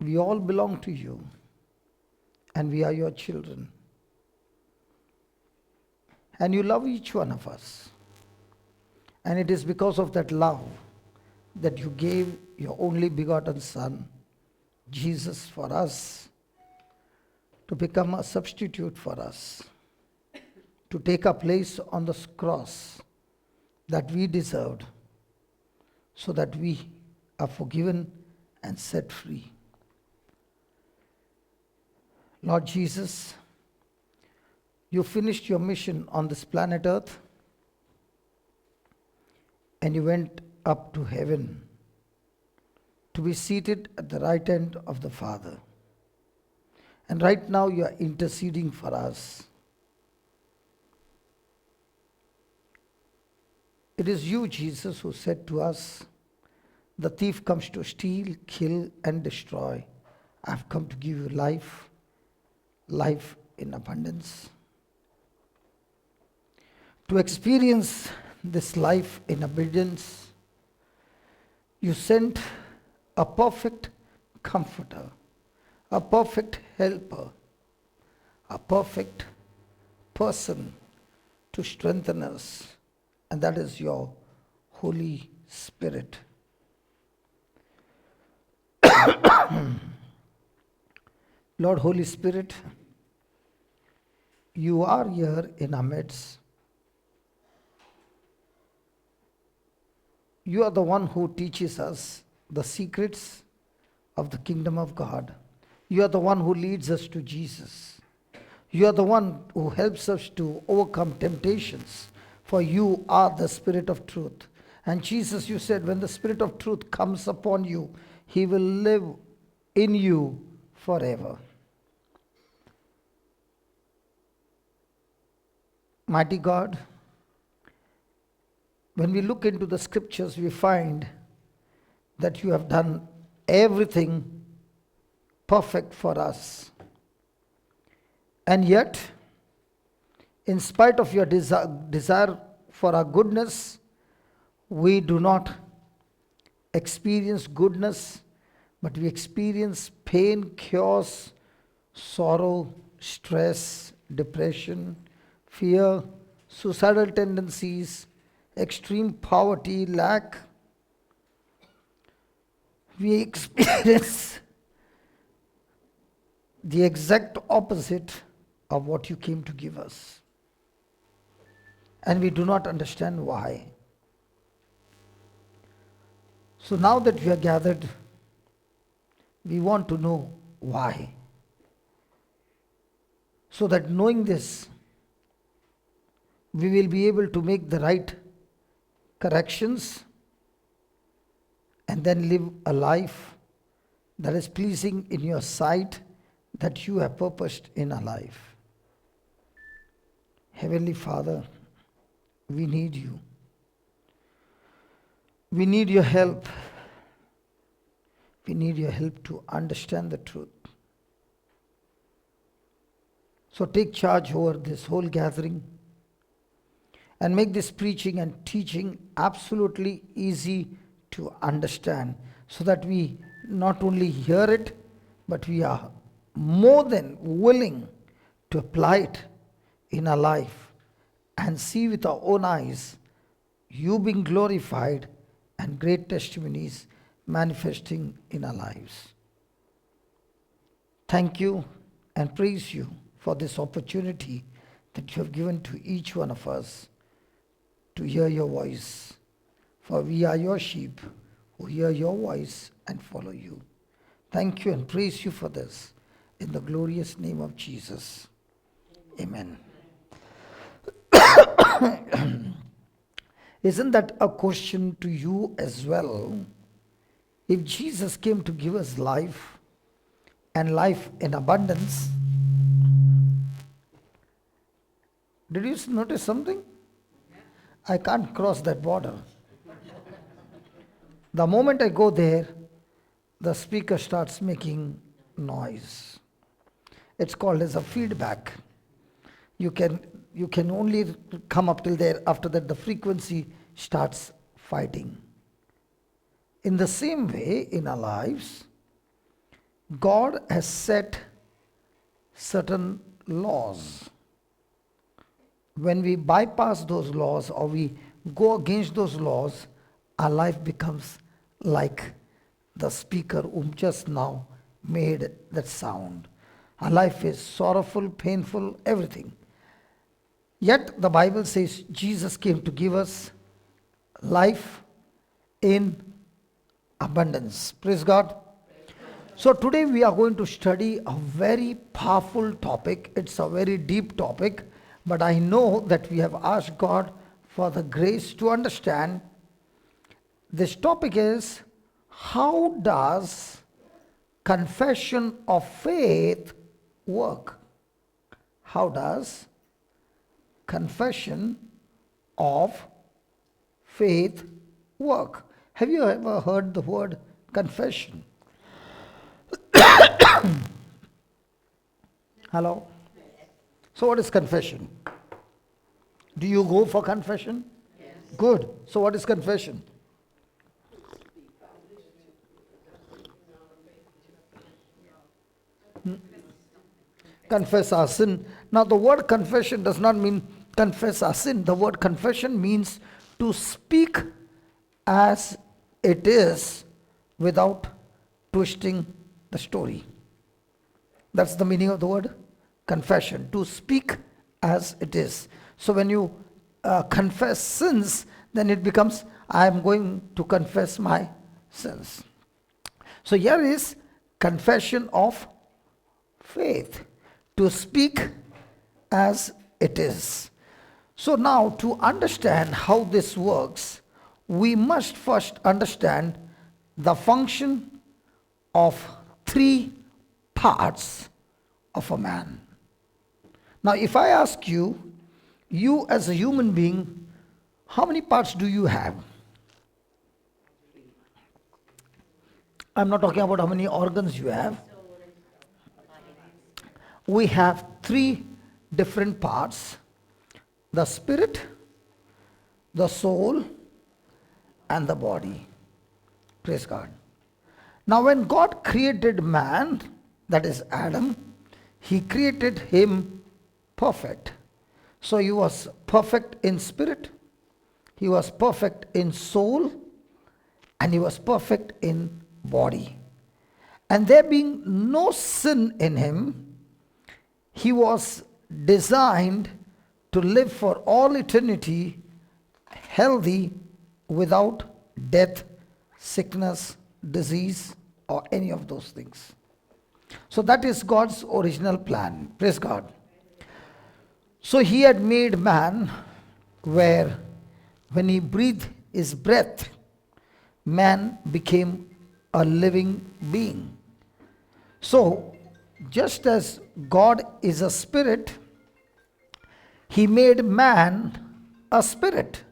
We all belong to you, and we are your children. And you love each one of us. And it is because of that love that you gave your only begotten Son, Jesus, for us, to become a substitute for us, to take a place on the cross that we deserved, so that we are forgiven and set free. Lord Jesus, you finished your mission on this planet Earth, and you went up to heaven to be seated at the right hand of the Father. And right now you are interceding for us. It is you, Jesus, who said to us, the thief comes to steal, kill, and destroy. I have come to give you life, life in abundance. To experience this life in abundance, you sent a perfect comforter, a perfect helper, a perfect person to strengthen us, and that is your Holy Spirit. Lord Holy Spirit, you are here in our midst. You are the one who teaches us the secrets of the kingdom of God. You are the one who leads us to Jesus. You are the one who helps us to overcome temptations, for you are the Spirit of truth. And Jesus, you said, when the Spirit of truth comes upon you, he will live in you forever. Mighty God, when we look into the scriptures, we find that you have done everything perfect for us. And yet, in spite of your desire for our goodness, we do not experience goodness, but we experience pain, chaos, sorrow, stress, depression, fear, suicidal tendencies, extreme poverty, lack. We experience the exact opposite of what you came to give us. And we do not understand why. So now that we are gathered, we want to know why. So that knowing this, we will be able to make the right corrections and then live a life that is pleasing in your sight, that you have purposed in our life. Heavenly Father, we need you. We need your help. We need your help to understand the truth. So take charge over this whole gathering and make this preaching and teaching absolutely easy to understand, so that we not only hear it, but we are more than willing to apply it in our life and see with our own eyes you being glorified and great testimonies manifesting in our lives. Thank you and praise you for this opportunity that you have given to each one of us to hear your voice. For we are your sheep who hear your voice and follow you. Thank you and praise you for this. In the glorious name of Jesus. Amen. Isn't that a question to you as well? If Jesus came to give us life and life in abundance, did you notice something? I can't cross that border. The moment I go there, the speaker starts making noise. It's called as a feedback. You can only come up till there. After that, the frequency starts fighting. In the same way, in our lives, God has set certain laws. When we bypass those laws or we go against those laws, our life becomes like the speaker whom just now made that sound. Our life is sorrowful, painful, everything. Yet the Bible says Jesus came to give us life in abundance. Praise God. So today we are going to study a very powerful topic. It's a very deep topic, but I know that we have asked God for the grace to understand. This topic is, how does confession of faith work? How does confession of faith work? Have you ever heard the word confession? Hello? So what is confession? Do you go for confession? Yes. Good. So what is confession? Confess our sin. Now the word confession does not mean confess our sin. The word confession means to speak as it is without twisting the story. That's the meaning of the word confession, to speak as it is. So when you confess sins, then it becomes, I am going to confess my sins. So here is confession of faith, to speak as it is. So now, to understand how this works, we must first understand the function of three parts of a man. Now, if I ask you, you as a human being, how many parts do you have? I'm not talking about how many organs you have. We have three different parts: the spirit, the soul, and the body. Praise God. Now when God created man, that is Adam, he created him perfect. So he was perfect in spirit, he was perfect in soul, and he was perfect in body. And there being no sin in him, he was designed to live for all eternity healthy, without death, sickness, disease, or any of those things. So that is God's original plan. Praise God. So he had made man where when he breathed his breath, man became a living being. So just as God is a spirit, he made man a spirit.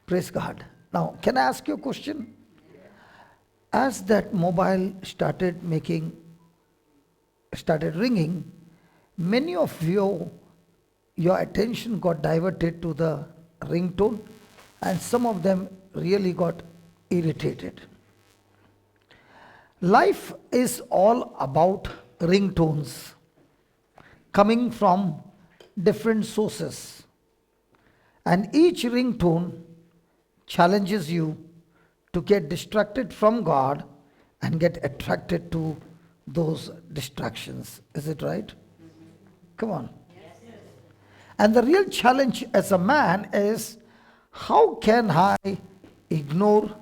Praise God. Now, can I ask you a question? As that mobile started ringing, many of you, your attention got diverted to the ringtone, and some of them really got irritated. Life is all about ringtones coming from different sources, and each ringtone challenges you to get distracted from God and get attracted to those distractions. Is it right? Come on. Yes. And the real challenge as a man is, how can I ignore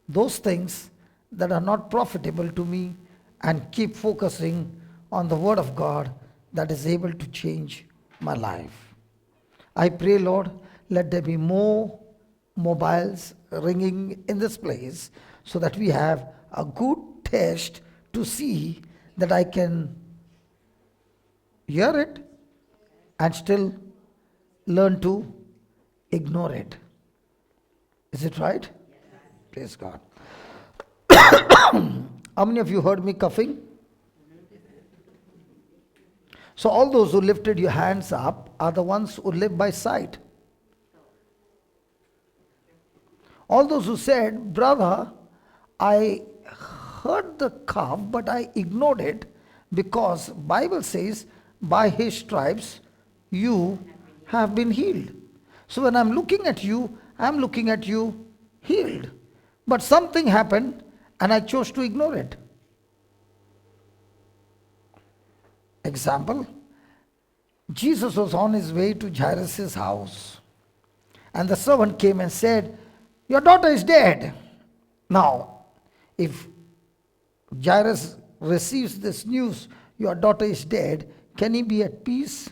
those things that are not profitable to me and keep focusing on the Word of God that is able to change my life? I pray, Lord, let there be more mobiles ringing in this place so that we have a good test to see that I can hear it and still learn to ignore it. Is it right? Yes. Praise God. How many of you heard me coughing? So all those who lifted your hands up are the ones who live by sight. All those who said, brother, I hurt the calf, but I ignored it because Bible says, by his stripes you have been healed. So when I'm looking at you healed. But something happened and I chose to ignore it. Example, Jesus was on his way to Jairus' house. And the servant came and said, your daughter is dead. Now, if Jairus receives this news, your daughter is dead, can he be at peace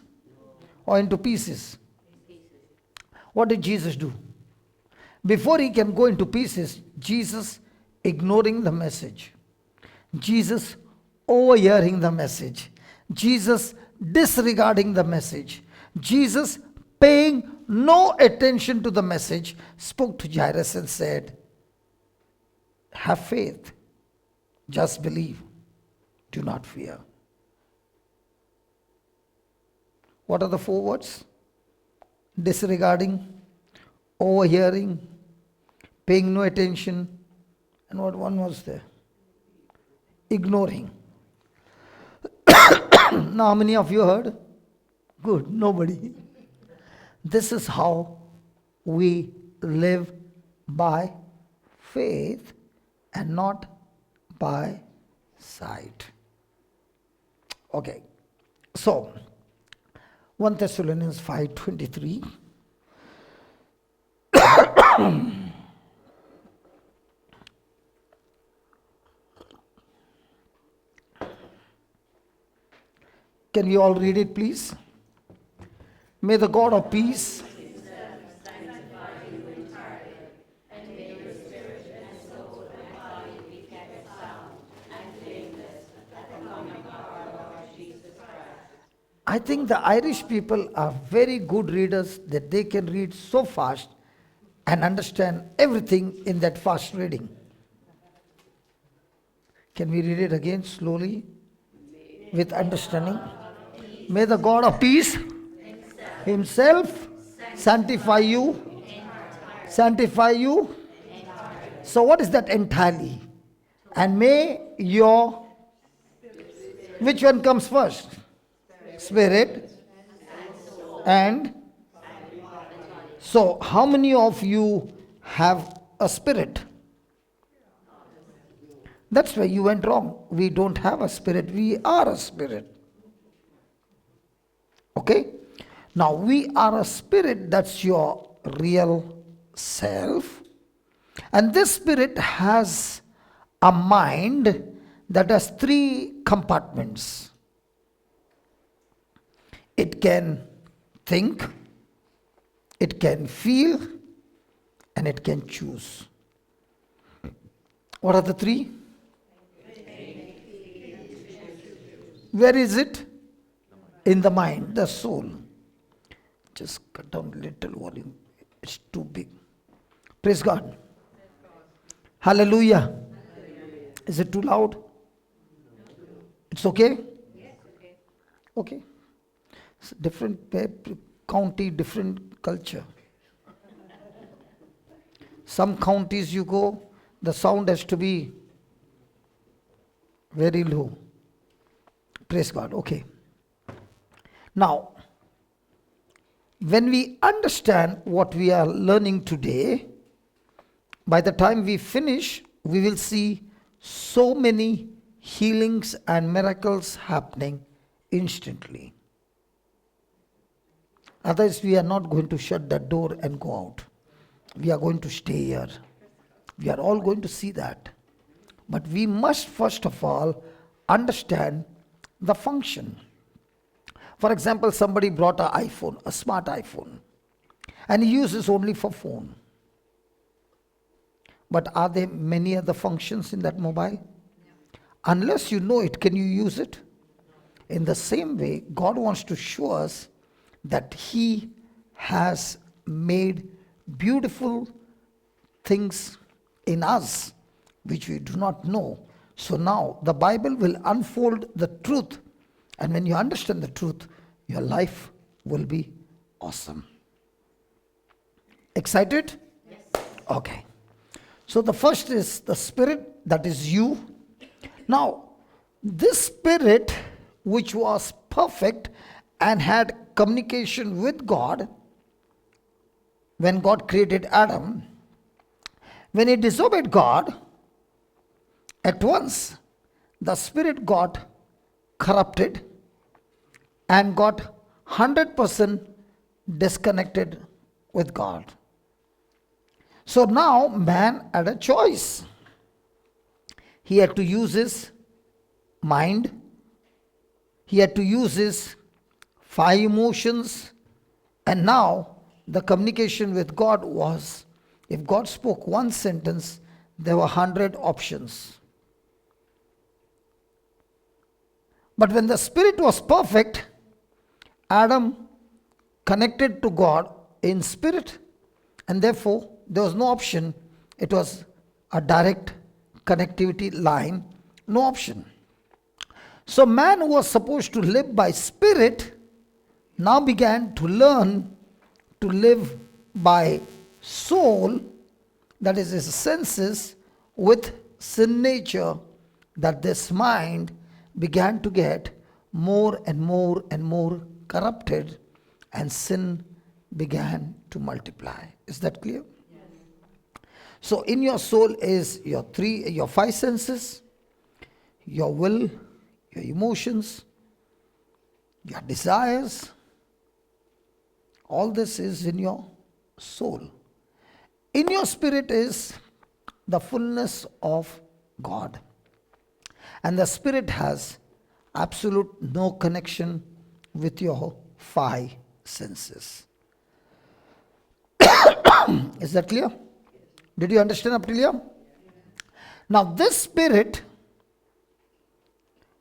or into pieces? What did Jesus do? Before he can go into pieces, Jesus ignoring the message. Jesus overhearing the message. Jesus disregarding the message. Jesus paying no attention to the message, spoke to Jairus and said, have faith, just believe, do not fear. What are the 4 words? Disregarding, overhearing, paying no attention, and what one was there? Ignoring. Now, how many of you heard? Good, nobody. This is how we live by faith and not by sight. Okay, so 1 Thessalonians 5:23. Can we all read it, please? May the God of peace I think the Irish people are very good readers that they can read so fast and understand everything in that fast reading. Can we read it again slowly with understanding? May the God of peace himself sanctify you. Sanctify you. So what is that entirely? And may your, which one comes first? Spirit and so how many of you have a spirit? That's where you went wrong. We don't have a spirit, we are a spirit. Okay? Now we are a spirit, that's your real self. And this spirit has a mind that has 3 compartments. It can think, it can feel, and it can choose. What are the 3? Where is it? In the mind, the soul. Just cut down a little volume. It's too big. Praise God. Hallelujah. Is it too loud? It's okay? Okay. It's different county, different culture. Some counties you go, the sound has to be very low. Praise God. Okay. Now, when we understand what we are learning today, by the time we finish, we will see so many healings and miracles happening instantly. Otherwise, we are not going to shut that door and go out. We are going to stay here. We are all going to see that. But we must first of all understand the function. For example, somebody brought an iPhone, a smart iPhone, and he uses only for phone. But are there many other functions in that mobile? Unless you know it, can you use it? In the same way, God wants to show us that He has made beautiful things in us which we do not know. So now the Bible will unfold the truth, and when you understand the truth, your life will be awesome. Excited? Yes. Okay. So the first is the spirit, that is you. Now, this spirit, which was perfect and had communication with God, when God created Adam, when he disobeyed God, at once the spirit got corrupted and got 100% disconnected with God. So now man had a choice. He had to use his mind. He had to use his 5 emotions. And now the communication with God was, if God spoke one sentence, there were 100 options. But when the spirit was perfect, Adam connected to God in spirit, and therefore there was no option. It was a direct connectivity line, no option. So man, who was supposed to live by spirit, now began to learn to live by soul, that is his senses, with sin nature, that this mind began to get more and more and more corrupted, and sin began to multiply. Is that clear? Yes. So in your soul is your 5 senses, your will, your emotions, your desires. All this is in your soul. In your spirit is the fullness of God. And the spirit has absolute no connection with your 5 senses. Is that clear? Did you understand up till here? Now this spirit,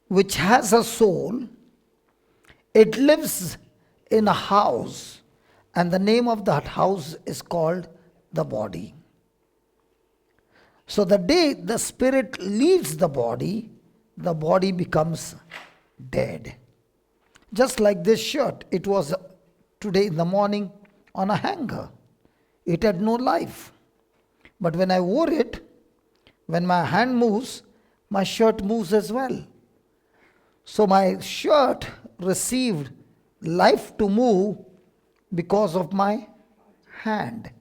which has a soul, it lives in a house, and the name of that house is called the body. So the day the spirit leaves the body becomes dead. Just like this shirt, it was today in the morning on a hanger. It had no life. But when I wore it, when my hand moves, my shirt moves as well. So my shirt received life to move because of my hand.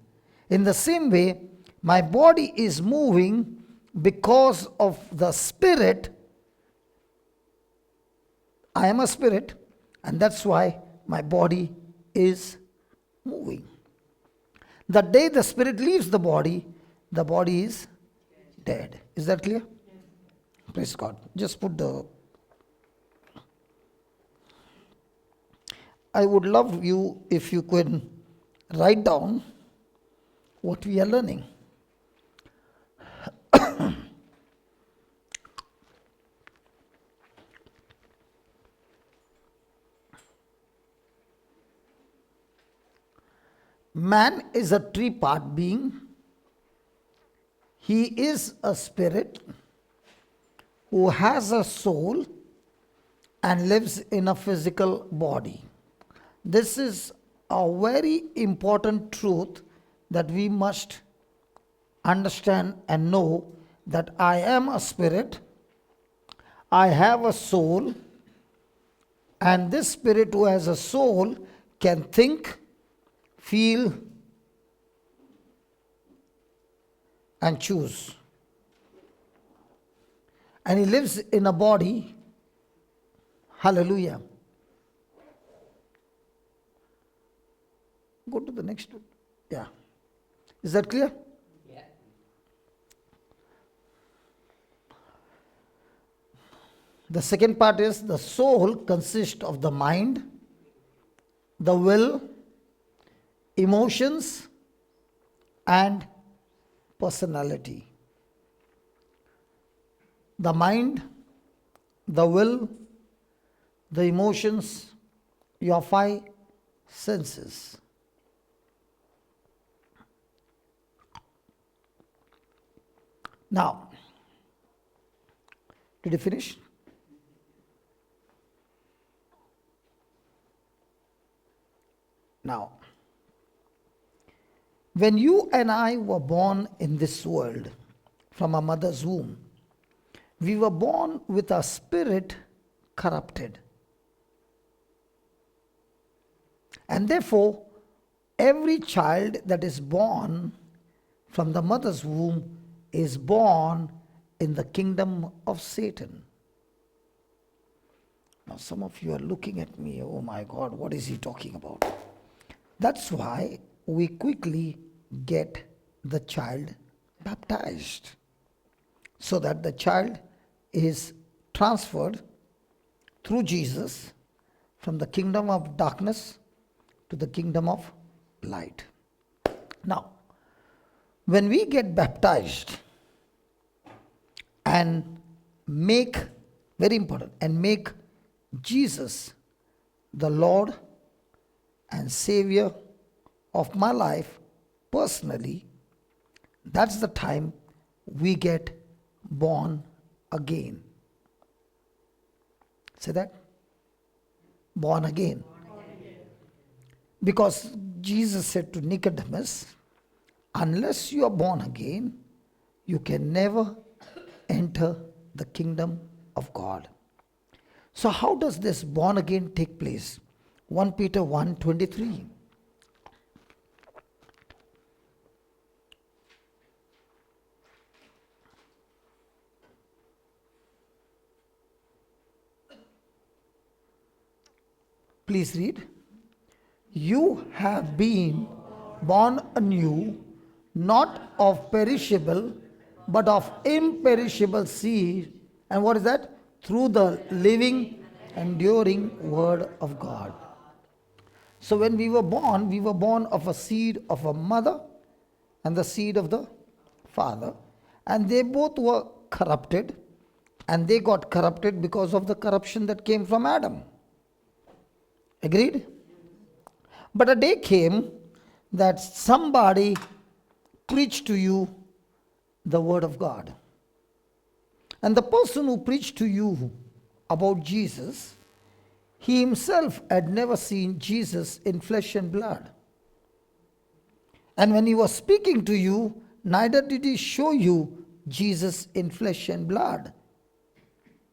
In the same way, my body is moving because of the spirit. I am a spirit, and that's why my body is moving. The day the spirit leaves the body is dead. Is that clear? Yes. Praise God. Just put the... I would love you if you could write down what we are learning. Man is a 3-part being. He is a spirit who has a soul and lives in a physical body. This is a very important truth that we must understand and know, that I am a spirit, I have a soul, and this spirit who has a soul can think, feel, and choose. And he lives in a body. Hallelujah. Go to the next one. Yeah. Is that clear? Yeah. The second part is the soul consists of the mind, the will, emotions, and personality. The mind, the will, the emotions, your 5 senses. Now, did you finish? Now, when you and I were born in this world from a mother's womb, we were born with our spirit corrupted. And therefore, every child that is born from the mother's womb is born in the kingdom of Satan. Now some of you are looking at me, oh my God, what is he talking about? That's why we quickly get the child baptized, so that the child is transferred through Jesus from the kingdom of darkness to the kingdom of light. Now, when we get baptized and make, very important, and make Jesus the Lord and Savior of my life personally, that's the time we get born again. Say that? Born again. Because Jesus said to Nicodemus, unless you are born again, you can never enter the kingdom of God. So how does this born again take place? 1 Peter 1:23. Please read. You have been born anew, not of perishable, but of imperishable seed. And what is that? Through the living, enduring word of God. So when we were born of a seed of a mother and the seed of the father. And they both were corrupted. And they got corrupted because of the corruption that came from Adam. Agreed? But a day came that somebody preached to you the word of God. And the person who preached to you about Jesus, he himself had never seen Jesus in flesh and blood. And when he was speaking to you, neither did he show you Jesus in flesh and blood.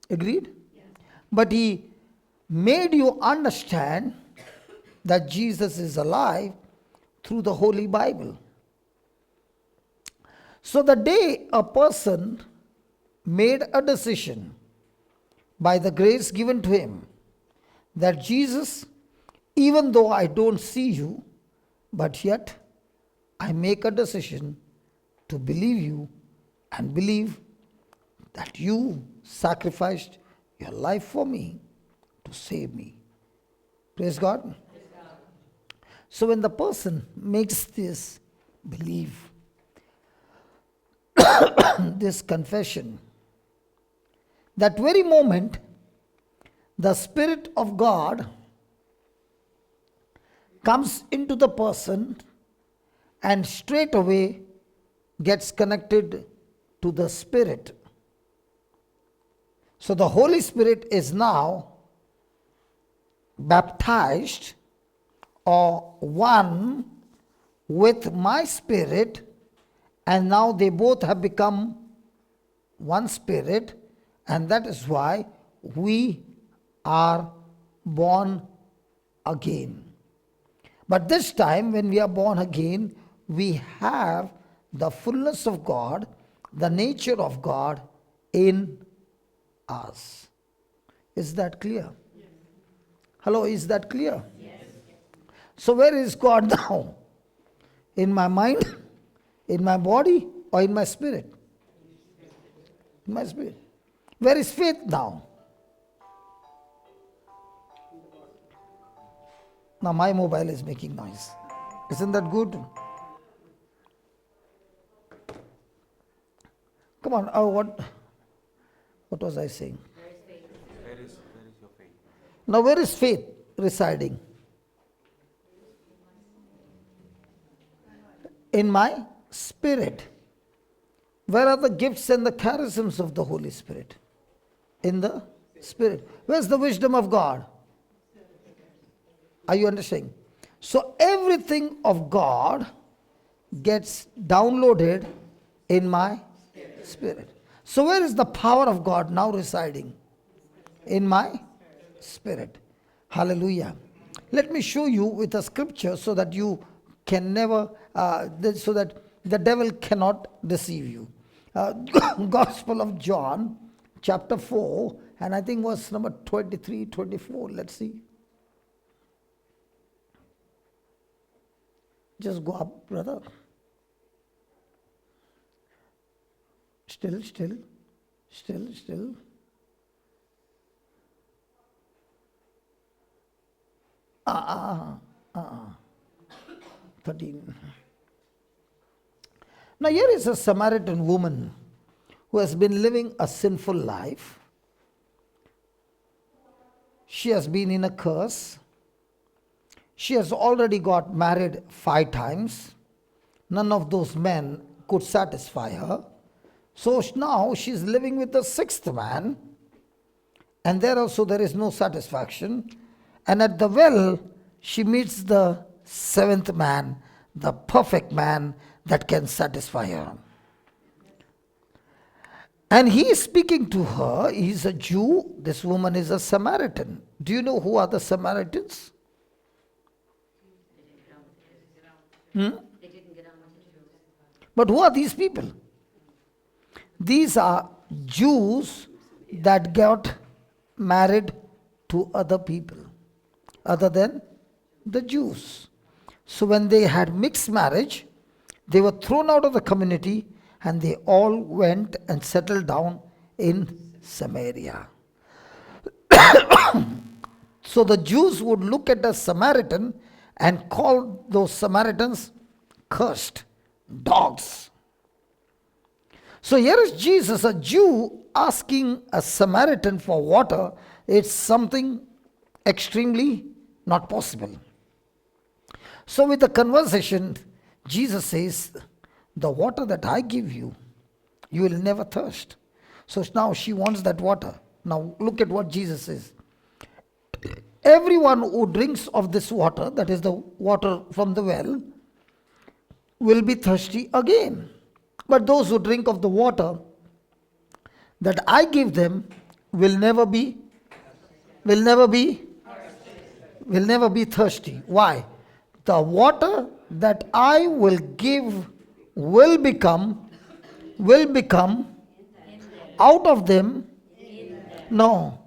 Agreed? Yes. But he made you understand that Jesus is alive through the Holy Bible. So the day a person made a decision by the grace given to him that Jesus, even though I don't see you, but yet I make a decision to believe you and believe that you sacrificed your life for me to save me. Praise God. So when the person makes this belief, this confession, that very moment, the Spirit of God comes into the person and straight away gets connected to the Spirit. So the Holy Spirit is now baptized or one with my spirit, and now they both have become one spirit, and that is why we are born again. But this time when we are born again, we have the fullness of God, the nature of God in us. Is that clear? Yes. Hello, is that clear? Yes. So where is God now? In my mind, in my body, or in my spirit? In my spirit. Where is faith now? Now my mobile is making noise. Isn't that good? Come on, what was I saying? Where is your faith? Now where is faith residing? In my spirit. Where are the gifts and the charisms of the Holy Spirit? In the spirit. Where's the wisdom of God? Are you understanding? So everything of God gets downloaded in my spirit. So where is the power of God now residing? In my spirit. Hallelujah. Let me show you with a scripture so that you can never, so that the devil cannot deceive you. Gospel of John, chapter 4, and I think verse number 23, 24. Let's see. Just go up, brother. Still. 13. Now here is a Samaritan woman who has been living a sinful life. She has been in a curse. She has already got married 5 times. None of those men could satisfy her. So now she is living with the 6th man. And there also there is no satisfaction. And at the well, she meets the 7th man, the perfect man that can satisfy her. And he is speaking to her. He is a Jew. This woman is a Samaritan. Do you know who are the Samaritans? But who are these people? These are Jews that got married to other people other than the Jews. So when they had mixed marriage, they were thrown out of the community and they all went and settled down in Samaria. So the Jews would look at a Samaritan and call those Samaritans cursed, dogs. So here is Jesus, a Jew, asking a Samaritan for water. It's something extremely not possible. So with the conversation, Jesus says, the water that I give you, you will never thirst. So now she wants that water. Now look at what Jesus says. Everyone who drinks of this water, that is the water from the well, will be thirsty again. But those who drink of the water that I give them will never be thirsty. Why? The water that I will give will become out of them. No.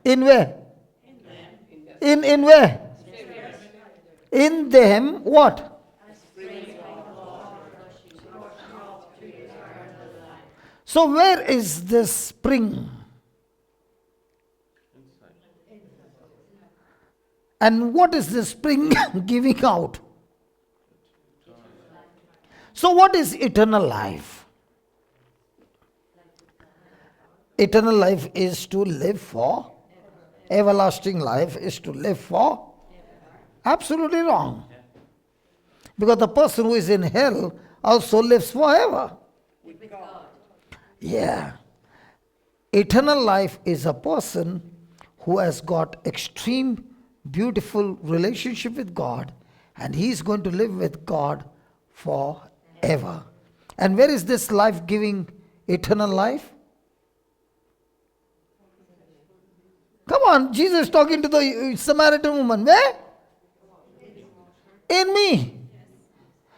In where? In where? In them what? So where is this spring? And what is this spring giving out? So what is eternal life? Eternal life is to live for. Everlasting life is to live for. Absolutely wrong. Because the person who is in hell also lives forever. Yeah. Eternal life is a person who has got extreme beautiful relationship with God, and he is going to live with God forever. And where is this life giving eternal life? Come on, Jesus is talking to the Samaritan woman. Where? In me.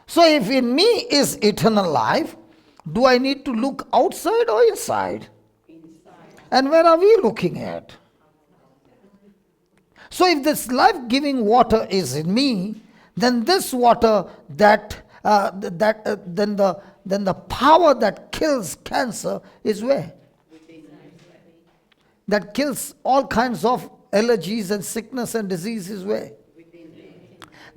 So if in me is eternal life, do I need to look outside or inside? And where are we looking at? So if this life-giving water is in me, then this water then the power that kills cancer is where? That kills all kinds of allergies and sickness and disease is where?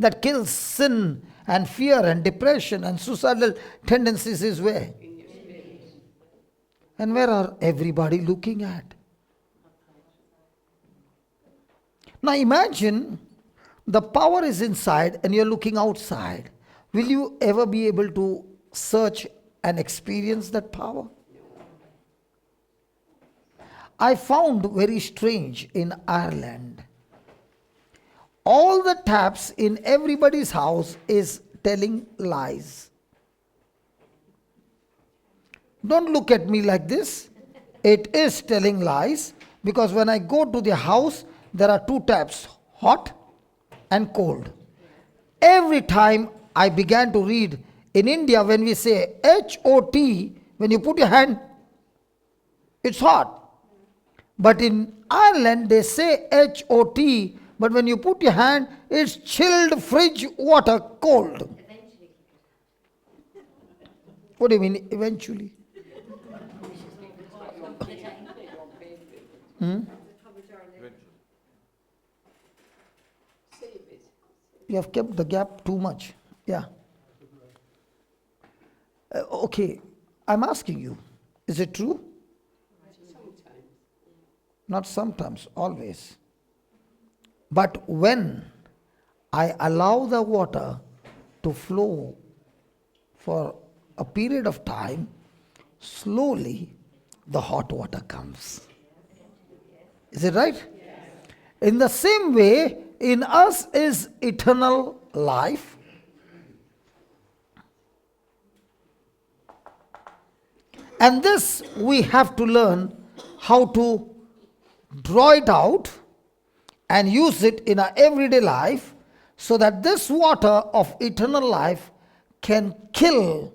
That kills sin and fear and depression and suicidal tendencies is where? And where are everybody looking at? Now imagine the power is inside and you're looking outside. Will you ever be able to search and experience that power? I found very strange in Ireland. All the taps in everybody's house is telling lies. Don't look at me like this. It is telling lies, because when I go to the house, there are two taps, hot and cold. Every time I began to read, in India when we say H-O-T, when you put your hand, it's hot. But in Ireland they say H-O-T, but when you put your hand, it's chilled fridge water, cold. What do you mean eventually? You have kept the gap too much. Yeah. Okay, I'm asking you, is it true? Not sometimes, always. But when I allow the water to flow for a period of time, slowly the hot water comes. Is it right? In the same way, in us is eternal life. And this we have to learn how to draw it out and use it in our everyday life, so that this water of eternal life can kill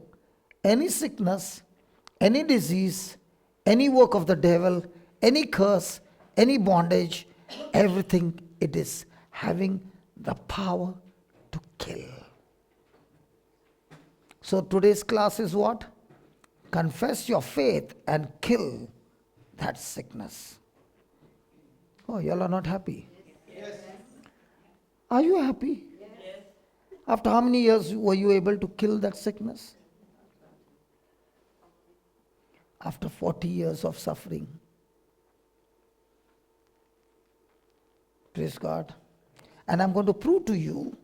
any sickness, any disease, any work of the devil, any curse, any bondage, everything it is having the power to kill. So today's class is what? Confess your faith and kill that sickness. Oh, y'all are not happy? Yes. Are you happy? Yes. After how many years were you able to kill that sickness? After 40 years of suffering. Praise God. And I'm going to prove to you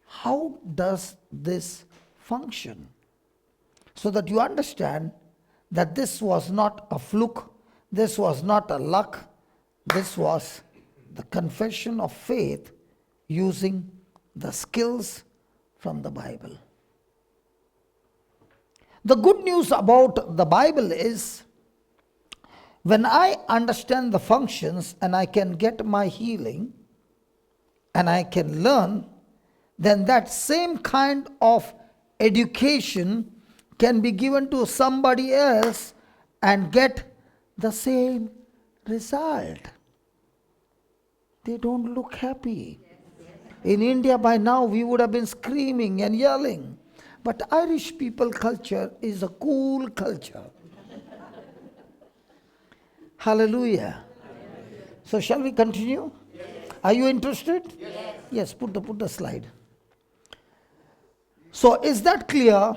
how does this function, so that you understand that this was not a fluke, this was not a luck, this was the confession of faith using the skills from the Bible. The good news about the Bible is, when I understand the functions and I can get my healing and I can learn, then that same kind of education can be given to somebody else and get the same result. They don't look happy. In India by now we would have been screaming and yelling. But Irish people culture is a cool culture. Hallelujah. So shall we continue? Yes. Are you interested? Yes. Yes, put the slide. So is that clear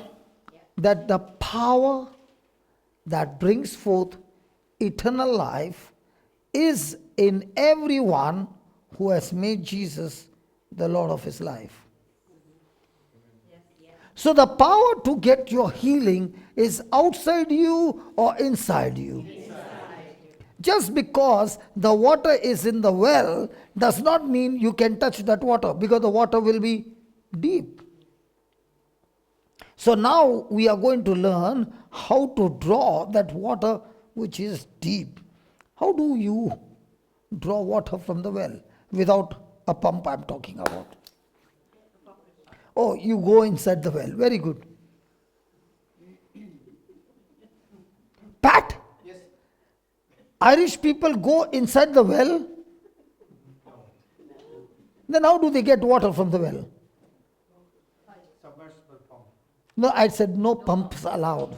that the power that brings forth eternal life is in everyone who has made Jesus the Lord of his life? So the power to get your healing is outside you or inside you? Inside. Just because the water is in the well does not mean you can touch that water, because the water will be deep. So now we are going to learn how to draw that water which is deep. How do you draw water from the well without a pump I'm talking about? Oh, you go inside the well. Very good. Pat? Yes. Irish people go inside the well? Then how do they get water from the well? Submersible pump. No, I said no pumps allowed.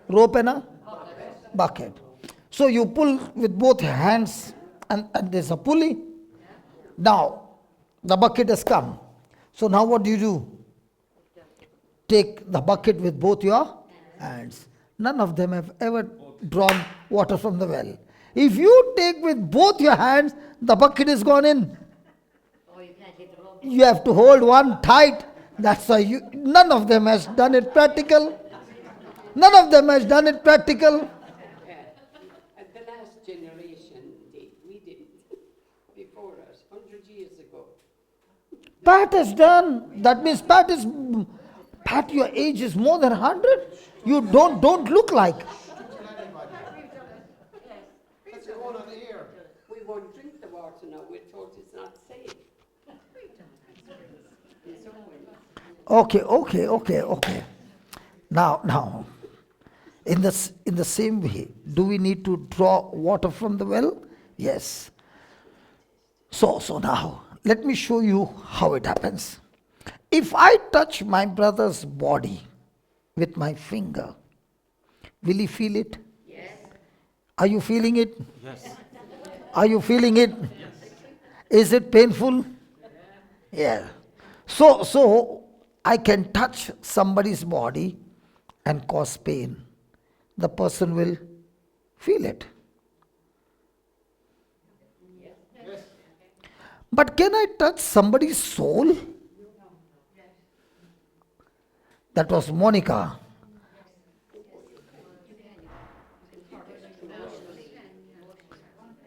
Rope and a bucket. So you pull with both hands and there's a pulley. Now, the bucket has come. So now what do? Take the bucket with both your hands. None of them have ever drawn water from the well. If you take with both your hands, the bucket is gone in. You have to hold one tight. That's why none of them has done it practical. None of them has done it practical. At the last generation, we didn't. Before us, 100 years ago. Pat has done. That means Pat At your age is more than 100? You don't look like. That's all on air. We won't drink the water now, we're told it's not safe. In some ways. Okay. Now, in the same way, do we need to draw water from the well? Yes. So now, let me show you how it happens. If I touch my brother's body with my finger, will he feel it? Yes. Are you feeling it? Yes. Are you feeling it? Is it painful? Yeah. So I can touch somebody's body and cause pain. The person will feel it. Yes. But can I touch somebody's soul? That was Monica.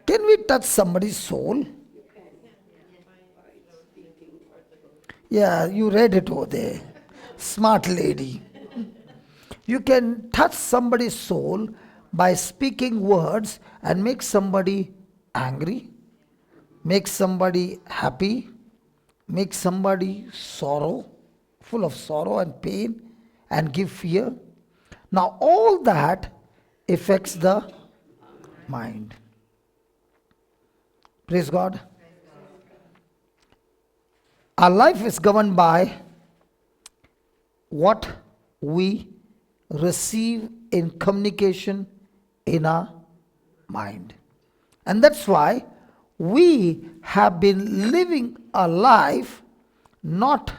Can we touch somebody's soul? Yeah, you read it over there. Smart lady. You can touch somebody's soul by speaking words and make somebody angry, make somebody happy, make somebody full of sorrow and pain, and give fear. Now all that affects the mind. Praise God. Our life is governed by what we receive in communication in our mind. And that's why we have been living a life not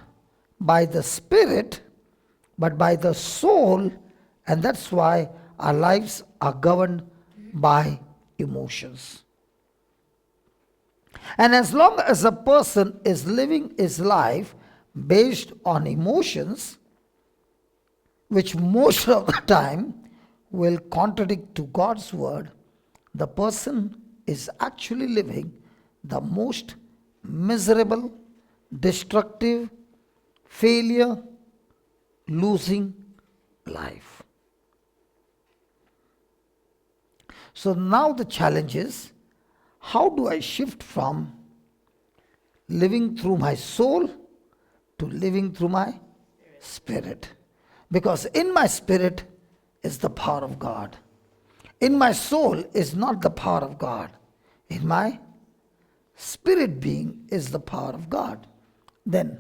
by the spirit but by the soul, and that's why our lives are governed by emotions. And as long as a person is living his life based on emotions, which most of the time will contradict to God's word, the person is actually living the most miserable, destructive, failure, losing life. So now the challenge is, how do I shift from living through my soul to living through my spirit? Because in my spirit is the power of God. In my soul is not the power of God. In my spirit being is the power of God. Then,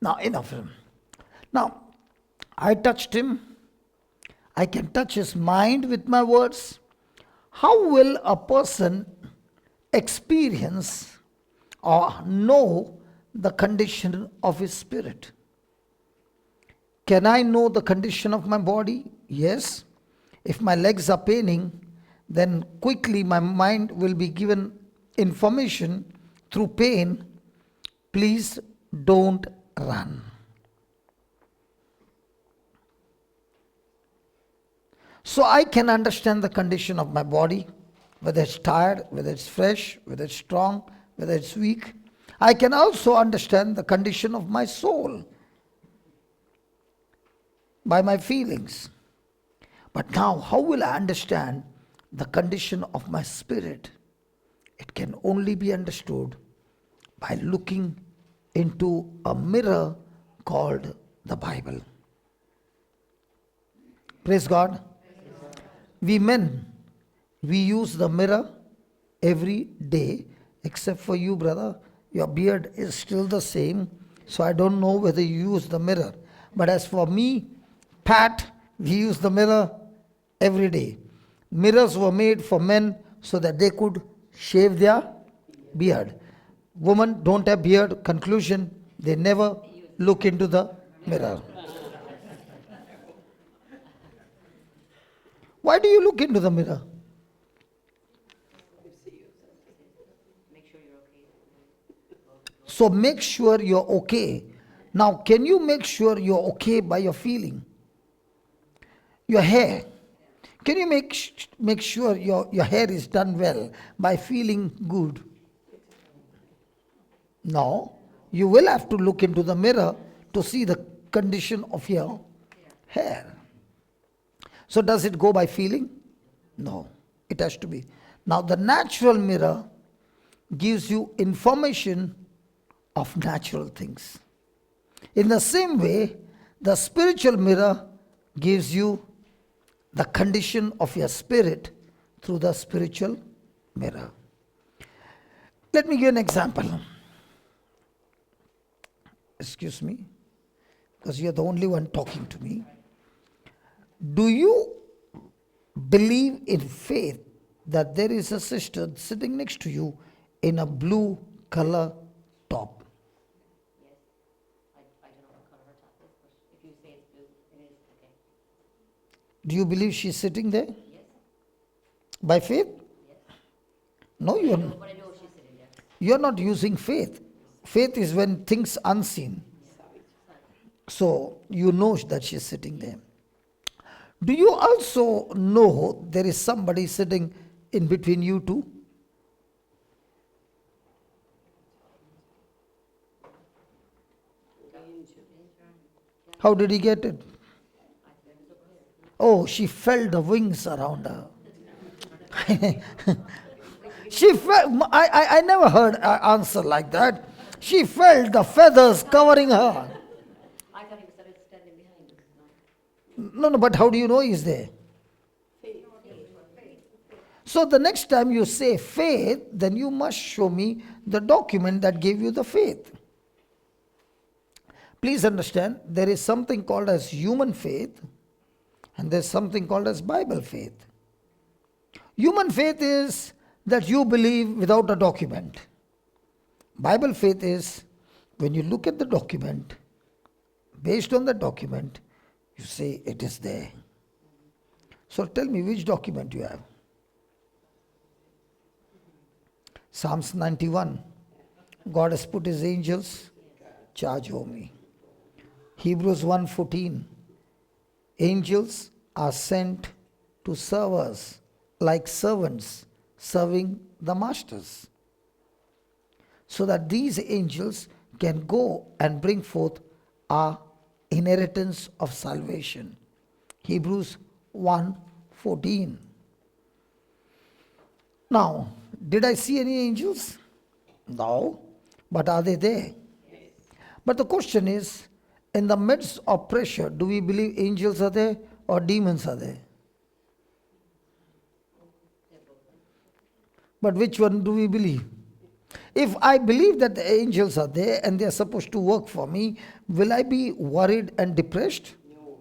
now enough of him. Now, I touched him. I can touch his mind with my words. How will a person experience or know the condition of his spirit? Can I know the condition of my body? Yes. If my legs are paining, then quickly my mind will be given information through pain. Please don't run. So I can understand the condition of my body, whether it's tired, whether it's fresh, whether it's strong, whether it's weak. I can also understand the condition of my soul by my feelings. But now, how will I understand the condition of my spirit? It can only be understood by looking into a mirror called the Bible. Praise God. We men, we use the mirror every day, except for you, brother. Your beard is still the same, so I don't know whether you use the mirror. But as for me, Pat, we use the mirror every day. Mirrors were made for men so that they could shave their beard. Women don't have beard. Conclusion, they never look into the mirror. Why do you look into the mirror? So make sure you're okay. Now, can you make sure you're okay by your feeling? Your hair. Can you make sure your hair is done well by feeling good? No. You will have to look into the mirror to see the condition of your hair. So does it go by feeling? No, it has to be. Now the natural mirror gives you information of natural things. In the same way, the spiritual mirror gives you the condition of your spirit through the spiritual mirror. Let me give an example. Excuse me, because you're the only one talking to me. Do you believe in faith that there is a sister sitting next to you in a blue color top? Yes. I don't know what color her top is, but if you say it's blue, it is okay. Do you believe she's sitting there? Yes. By faith? Yes. No, But I know she's sitting there. you're not using faith. Faith is when things unseen. So you know that she's sitting there. Do you also know there is somebody sitting in between you two? How did he get it? Oh, she felt the wings around her. She felt, I never heard an answer like that. She felt the feathers covering her. I thought he was standing behind us. No, but how do you know he's there? So the next time you say faith, then you must show me the document that gave you the faith. Please understand, there is something called as human faith, and there's something called as Bible faith. Human faith is that you believe without a document. Bible faith is when you look at the document, based on the document, you say it is there. So tell me which document you have. Psalms 91. God has put his angels charge over me. Hebrews 1:14. Angels are sent to serve us like servants serving the masters, so that these angels can go and bring forth our inheritance of salvation. Hebrews 1:14. Now, did I see any angels? No. But are they there? Yes. But the question is, in the midst of pressure, do we believe angels are there or demons are there? But which one do we believe? If I believe that the angels are there and they are supposed to work for me, will I be worried and depressed? No.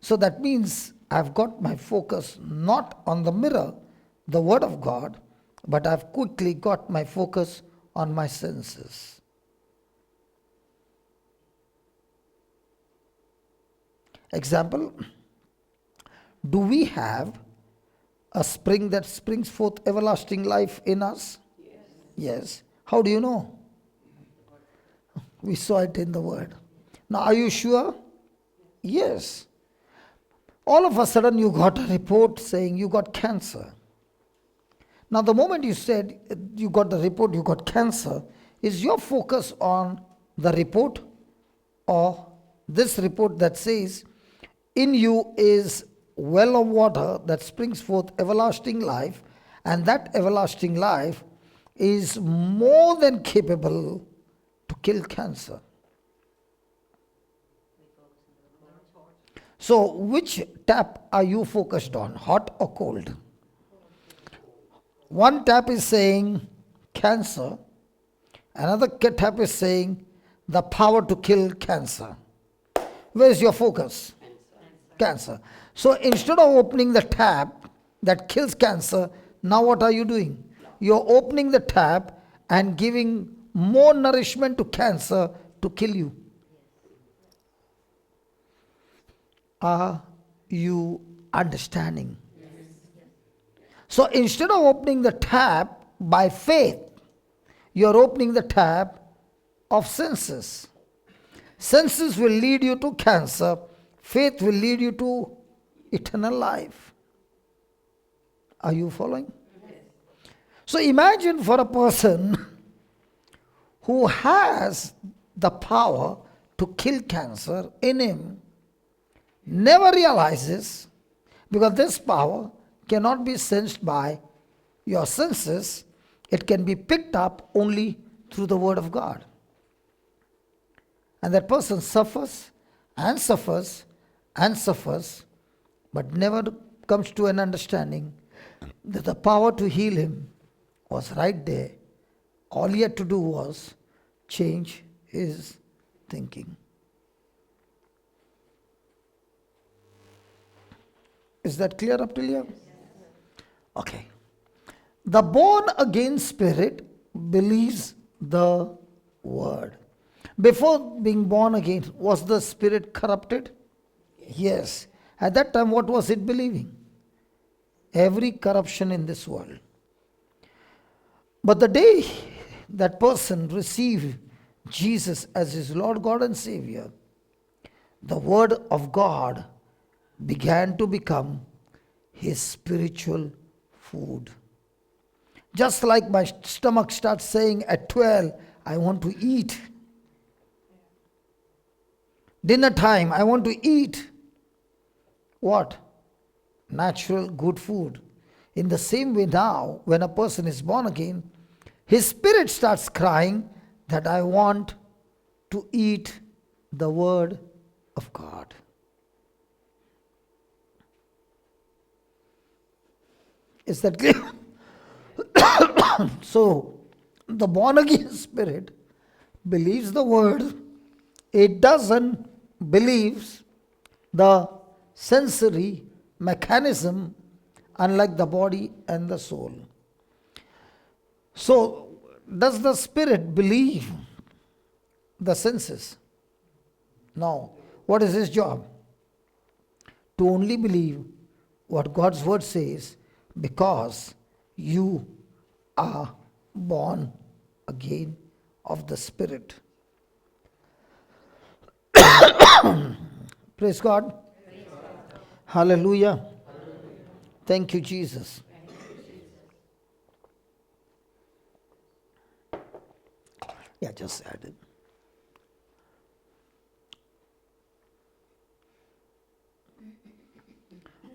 So that means I've got my focus not on the mirror, the Word of God, but I've quickly got my focus on my senses. Example, do we have a spring that springs forth everlasting life in us? Yes. Yes. How do you know? We saw it in the Word. Now, are you sure? Yes. All of a sudden you got a report saying you got cancer. Now, the moment you said you got the report, you got cancer, is your focus on the report or this report that says, in you is well of water that springs forth everlasting life, and that everlasting life is more than capable to kill cancer? So, which tap are you focused on, hot or cold? One tap is saying cancer, another tap is saying the power to kill cancer. Where is your focus? Cancer. So instead of opening the tap that kills cancer, now what are you doing? You're opening the tap and giving more nourishment to cancer to kill you. Are you understanding? So instead of opening the tap by faith, you're opening the tap of senses. Senses will lead you to cancer. Faith will lead you to eternal life. Are you following? Yes. So imagine for a person who has the power to kill cancer in him, never realizes, because this power cannot be sensed by your senses, it can be picked up only through the word of God. And that person suffers and suffers and suffers, but never comes to an understanding that the power to heal him was right there. All he had to do was change his thinking. Is that clear up till here? Okay. The born again spirit believes the word. Before being born again, was the spirit corrupted? Yes. At that time, what was it believing? Every corruption in this world. But the day that person received Jesus as his Lord God and Savior, the word of God began to become his spiritual food. Just like my stomach starts saying at 12, I want to eat. Dinner time, I want to eat. What? Natural good food. In the same way now, when a person is born again, his spirit starts crying that I want to eat the word of God. Is that clear? So, the born again spirit believes the word. It doesn't believe the sensory mechanism, unlike the body and the soul. So, does the spirit believe the senses? No. What is his job? To only believe what God's word says, because you are born again of the Spirit. Praise God. Hallelujah. Thank you, Jesus. Yeah, just add it.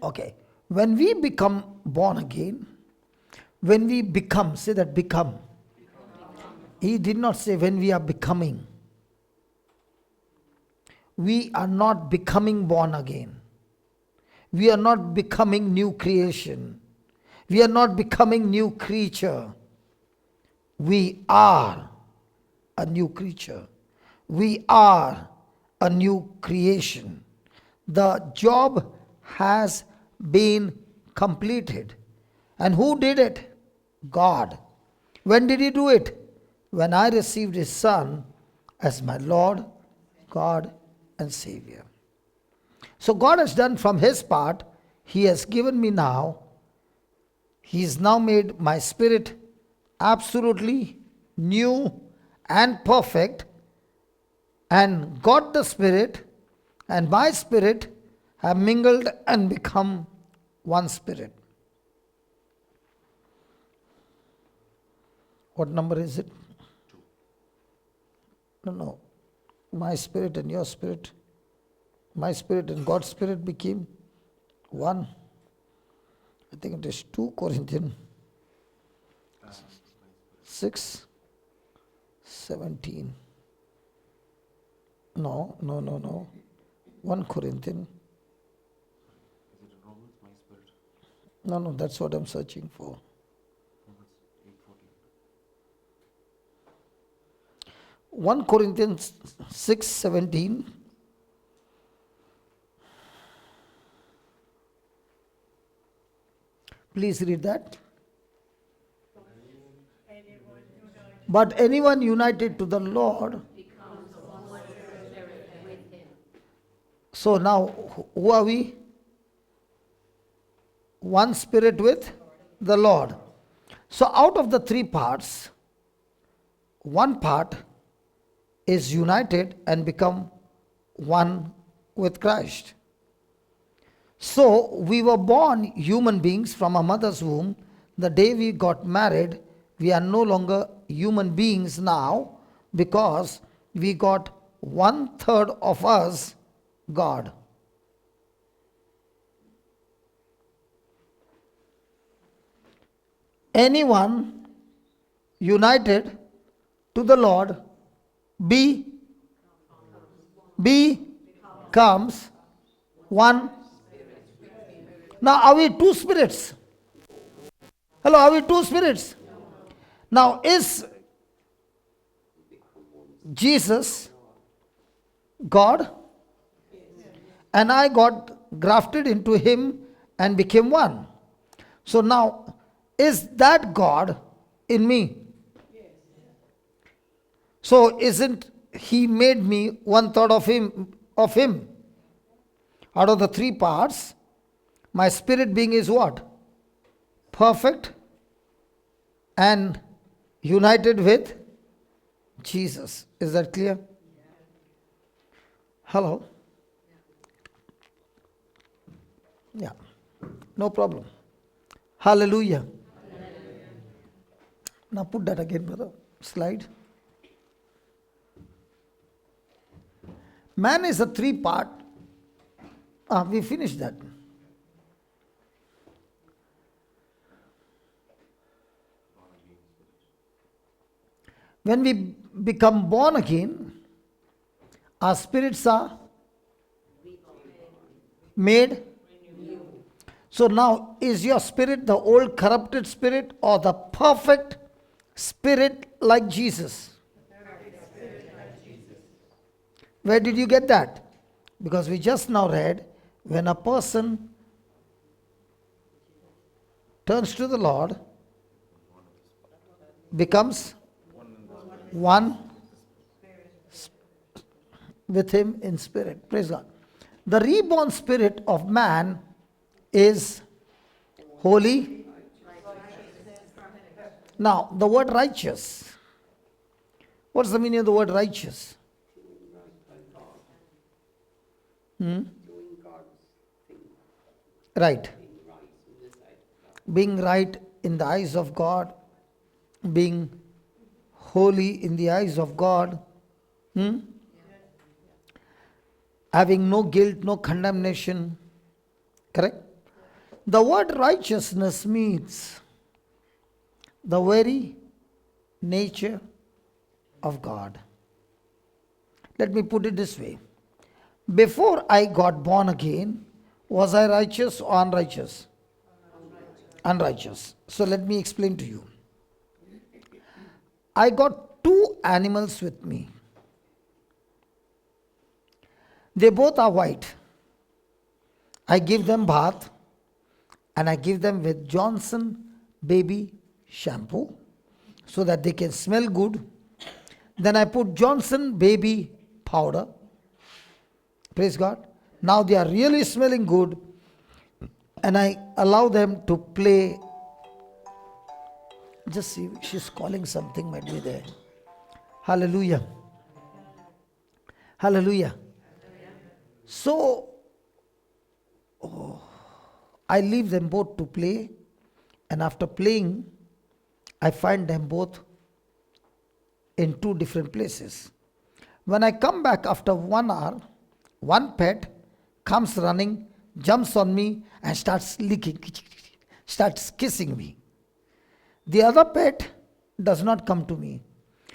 Okay. When we become born again, when we become, say that become. He did not say when we are becoming. We are not becoming born again. We are not becoming new creation. We are not becoming new creature. We are a new creature. We are a new creation. The job has been completed. And who did it? God. When did he do it? When I received his Son as my Lord, God, and Savior. So God has done from his part. He has given me now. He has now made my spirit absolutely new and perfect. And God the Spirit and my spirit have mingled and become one spirit. What number is it? 2. No. My spirit and your spirit, my spirit and God's spirit became one. I think it is 2 Corinthians 6:17. No. 1 Corinthians. Is it Romans, my spirit? No, that's what I'm searching for. Romans 8:14. 1 Corinthians 6:17. Please read that. But anyone united to the Lord. So now, who are we? One spirit with the Lord. So out of the 3 parts, one part is united and become one with Christ. So we were born human beings from a mother's womb. The day we got married, we are no longer human beings now, because we got 1/3 of us God. Anyone united to the Lord becomes one. Now, are we two spirits? Hello, are we two spirits? Now, is Jesus God? And I got grafted into him and became one. So now, is that God in me? So isn't he made me 1/3 of him? Out of the three parts, my spirit being is what? Perfect and united with Jesus. Is that clear? Hello? Yeah. No problem. Hallelujah. Now put that again, brother. Slide. Man is a three-part. We finished that. When we become born again, our spirits are made. So now, is your spirit the old corrupted spirit or the perfect spirit like Jesus? Where did you get that? Because we just now read, when a person turns to the Lord, becomes one with him in spirit. Praise God. The reborn spirit of man is holy. Now, the word righteous. What's the meaning of the word righteous? Doing God's thing, Right. being right in the sight of God. Being right in the eyes of God. Being holy in the eyes of God. Having no guilt, no condemnation. Correct? The word righteousness means the very nature of God. Let me put it this way. Before I got born again, was I righteous or unrighteous? Unrighteous. So let me explain to you. I got two animals with me. They both are white. I give them bath and I give them with Johnson baby shampoo so that they can smell good. Then I put Johnson baby powder. Praise God. Now they are really smelling good and I allow them to play. Just see, she's calling something, might be there. Hallelujah. Hallelujah. So, I leave them both to play, and after playing, I find them both in two different places. When I come back after 1 hour, one pet comes running, jumps on me, and starts licking, starts kissing me. The other pet does not come to me.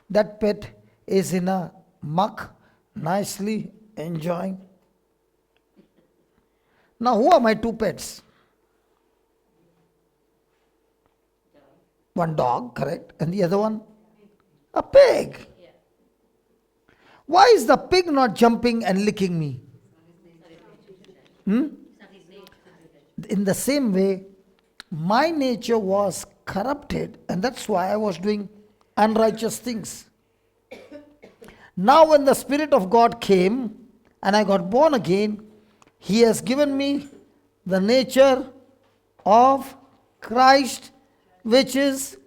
That pet is in a muck, nicely enjoying. Now, who are my two pets? One dog, correct, and the other one? A pig. Why is the pig not jumping and licking me? In the same way, my nature was corrupted, and that's why I was doing unrighteous things. Now, when the Spirit of God came and I got born again, He has given me the nature of Christ, which is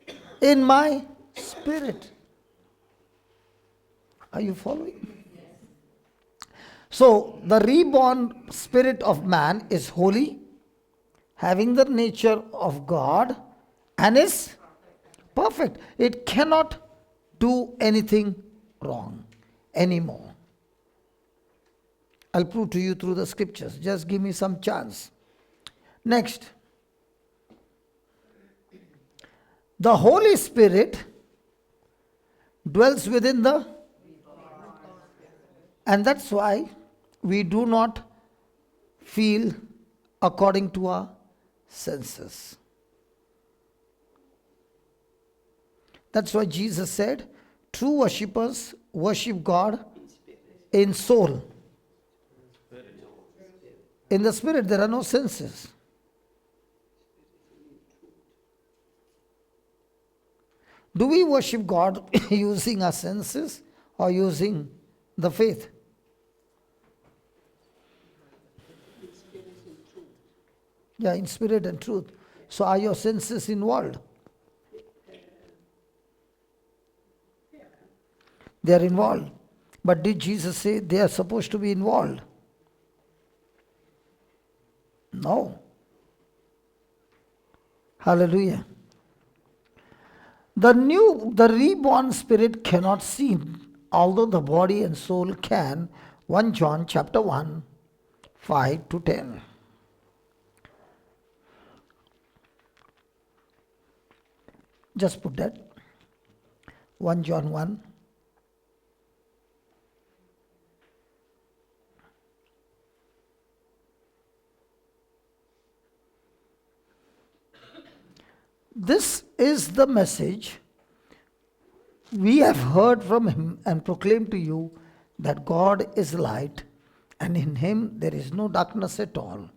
in my spirit. Are you following? So, the reborn spirit of man is holy, having the nature of God, and is perfect. It cannot do anything wrong anymore. I'll prove to you through the scriptures. Just give me some chance. Next. The Holy Spirit dwells within the, and that's why we do not feel according to our senses. That's why Jesus said, true worshippers worship God in soul. In the spirit, there are no senses. Do we worship God using our senses or using the faith? Yeah, in spirit and truth. So are your senses involved? They are involved. But did Jesus say they are supposed to be involved? No. Hallelujah. The reborn spirit cannot sin, although the body and soul can. 1 John chapter 1, 5 to 10. Just put that. 1 John 1. This is the message we have heard from him and proclaimed to you, that God is light, and in him there is no darkness at all.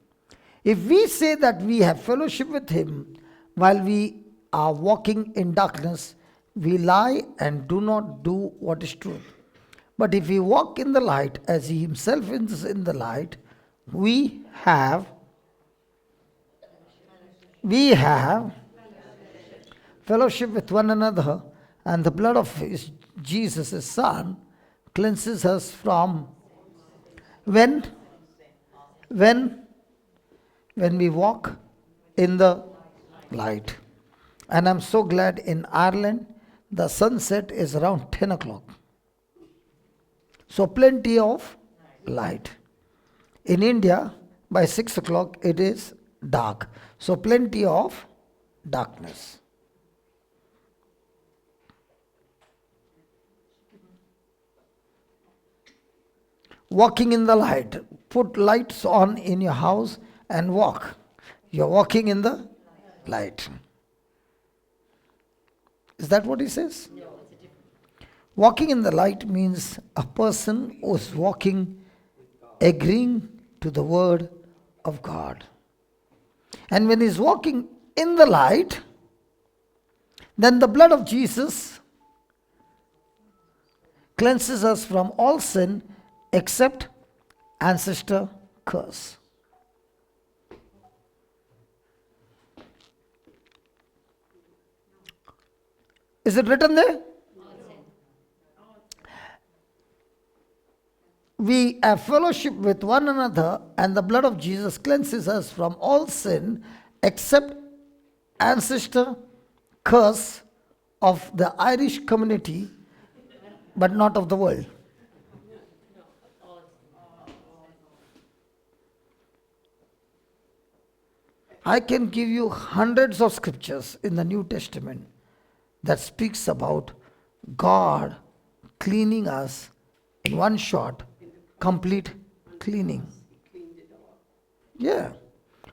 If we say that we have fellowship with him while we are walking in darkness, we lie and do not do what is truth. But if we walk in the light as he himself is in the light, we have fellowship with one another, and the blood of Jesus, his Son, cleanses us from when we walk in the light. And I'm so glad in Ireland, the sunset is around 10 o'clock. So plenty of light. In India, by 6 o'clock, it is dark. So plenty of darkness. Walking in the light. Put lights on in your house and walk. You're walking in the light. Is that what he says? No, it's a different. Walking in the light means a person who is walking, agreeing to the word of God. And when he's walking in the light, then the blood of Jesus cleanses us from all sin except ancestor curse. Is it written there? We have fellowship with one another, and the blood of Jesus cleanses us from all sin except ancestor curse of the Irish community, but not of the world. I can give you hundreds of scriptures in the New Testament that speaks about God cleaning us in one shot, complete cleaning. Yeah.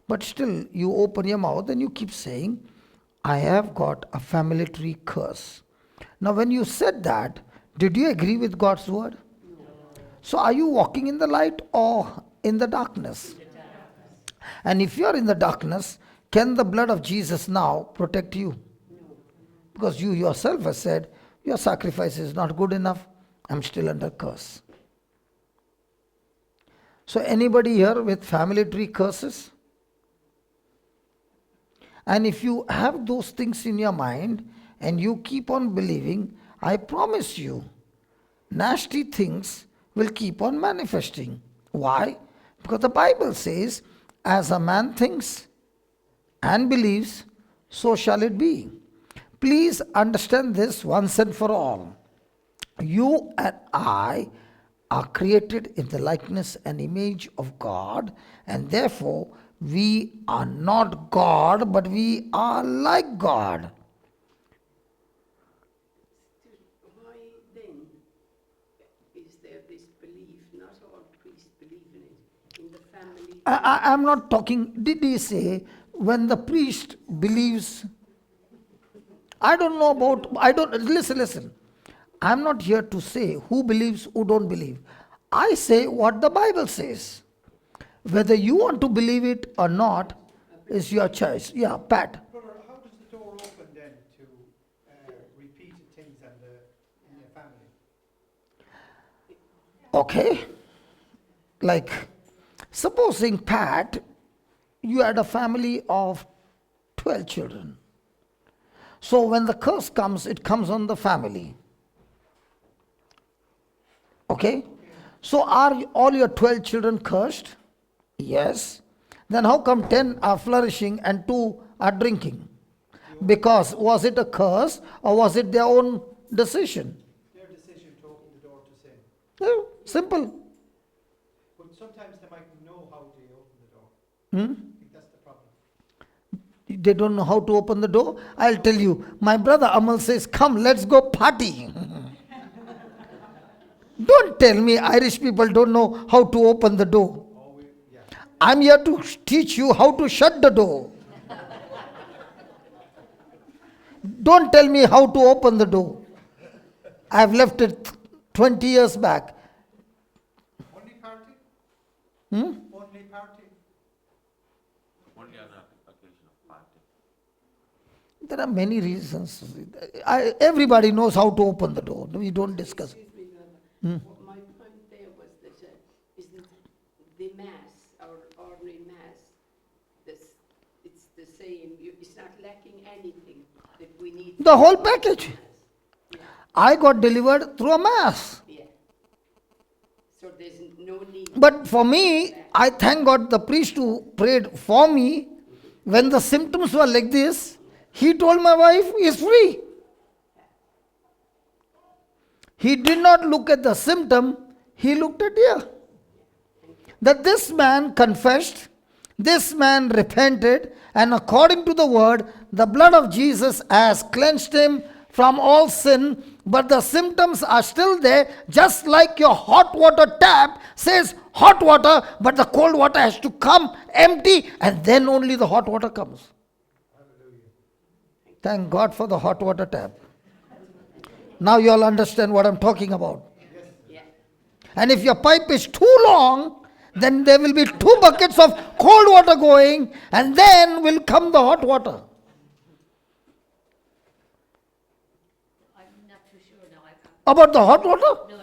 But still, you open your mouth and you keep saying, I have got a family tree curse. Now, when you said that, did you agree with God's word? No. So, are you walking in the light or in the darkness? And if you are in the darkness, can the blood of Jesus now protect you? No. Because you yourself have said, your sacrifice is not good enough, I'm still under curse. So anybody here with family tree curses? And if you have those things in your mind and you keep on believing, I promise you, nasty things will keep on manifesting. Why? Because the Bible says, as a man thinks and believes, so shall it be. Please understand this once and for all. You and I are created in the likeness and image of God, and therefore we are not God, but we are like God. Why then is there this belief, not all priests believe in it, in the family? I'm not talking, did he say when the priest believes? I don't know about, listen. I'm not here to say who believes, who don't believe. I say what the Bible says. Whether you want to believe it or not is your choice. Yeah, Pat. Brother, how does the door open then to repeated things in your family? Okay. Like, supposing, Pat, you had a family of 12 children. So when the curse comes, it comes on the family. Okay? So are all your 12 children cursed? Yes. Then how come 10 are flourishing and 2 are drinking? Because was it a curse or was it their own decision? Their decision to open the door to sin. Yeah, simple. But sometimes they might know how to open the door. Hmm? I think that's the problem. They don't know how to open the door. I'll tell you, my brother Amal says, come, let's go party. Don't tell me Irish people don't know how to open the door. Yeah. I'm here to teach you how to shut the door. Don't tell me how to open the door. I've left it 20 years back. Only party? Hmm? Only party? Only on the occasion of party. There are many reasons. Everybody knows how to open the door. We don't discuss. Excuse me, Brother. What my point there was that is that the Mass, our ordinary Mass, it's the same. It's not lacking anything that we need. The whole package. Yeah, I got delivered through a mass. yeah. So there's no need. But for me, I thank God the priest who prayed for me, when the symptoms were like this, he told my wife is free. He did not look at the symptom, he looked at here. That this man confessed, this man repented, and according to the word, the blood of Jesus has cleansed him from all sin, but the symptoms are still there, just like your hot water tap says hot water, but the cold water has to come empty, and then only the hot water comes. Thank God for the hot water tap. Now you all understand what I'm talking about. Yeah. And if your pipe is too long, then there will be 2 buckets of cold water going, and then will come the hot water. I'm not too sure now. About the hot water? No.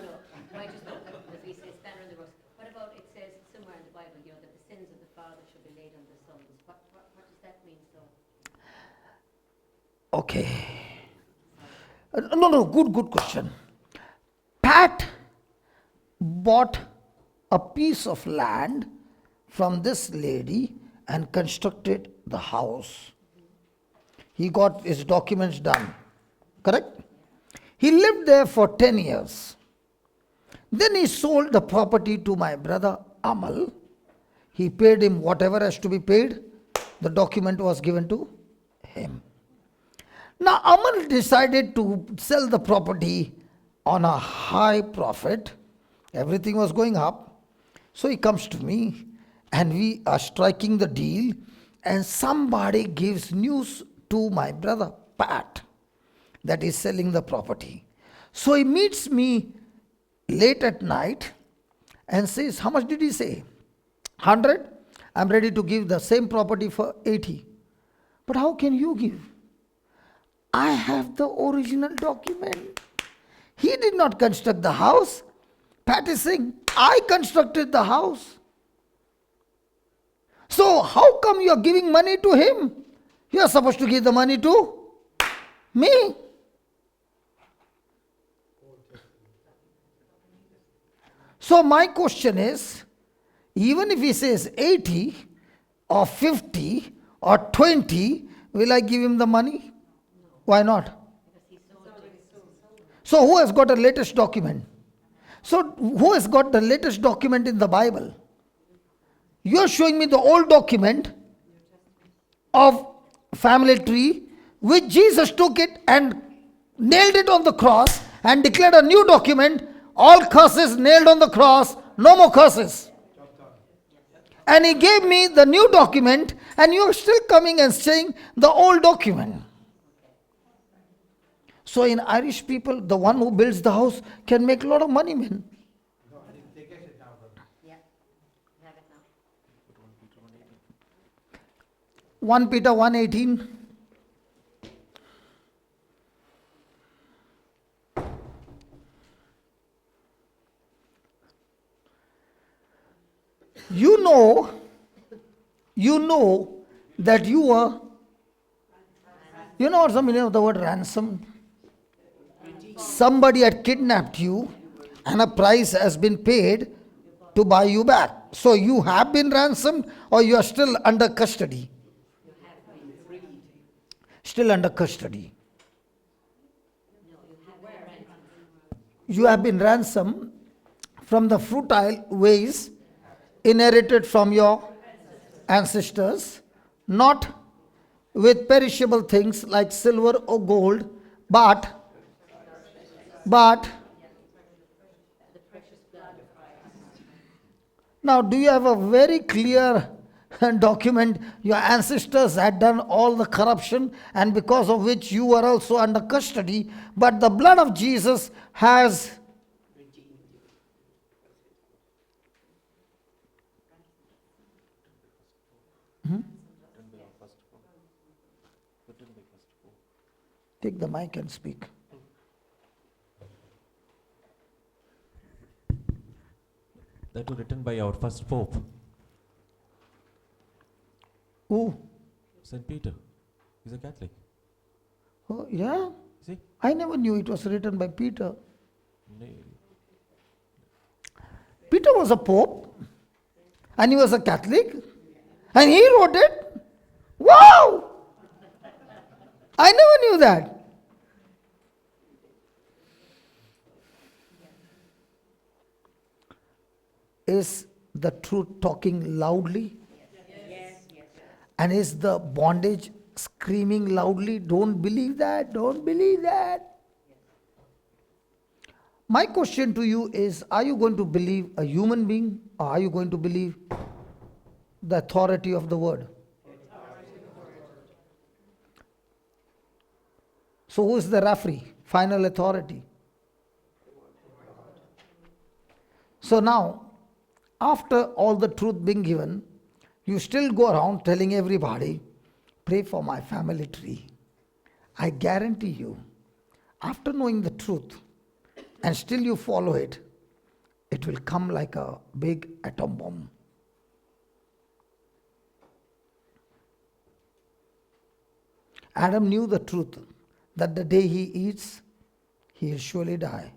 I just thought that as we say, spanner in the works. What about it says somewhere in the Bible, that the sins of the father should be laid on the sons. What does that mean? So Okay. No, good question. Pat bought a piece of land from this lady and constructed the house. He got his documents done. Correct? He lived there for 10 years. Then he sold the property to my brother Amal. He paid him whatever has to be paid. The document was given to him. Now Amal decided to sell the property on a high profit. Everything was going up. So he comes to me and we are striking the deal, and somebody gives news to my brother Pat that he's selling the property. So he meets me late at night and says, how much did he say? 100? I'm ready to give the same property for 80. But how can you give? I have the original document. He did not construct the house. Pat is saying, I constructed the house. So how come you are giving money to him? You are supposed to give the money to me. So my question is, even if he says 80 or 50 or 20, will I give him the money? Why not? So who has got a latest document? So who has got the latest document in the Bible? You're showing me the old document of family tree, which Jesus took it and nailed it on the cross and declared a new document, all curses nailed on the cross, no more curses. And he gave me the new document, and you are still coming and saying the old document. So in Irish people, the one who builds the house can make a lot of money, man. They get it now, brother. Yeah, we have it now. 1 Peter 1:18. You know that you were, you know what's the meaning of the word ransom? Somebody had kidnapped you and a price has been paid to buy you back. So you have been ransomed or you are still under custody? Still under custody. You have been ransomed from the futile ways inherited from your ancestors, not with perishable things like silver or gold, but now do you have a very clear document? Your ancestors had done all the corruption and because of which you were also under custody, but the blood of Jesus has take the mic and speak. That was written by our first Pope, Who? St. Peter. He's a Catholic. Oh, yeah? See? I never knew it was written by Peter. Ne- Peter was a pope and he was a Catholic and he wrote it. Wow! I never knew that. Is the truth talking loudly? And is the bondage screaming loudly? Don't believe that, don't believe that. My question to you is, are you going to believe a human being or are you going to believe the authority of the word? So who is the referee, final authority? So now, after all the truth being given, you still go around telling everybody, pray for my family tree. I guarantee you, after knowing the truth, and still you follow it, it will come like a big atom bomb. Adam knew the truth, that the day he eats, he will surely die.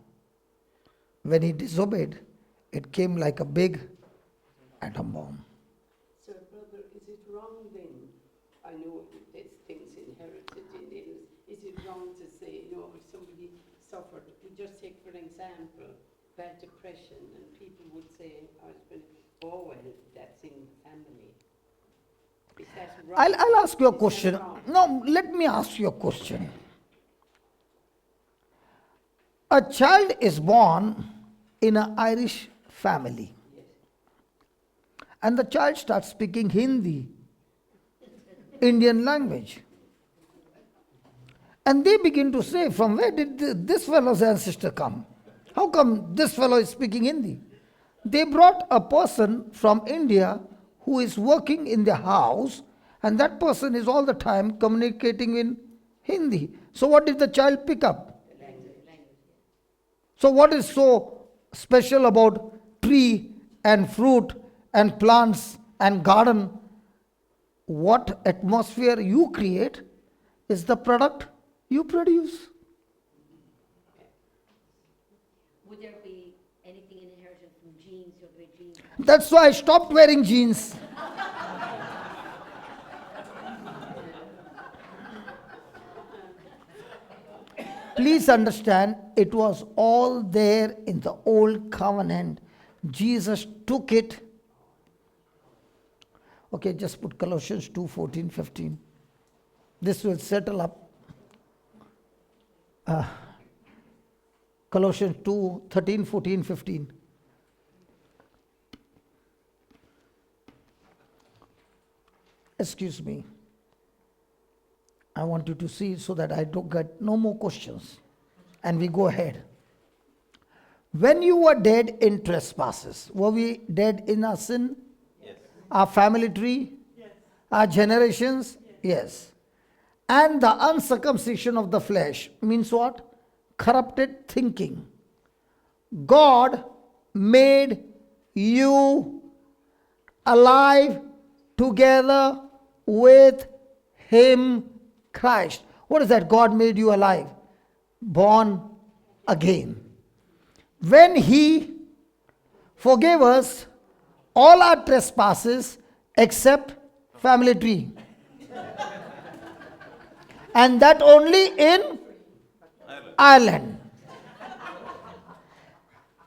When he disobeyed, it came like a big atom bomb. So, brother, is it wrong then? I know there's things inherited in illness. Is it wrong to say, you know, if somebody suffered, we just take for example, bad depression, and people would say, oh, well, that's in the family. Is that wrong? I'll ask you a Is that question. wrong? No, let me ask you a question. A child is born in an Irish family. Yes. And the child starts speaking Hindi, Indian language. And they begin to say, from where did this fellow's ancestor come? How come this fellow is speaking Hindi? They brought a person from India who is working in their house, and that person is all the time communicating in Hindi. So what did the child pick up? So what is so special about tree and fruit and plants and garden? What atmosphere you create is the product you produce. Would there be anything inherited from genes, your great genes? That's why I stopped wearing jeans. Please understand, it was all there in the old covenant. Jesus took it. Okay, just put Colossians 2, 14, 15. This will settle up. Colossians 2, 13, 14, 15. Excuse me. I want you to see so that I don't get no more questions. And we go ahead. When you were dead in trespasses, were we dead in our sin? Yes. Our family tree? Yes. Our generations? Yes. And the uncircumcision of the flesh means what? Corrupted thinking. God made you alive together with Him, Christ. What is that? God made you alive. Born again. When He forgave us all our trespasses except family tree. And that only in Ireland.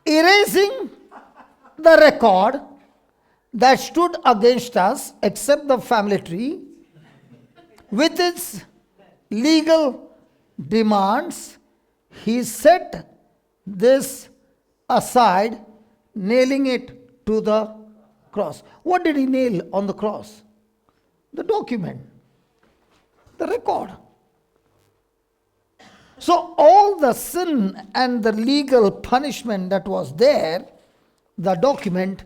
Erasing the record that stood against us except the family tree with its legal demands, He set this aside, nailing it to the cross. What did He nail on the cross? The document, the record. So all the sin and the legal punishment that was there, the document,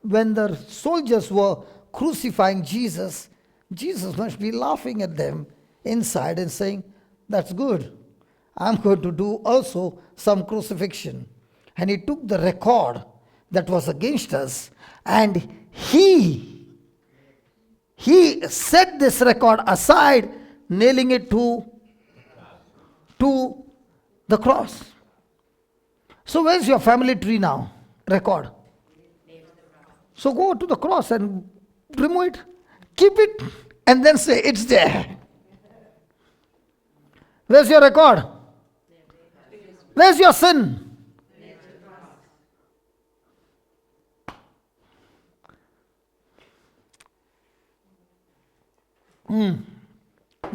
when the soldiers were crucifying Jesus, Jesus must be laughing at them inside and saying, that's good. I'm going to do also some crucifixion. And He took the record that was against us and He set this record aside, nailing it to the cross. So where's your family tree now? Record. So go to the cross and remove it, keep it, and then say it's there. Where's your record? Where's your sin?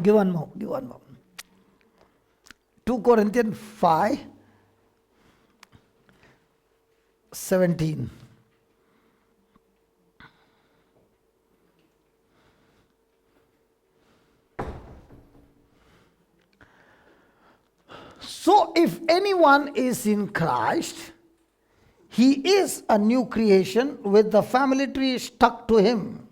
Give one more. 2 Corinthians 5, 17. So if anyone is in Christ, he is a new creation with the family tree stuck to him.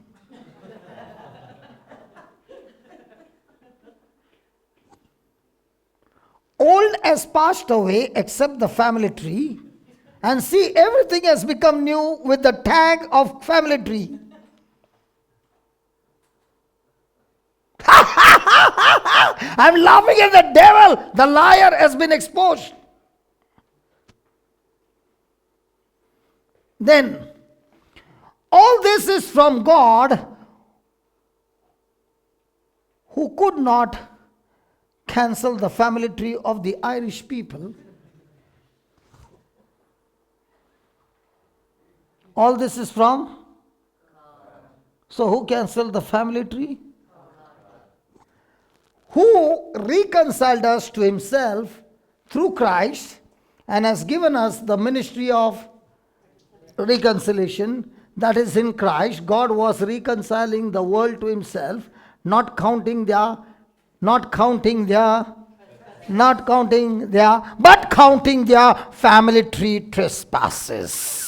Old has passed away except the family tree, and see, everything has become new with the tag of family tree. I'm laughing at the devil. The liar has been exposed. Then, all this is from God, who could not cancel the family tree of the Irish people. All this is from? So who canceled the family tree? Who reconciled us to Himself through Christ and has given us the ministry of reconciliation. That is, in Christ, God was reconciling the world to Himself, not counting their, but counting their family tree trespasses.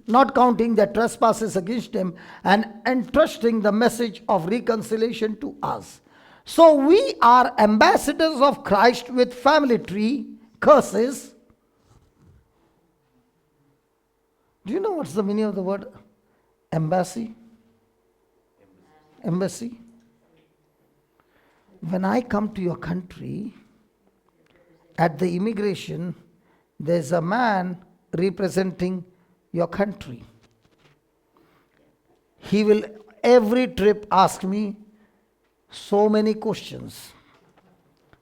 Not counting their trespasses against Him, and entrusting the message of reconciliation to us. So we are ambassadors of Christ with family tree curses. Do you know what's the meaning of the word embassy? Embassy. When I come to your country, at the immigration, there's a man representing your country. he will every trip ask me so many questions.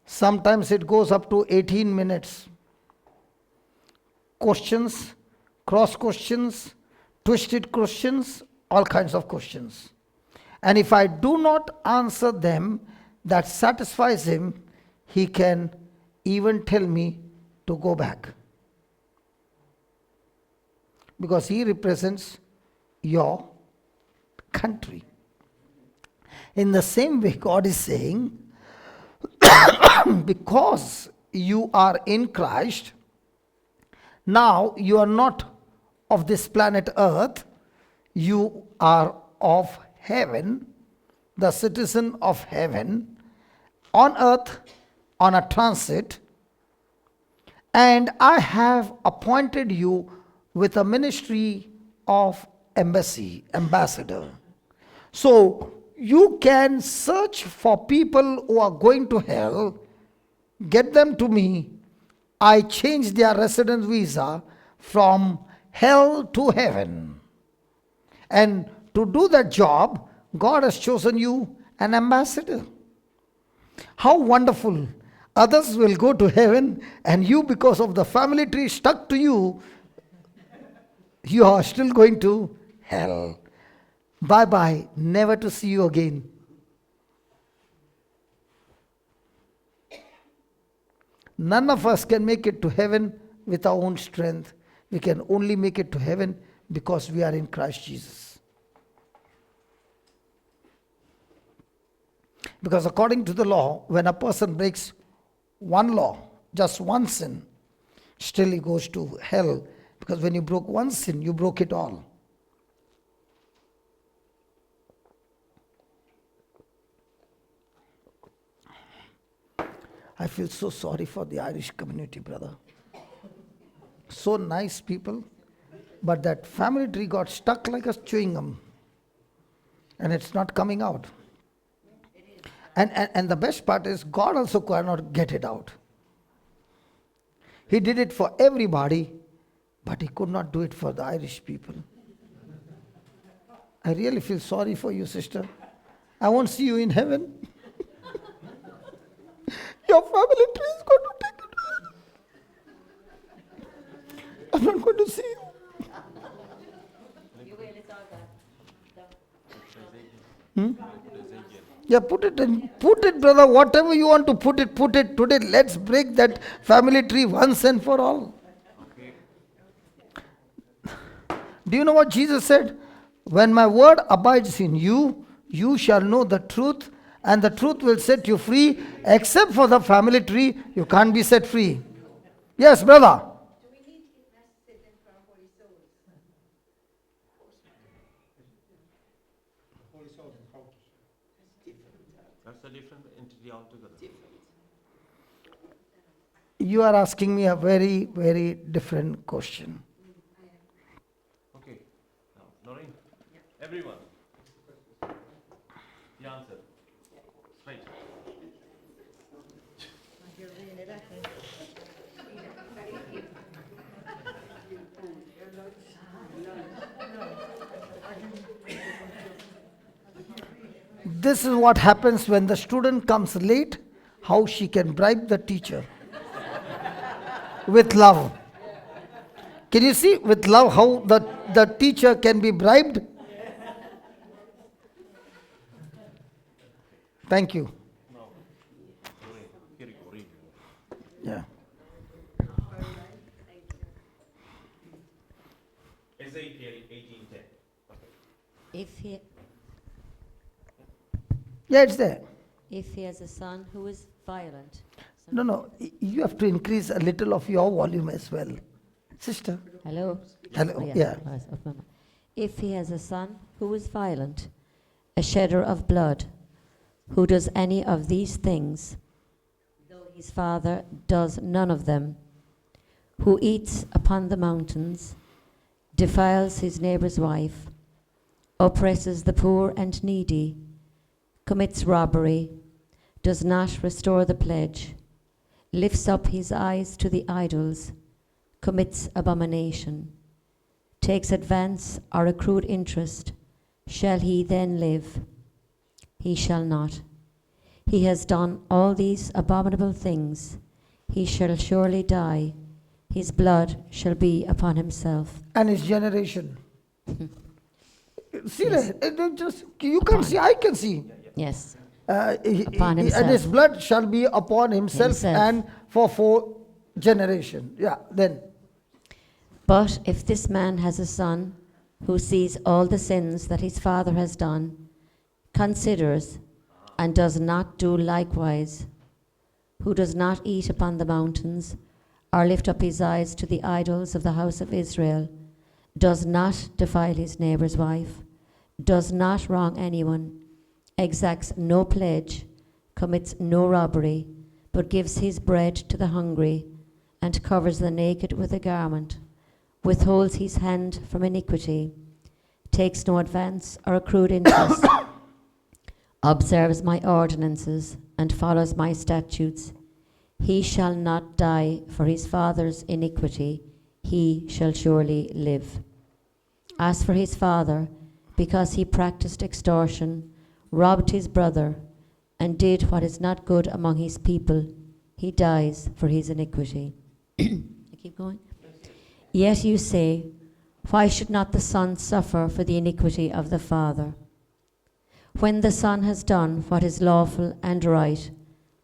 Sometimes it goes up to 18 minutes. Questions, cross questions, twisted questions, all kinds of questions. And if I do not answer them that satisfies him, he can even tell me to go back. Because he represents your country. In the same way, God is saying, because you are in Christ, now you are not of this planet Earth, you are of heaven, the citizen of heaven, on earth, on a transit, and I have appointed you with a ministry of ambassador. So you can search for people who are going to hell, get them to me. I change their residence visa from hell to heaven. And to do that job, God has chosen you an ambassador. How wonderful. Others will go to heaven, and you, because of the family tree stuck to you, you are still going to hell. Bye bye, never to see you again. None of us can make it to heaven with our own strength. We can only make it to heaven because we are in Christ Jesus. Because according to the law, when a person breaks one law, just one sin, still he goes to hell. Because when you broke one sin, you broke it all. I feel so sorry for the Irish community, brother. So nice people, but that family tree got stuck like a chewing gum, and it's not coming out. And the best part is, God also cannot get it out. He did it for everybody, but he could not do it for the Irish people. I really feel sorry for you, sister. I won't see you in heaven. Your family tree is going to take it. I'm not going to see you. You will, it's all gone. Yeah, put it, brother. Whatever you want to put it today. Let's break that family tree once and for all. Do you know what Jesus said? When my word abides in you, you shall know the truth, and the truth will set you free. Except for the family tree, you can't be set free. Yes, brother. Do we need to get messages in for our holy souls? Holy Souls is out. That's a different entity altogether. You are asking me a very, very different question. Okay. Now, Noreen, everyone. The answer. Straight. This is what happens when the student comes late, how she can bribe the teacher. With love. Can you see with love how the teacher can be bribed? Thank you. Now, Noreen, here you go, read. Yeah. Ezekiel 18:10. If he, Yeah, it's there. if he has a son who is violent. No, you have to increase a little of your volume as well. Sister. Hello? Hello, Oh, yeah. If he has a son who is violent, a shedder of blood, who does any of these things, though his father does none of them, who eats upon the mountains, defiles his neighbor's wife, oppresses the poor and needy, commits robbery, does not restore the pledge, lifts up his eyes to the idols, commits abomination, takes advance or accrued interest, Shall he then live? He shall not. He has done all these abominable things. He shall surely die. His blood shall be upon himself. And his generation. See Yes. that? You can see, I can see. Yes. And Upon his himself. blood shall be upon himself, Himself. and for 4 generations. Yeah, then. But if this man has a son who sees all the sins that his father has done, considers, and does not do likewise, who does not eat upon the mountains, or lift up his eyes to the idols of the house of Israel, does not defile his neighbor's wife, does not wrong anyone, exacts no pledge, commits no robbery, but gives his bread to the hungry, and covers the naked with a garment, withholds his hand from iniquity, takes no advance or accrued interest, observes my ordinances, and follows my statutes, he shall not die for his father's iniquity, he shall surely live. As for his father, because he practiced extortion, robbed his brother, and did what is not good among his people, he dies for his iniquity. I keep going. Yet you say, why should not the son suffer for the iniquity of the father? When the son has done what is lawful and right,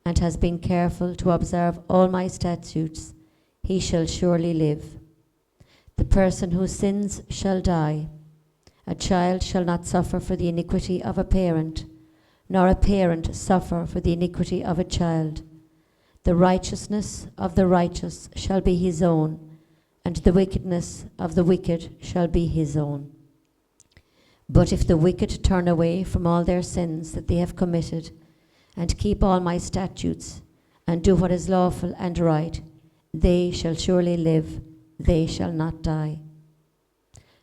and has been careful to observe all my statutes, he shall surely live. The person who sins shall die. A child shall not suffer for the iniquity of a parent, nor a parent suffer for the iniquity of a child. The righteousness of the righteous shall be his own, and the wickedness of the wicked shall be his own. But if the wicked turn away from all their sins that they have committed, and keep all my statutes, and do what is lawful and right, they shall surely live, they shall not die.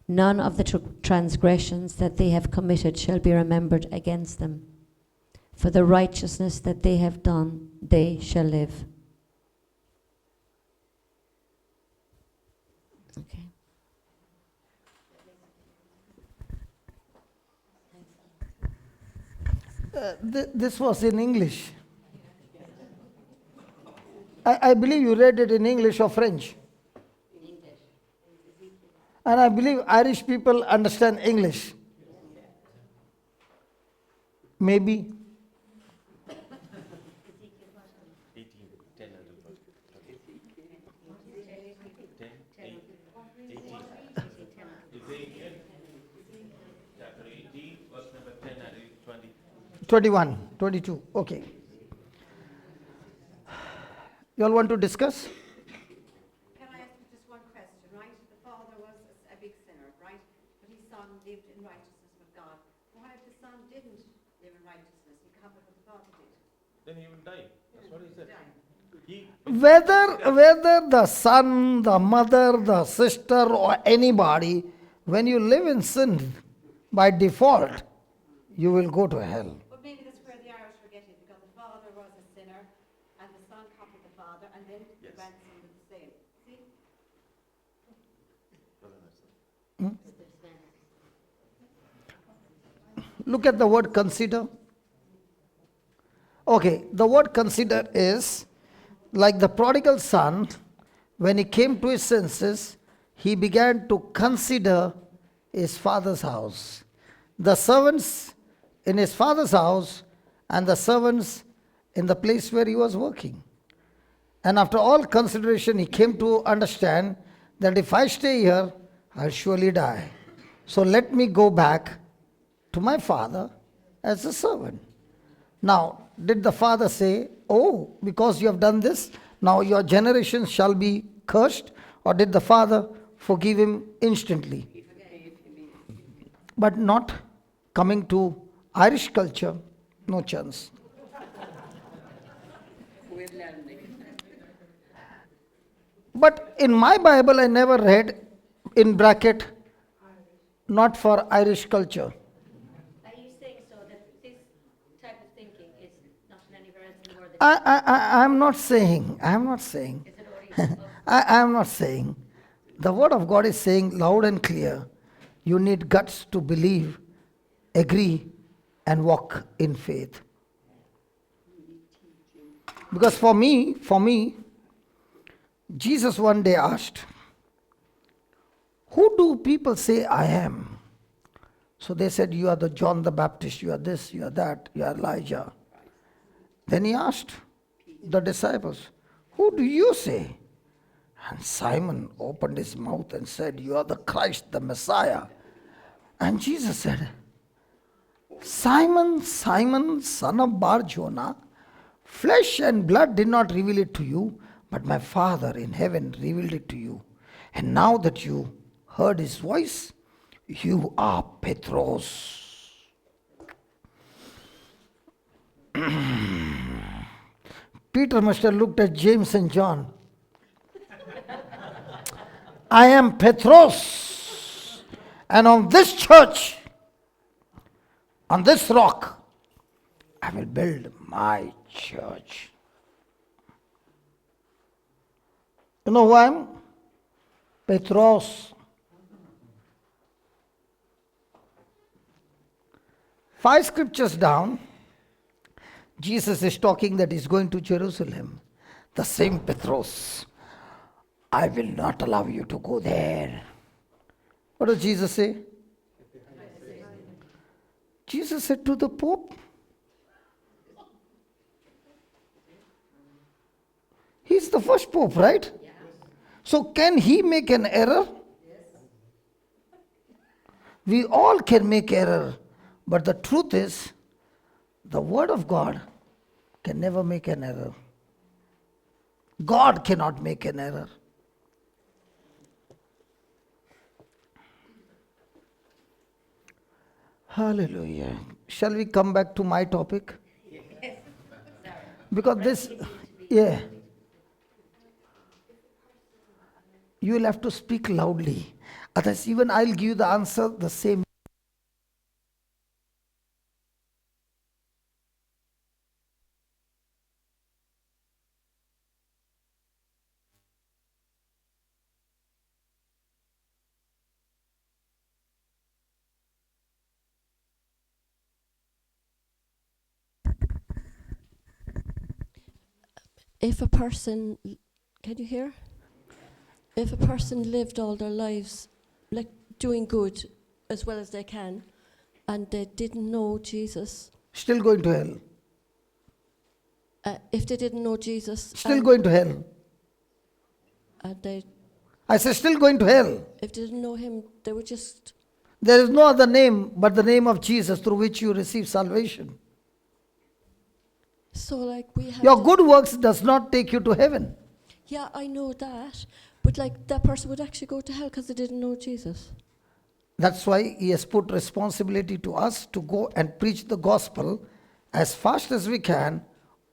None of the transgressions that they have committed shall be remembered against them. For the righteousness that they have done, they shall live. Okay. This was in English. I believe you read it in English or French. And I believe Irish people understand English. Maybe. 18, 10 and 10, 8, 18. Ezekiel, chapter 18, verse number 10 and 20. 21, 22. Okay. You all want to discuss? Can I ask you just one question, right? The father was a big sinner, right? But his son lived in righteousness with God. Why if the son didn't live in righteousness? He covered what the father did. Then he will die. That's what he said. He, Whether the son, the mother, the sister, or anybody, when you live in sin, by default, you will go to hell. But maybe that's where the Irish were getting, because the father was a sinner, and the son copied the father, and then the grandson did the same. See? Look at the word consider. Okay, the word consider is like the prodigal son, when he came to his senses, he began to consider his father's house. The servants in his father's house and the servants in the place where he was working. And after all consideration, he came to understand that if I stay here, I'll surely die. So let me go back to my father as a servant. Now, did the father say, oh, because you have done this, now your generation shall be cursed? Or did the father forgive him instantly? But not coming to Irish culture, no chance. We're learning. But in my Bible, I never read in bracket, not for Irish culture. Are you saying so that this type of thinking is not anywhere else in the world? I'm not saying. Is it only I'm not saying. The word of God is saying loud and clear, you need guts to believe agree and walk in faith. Because for me, Jesus one day asked, who do people say I am? So they said, you are the John the Baptist, you are this, you are that, you are Elijah. Then he asked the disciples, who do you say? And Simon opened his mouth and said, you are the Christ, the Messiah. And Jesus said, Simon, Simon, son of Bar-Jonah, flesh and blood did not reveal it to you, but my Father in heaven revealed it to you. And now that you heard his voice, you are Petros. Peter must have looked at James and John. I am Petros, and on this church, on this rock, I will build my church. You know who I am? Petros. 5 scriptures down, Jesus is talking that he's going to Jerusalem. The same Petros. I will not allow you to go there. What does Jesus say? Jesus said to the Pope, he's the first Pope, right? So can he make an error? We all can make error. But the truth is, the Word of God can never make an error. God cannot make an error. Hallelujah. Shall we come back to my topic? Yes. Because this, yeah. You will have to speak loudly. Otherwise, even I'll give you the answer the same. If a person, can you hear? If a person lived all their lives like doing good as well as they can, and they didn't know Jesus, Still going to hell. if they didn't know Jesus, Still going to hell. and they, I say still going to hell. if they didn't know Him, they were just, There is no other name but the name of Jesus through which you receive salvation. so like we have. Your to- good works does not take you to heaven. Yeah, I know that, but like that person would actually go to hell because they didn't know Jesus. That's why he has put responsibility to us to go and preach the gospel as fast as we can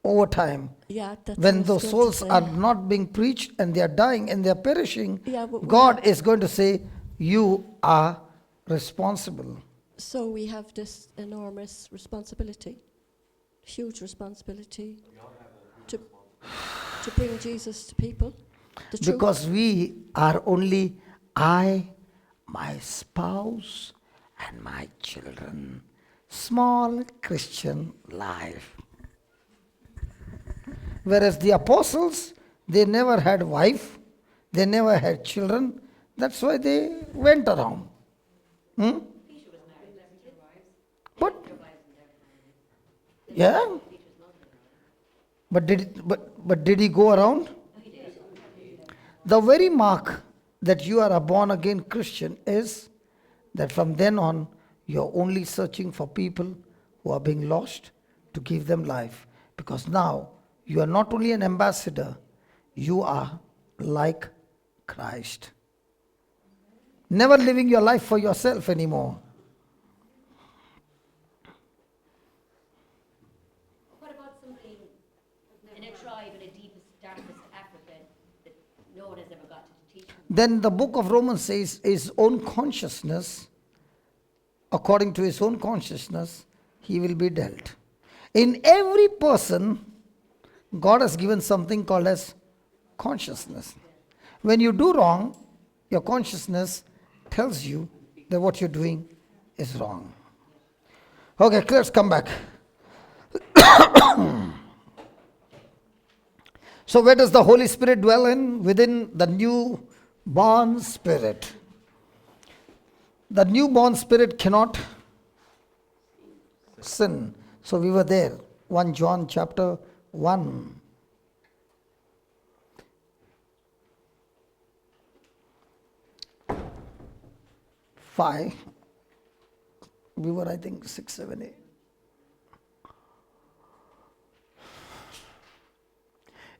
over time. Yeah, that's When what I was those going to souls say. are not being preached and they are dying and they are perishing, Yeah, but we God have- is going to say, you are responsible. So we have this enormous responsibility, huge responsibility to bring Jesus to people. The truth. Because we are only I, my spouse, and my children. Small Christian life. Whereas the apostles, they never had wife, they never had children. That's why they went around. But yeah. But did he go around? The very mark that you are a born again Christian is that from then on you're only searching for people who are being lost to give them life. Because now you are not only an ambassador, you are like Christ. Never living your life for yourself anymore. What about somebody in a tribe in the deepest, darkest Africa that no one has ever got to teach them? Then the book of Romans says his own consciousness, according to his own consciousness, he will be dealt. In every person, God has given something called as consciousness. When you do wrong, your consciousness tells you that what you're doing is wrong. Okay, let's come back. So where does the Holy Spirit dwell in? Within the newborn spirit. The newborn spirit cannot sin. So we were there. 1 John chapter 1. Five. We were, I think, 6, 7, 8.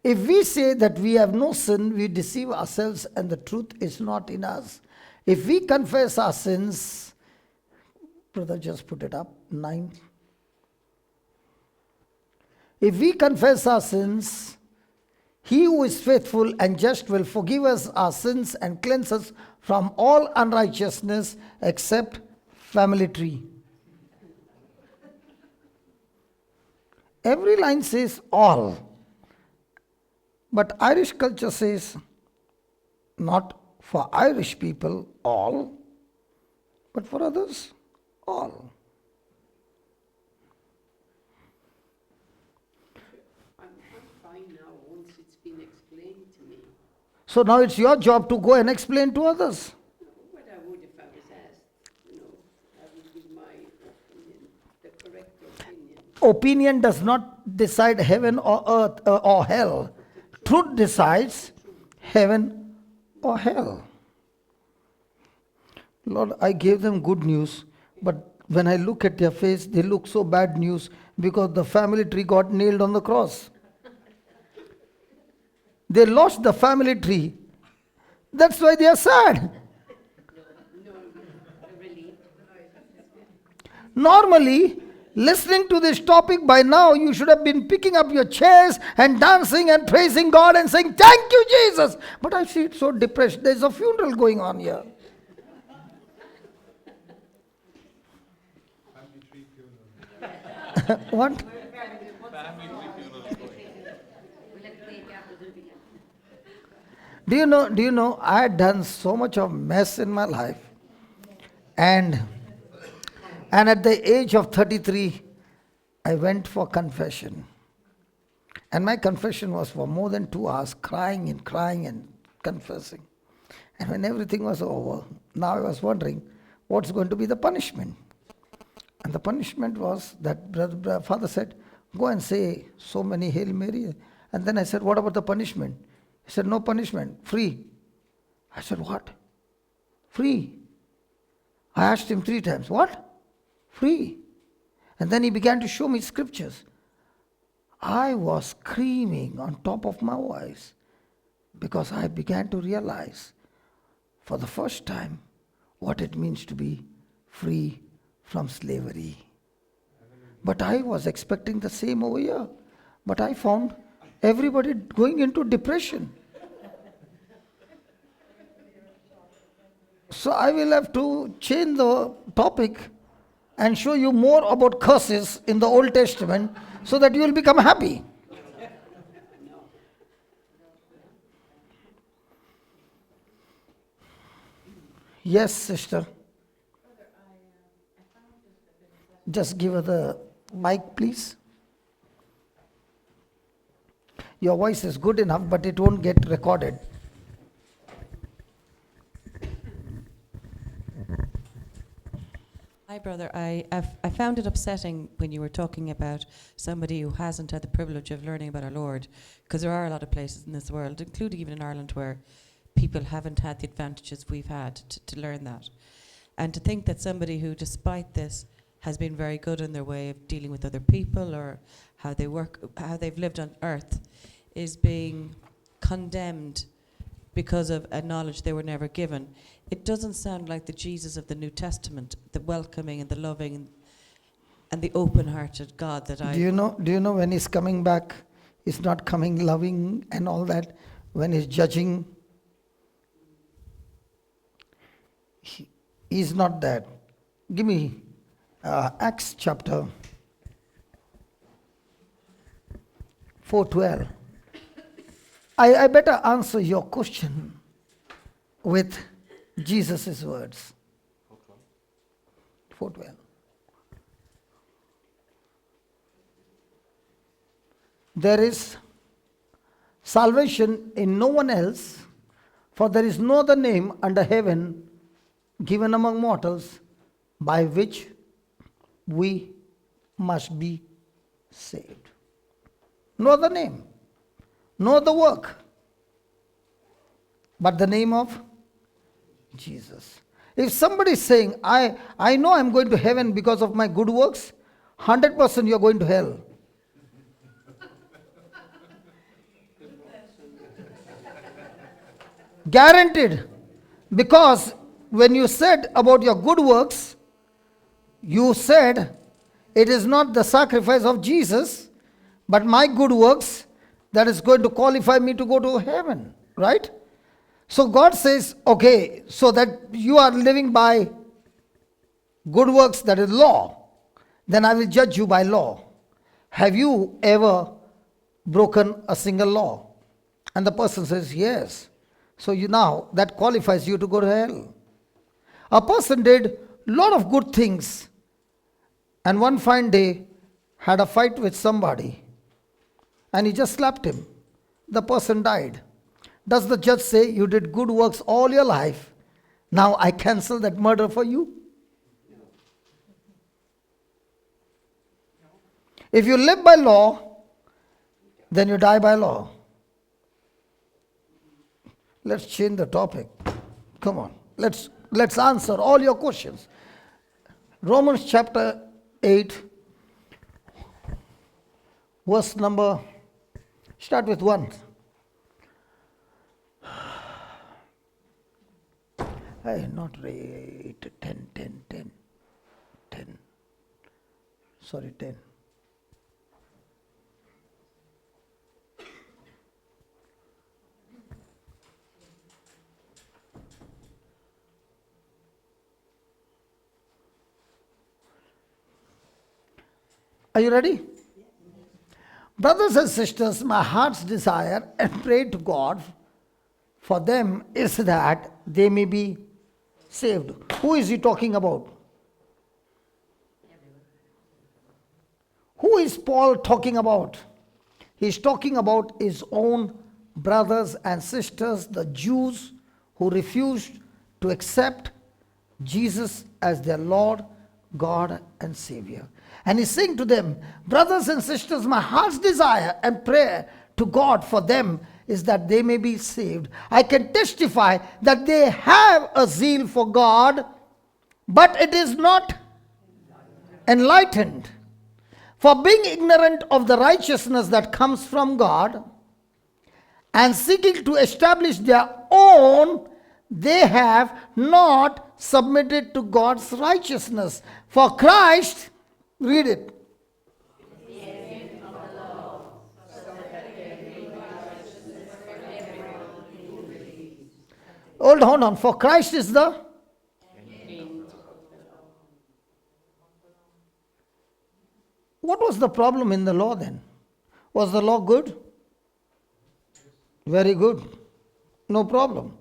If we say that we have no sin, we deceive ourselves and the truth is not in us. If we confess our sins, brother, just put it up, 9. If we confess our sins, he who is faithful and just will forgive us our sins and cleanse us from all unrighteousness except family tree. Every line says all. But Irish culture says, not for Irish people, all, but for others, all. I'm fine now once it's been explained to me. So now it's your job to go and explain to others. What I would if I was asked, I would give my opinion, the correct opinion. Opinion does not decide heaven or earth or hell. Truth decides heaven or hell. Lord, I gave them good news, but when I look at their face, they look so bad news because the family tree got nailed on the cross. They lost the family tree. That's why they are sad. Normally, listening to this topic by now, you should have been picking up your chairs and dancing and praising God and saying, "Thank you, Jesus." But I see it so depressed. There's a funeral going on here. What? Do you know, I had done so much of mess in my life. And at the age of 33, I went for confession. And my confession was for more than 2 hours, crying and confessing. And when everything was over, now I was wondering, what's going to be the punishment? And the punishment was that Father said, go and say so many Hail Mary. And then I said, what about the punishment? He said, no punishment, free. I said, what? Free. I asked him 3 times, what? Free. And then he began to show me scriptures. I was screaming on top of my voice because I began to realize for the first time what it means to be free from slavery. But I was expecting the same over here. But I found everybody going into depression. So I will have to change the topic and show you more about curses in the Old Testament so that you will become happy. Yes, sister. Just give her the mic, please. Your voice is good enough, but it won't get recorded. Hi, brother. I found it upsetting when you were talking about somebody who hasn't had the privilege of learning about our Lord, because there are a lot of places in this world, including even in Ireland, where people haven't had the advantages we've had to learn that. And to think that somebody who, despite this, has been very good in their way of dealing with other people or how they work, how they've lived on earth, is being condemned because of a knowledge they were never given. It doesn't sound like the Jesus of the New Testament, the welcoming and the loving and the open-hearted God that I... Do you know when he's coming back, he's not coming loving and all that. When he's judging, he's not that. Give me Acts chapter 4:12. I better answer your question with Jesus' words. 4:12. there is salvation in no one else, for there is no other name under heaven given among mortals by which we must be saved. No other name, no other work, but the name of Jesus. If somebody is saying, I know I'm going to heaven because of my good works, 100% you're going to hell. Guaranteed. Because when you said about your good works, you said it is not the sacrifice of Jesus, but my good works that is going to qualify me to go to heaven. Right? So God says, okay, so that you are living by good works, that is law, then I will judge you by law. Have you ever broken a single law? And the person says, yes. So now that qualifies you to go to hell. A person did a lot of good things and one fine day had a fight with somebody and he just slapped him. The person died. Does the judge say, you did good works all your life, now I cancel that murder for you? If you live by law, then you die by law. Let's change the topic. Come on. Let's answer all your questions. Romans chapter 8, verse number, start with 1. Hey, not 8, 10. Sorry, 10. Are you ready? Brothers and sisters, my heart's desire and pray to God for them is that they may be saved. Who is he talking about? Who is Paul talking about? He's talking about his own brothers and sisters, the Jews who refused to accept Jesus as their Lord, God, and Savior. And he's saying to them, brothers and sisters, my heart's desire and prayer to God for them is that they may be saved. I can testify that they have a zeal for God, but it is not enlightened. For being ignorant of the righteousness that comes from God and seeking to establish their own, they have not submitted to God's righteousness. For Christ, read it. Hold on. For Christ is the? What was the problem in the law then? Was the law good? Very good. No problem.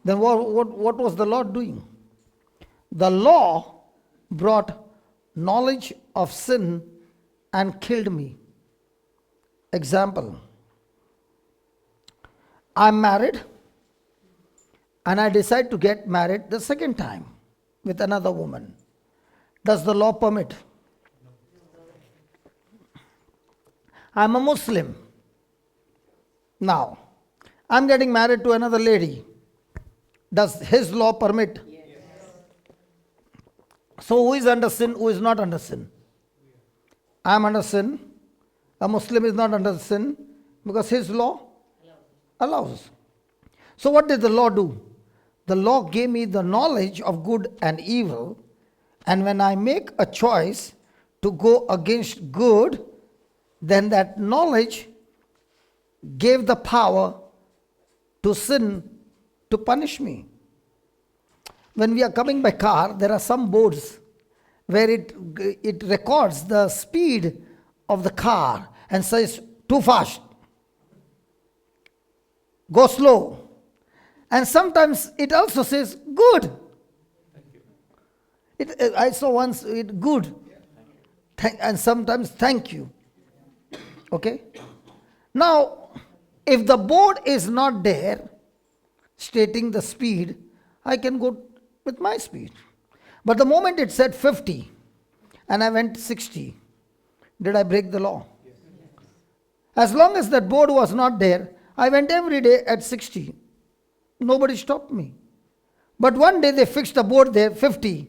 Then what was the law doing? The law brought knowledge of sin and killed me. Example. I'm married and I decide to get married the second time with another woman. Does the law permit? I'm a Muslim. Now, I'm getting married to another lady. Does his law permit? Yes. So who is under sin, who is not under sin? I'm under sin. A Muslim is not under sin because his law allows. So what did the law do? The law gave me the knowledge of good and evil, and when I make a choice to go against good, then that knowledge gave the power to sin to punish me. When we are coming by car, there are some boards where it records the speed of the car and says too fast, go slow. And sometimes it also says good. I saw once it good. And sometimes thank you. Okay? Now, if the board is not there, stating the speed, I can go with my speed. But the moment it said 50, and I went 60, did I break the law? As long as that board was not there, I went every day at 60. Nobody stopped me. But one day they fixed the board there, 50,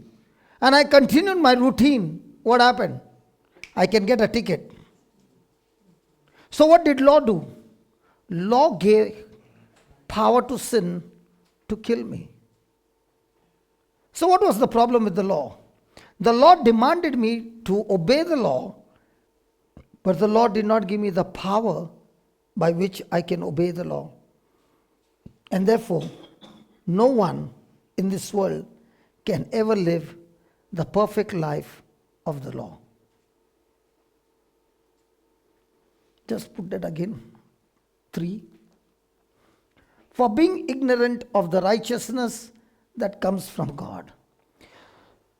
and I continued my routine. What happened? I can get a ticket. So what did law do? Law gave power to sin to kill me. So what was the problem with the law? The law demanded me to obey the law, but the law did not give me the power by which I can obey the law. And therefore, no one in this world can ever live the perfect life of the law. Just put that again. 3. For being ignorant of the righteousness that comes from God.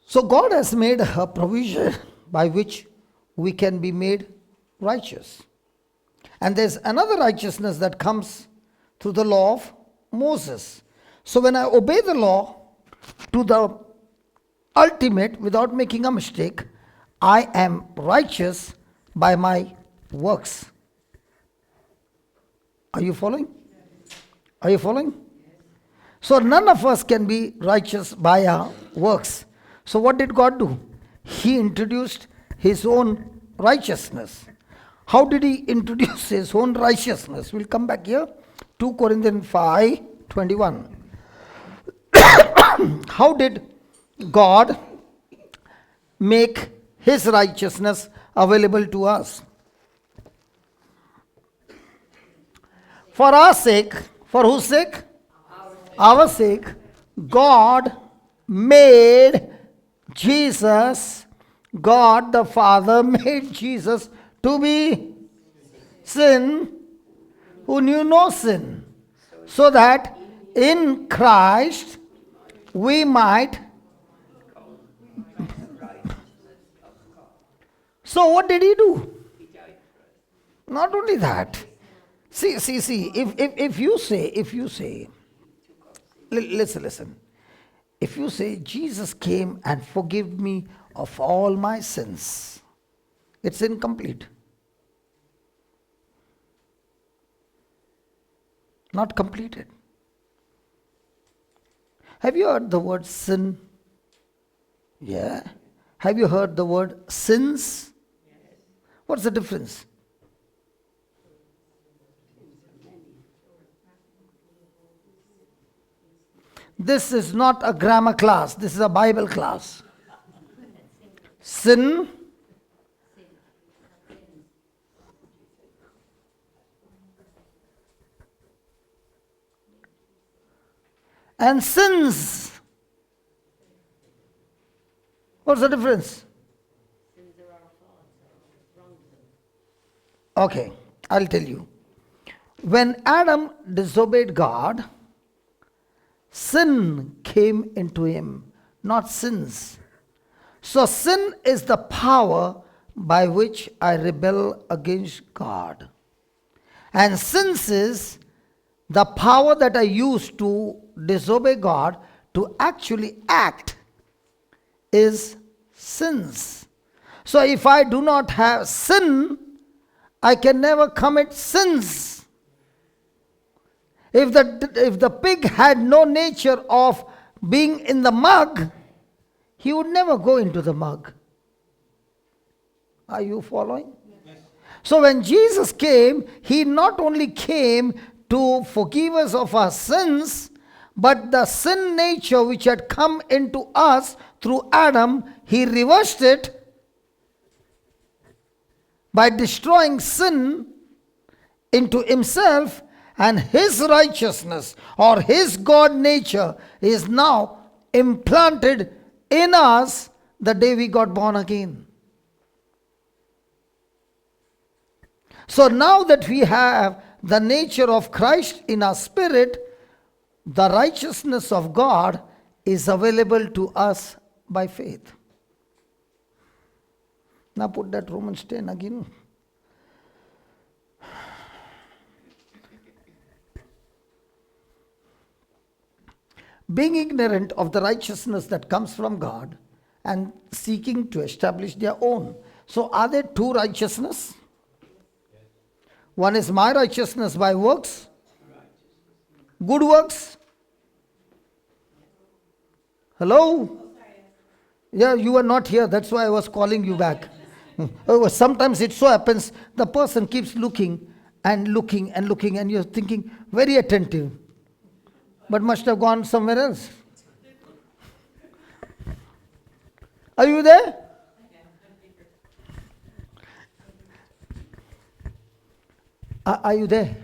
So God has made a provision by which we can be made righteous. And there's another righteousness that comes through the law of Moses. So when I obey the law to the ultimate without making a mistake, I am righteous by my works. Are you following? Are you following? So none of us can be righteous by our works. So what did God do? He introduced his own righteousness. How did he introduce his own righteousness? We'll come back here. 2 Corinthians 5:21. How did God make his righteousness available to us? For our sake, for whose sake? Our sake, God made Jesus, God the Father made Jesus to be sin who knew no sin, so that in Christ we might. So what did he do? Not only that. See, if you say, listen. If you say, Jesus came and forgave me of all my sins, it's incomplete. Not completed. Have you heard the word sin? Yeah. Have you heard the word sins? What's the difference? This is not a grammar class. This is a Bible class. Sin and sins. What's the difference? Okay, I'll tell you. When Adam disobeyed God, sin came into him, not sins. So sin is the power by which I rebel against God. And sins is the power that I use to disobey God to actually act is sins. So if I do not have sin, I can never commit sins. If the pig had no nature of being in the mug, he would never go into the mug. Are you following? Yes. So when Jesus came, he not only came to forgive us of our sins, but the sin nature which had come into us through Adam, he reversed it by destroying sin into himself, and his righteousness or his God nature is now implanted in us the day we got born again. So now that we have the nature of Christ in our spirit, the righteousness of God is available to us by faith. Now put that Romans 10 again. being ignorant of the righteousness that comes from God and seeking to establish their own. So are there two righteousness? One is my righteousness by works, good works. Hello? Yeah, you were not here. That's why I was calling you back. Sometimes it so happens the person keeps looking and looking and looking, and you're thinking very attentive, but must have gone somewhere else. Are you there? Are you there?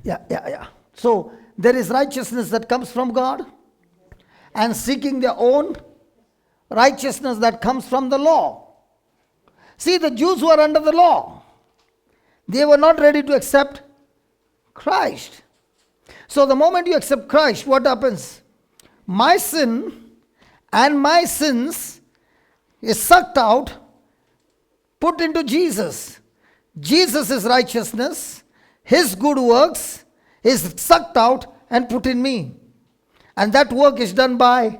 Yeah. So there is righteousness that comes from God, and seeking their own righteousness that comes from the law. See, the Jews were under the law. They were not ready to accept Christ. So the moment you accept Christ, what happens? My sin and my sins is sucked out, put into Jesus. Jesus' righteousness, his good works is sucked out and put in me. And that work is done by,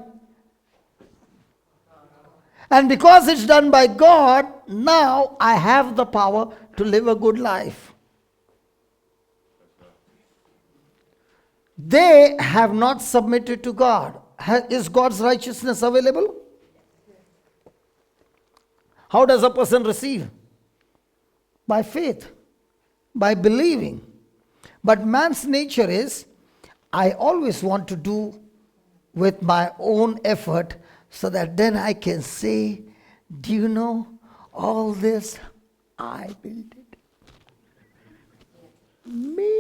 and because it's done by God, now I have the power to live a good life. They have not submitted to God. Is God's righteousness available? How does a person receive? By faith, by believing. But man's nature is, I always want to do with my own effort, so that then I can say, do you know, all this, I built it. Me.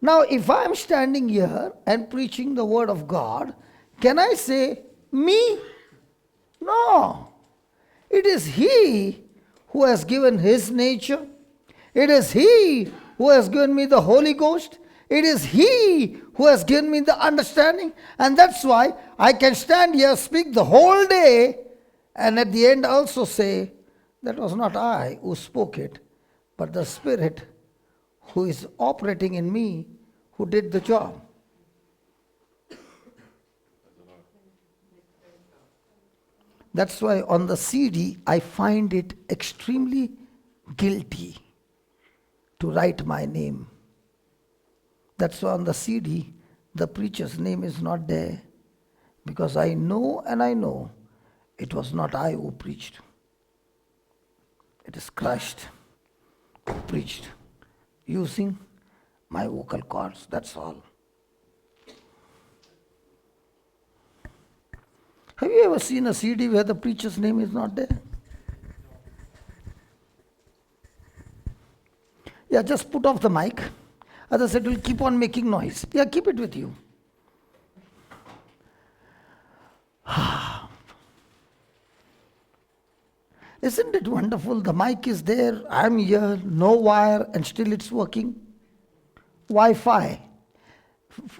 Now, if I am standing here and preaching the word of God, can I say, me? No. It is He who has given His nature. It is He who has given me the Holy Ghost. It is He who has given me the understanding. And that's why I can stand here, speak the whole day, and at the end also say, that was not I who spoke it, but the Spirit who is operating in me, who did the job. That's why on the CD, I find it extremely guilty to write my name. That's why on the CD, the preacher's name is not there. Because I know it was not I who preached. It is Christ who preached using my vocal cords. That's all. Have you ever seen a CD where the preacher's name is not there? Yeah, just put off the mic. Others it will keep on making noise. Yeah, keep it with you. Isn't it wonderful? The mic is there, I'm here, no wire, and still it's working. Wi-Fi.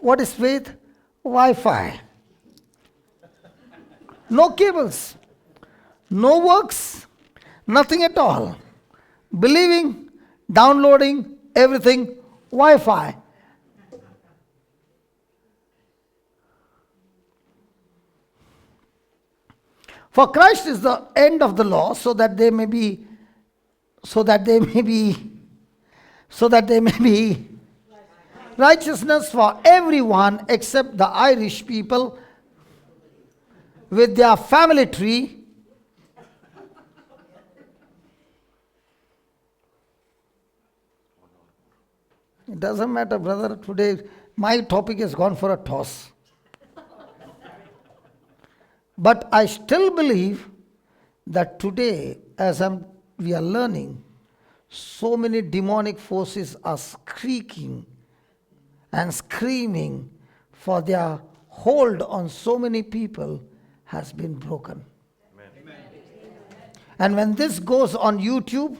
What is faith? Wi-Fi. No cables, no works, nothing at all. Believing, downloading, everything, Wi-Fi. For Christ is the end of the law, so that they may be righteousness for everyone except the Irish people with their family tree. It doesn't matter, brother. Today, my topic has gone for a toss. But I still believe that today, as we are learning, so many demonic forces are shrieking and screaming for their hold on so many people has been broken. Amen. And when this goes on YouTube,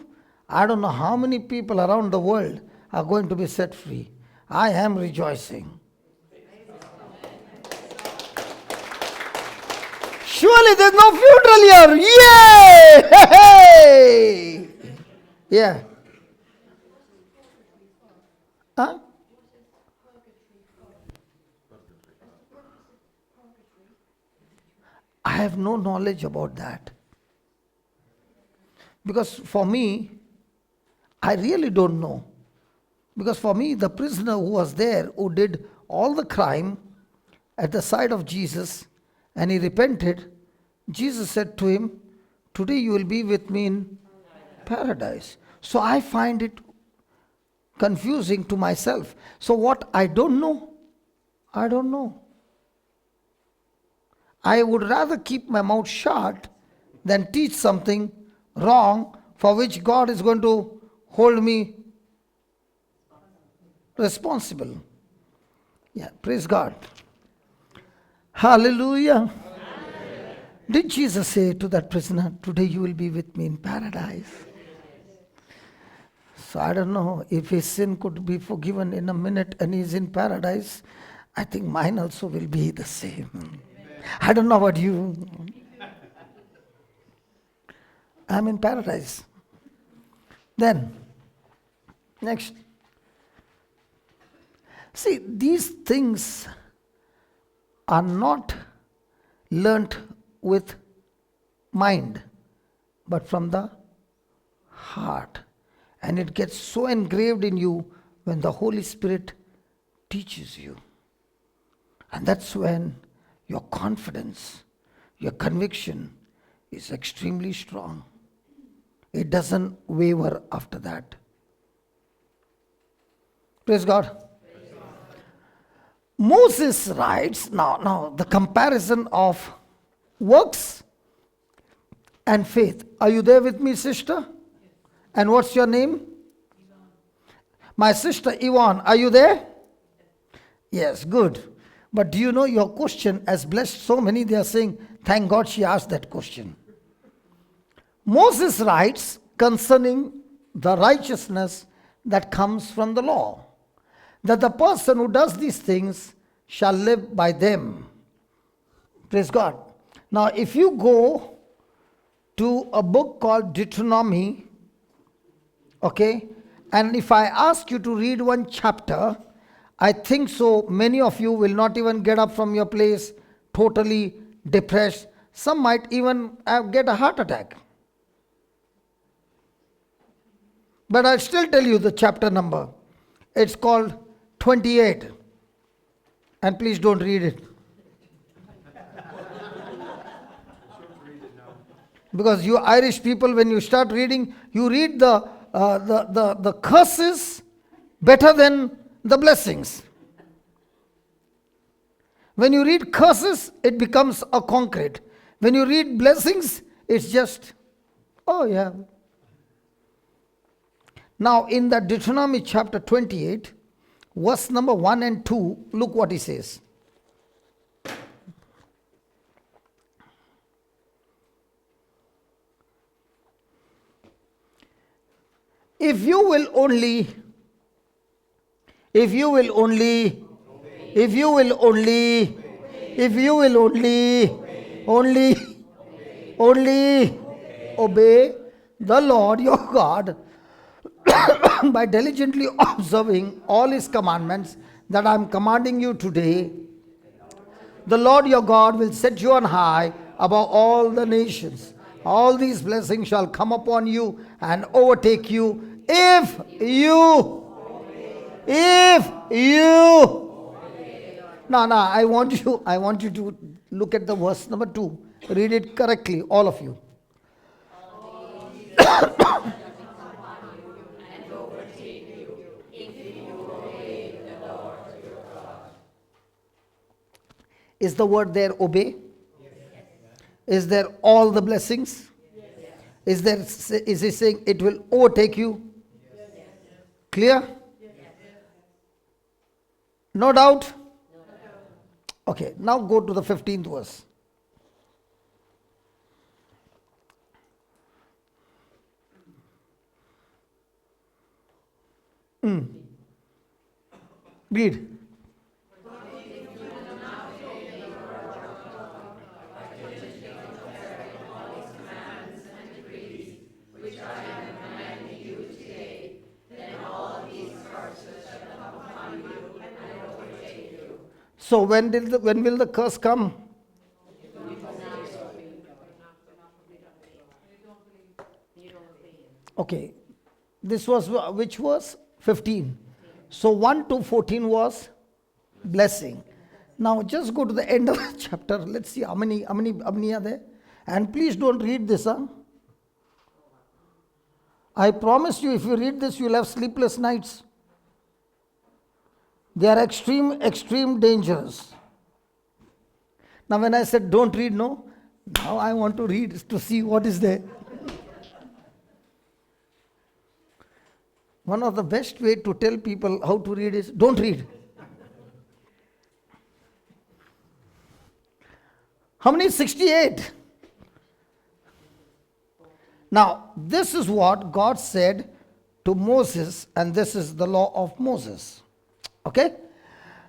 I don't know how many people around the world are going to be set free. I am rejoicing. Surely there's no funeral here. Yay! Hey! Yeah. Huh? I have no knowledge about that. Because for me, I really don't know. Because for me, the prisoner who was there, who did all the crime at the side of Jesus, and he repented, Jesus said to him, "Today you will be with me in paradise." So I find it confusing to myself. So what I don't know, I don't know. I would rather keep my mouth shut than teach something wrong for which God is going to hold me responsible. Yeah, praise God. Hallelujah. Did Jesus say to that prisoner, "Today you will be with me in paradise"? So I don't know if his sin could be forgiven in a minute and he's in paradise. I think mine also will be the same. I don't know about you. I'm in paradise. Then, next. See, these things are not learnt with mind, but from the heart. And it gets so engraved in you when the Holy Spirit teaches you. And that's when your confidence, your conviction is extremely strong. It doesn't waver after that. Praise God. Moses writes, now the comparison of works and faith. Are you there with me, sister? And what's your name? My sister Yvonne, are you there? Yes, good. But do you know your question has blessed so many, they are saying, thank God she asked that question. Moses writes concerning the righteousness that comes from the law, that the person who does these things shall live by them. Praise God. Now, if you go to a book called Deuteronomy, okay, and if I ask you to read one chapter, I think so many of you will not even get up from your place totally depressed. Some might even get a heart attack. But I'll still tell you the chapter number. It's called 28. And please don't read it. Because you Irish people, when you start reading, you read the curses better than the blessings. When you read curses, it becomes a concrete. When you read blessings, it's just, oh yeah. Now in the Deuteronomy chapter 28, verse number 1 and 2, look what he says. If you will only obey the Lord your God by diligently observing all his commandments that I am commanding you today, the Lord your God will set you on high above all the nations. All these blessings shall come upon you and overtake you if you. Now, I want you to look at the verse number 2. Read it correctly, all of you. Is the word there obey? Yes. Is there all the blessings? Yes. Is he saying it will overtake you? Yes. Clear? Yes. No doubt? No doubt. Okay, now go to the 15th verse. Read. So when will the curse come? Okay. This was which verse? 15. So 1 to 14 was blessing. Now just go to the end of the chapter. Let's see how many are there. And please don't read this, huh? I promise you, if you read this, you'll have sleepless nights. They are extreme dangers. Now when I said don't read, no, now I want to read to see what is there. One of the best way to tell people how to read is don't read. How many? 68. Now, this is what God said to Moses, and this is the law of Moses. Okay?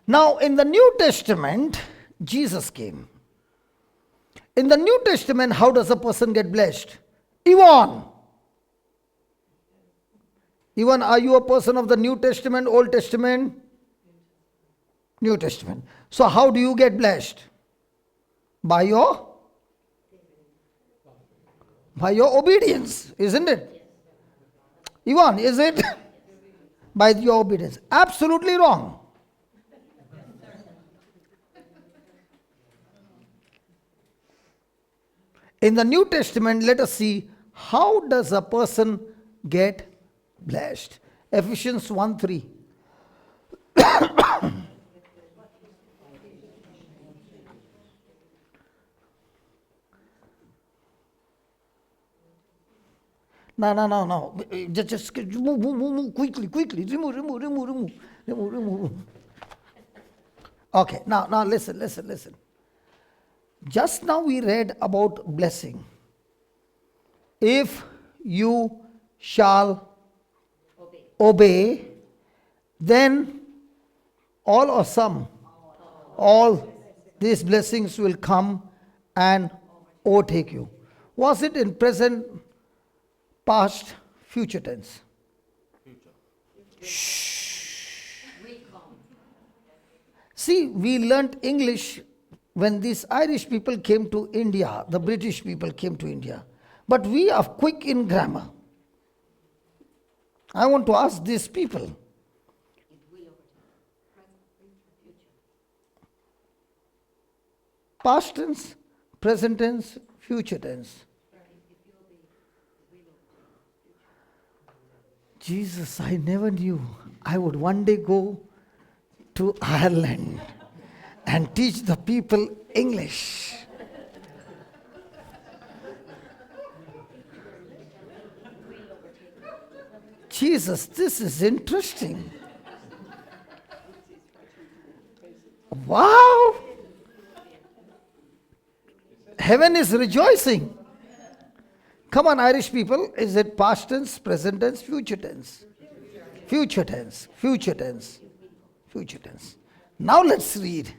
Now, in the New Testament, Jesus came. In the New Testament, how does a person get blessed? Yvonne, are you a person of the New Testament, Old Testament? New Testament. So, how do you get blessed? By your obedience, isn't it? Yvonne, is it? By your obedience. Absolutely wrong. In the New Testament, let us see how does a person get blessed. Ephesians 1:3. No. Just move quickly. Remove. Okay, now listen. Just now we read about blessing. If you shall obey, then all or some, all these blessings will come and overtake you. Was it in present, past, future tense? Shh. See, we learnt English when these Irish people came to India, the British people came to India. But we are quick in grammar. I want to ask these people. Past tense, present tense, future tense. Jesus, I never knew I would one day go to Ireland and teach the people English. Jesus, this is interesting. Wow! Heaven is rejoicing. Come on, Irish people, is it past tense, present tense, future tense? Future tense. Now let's read.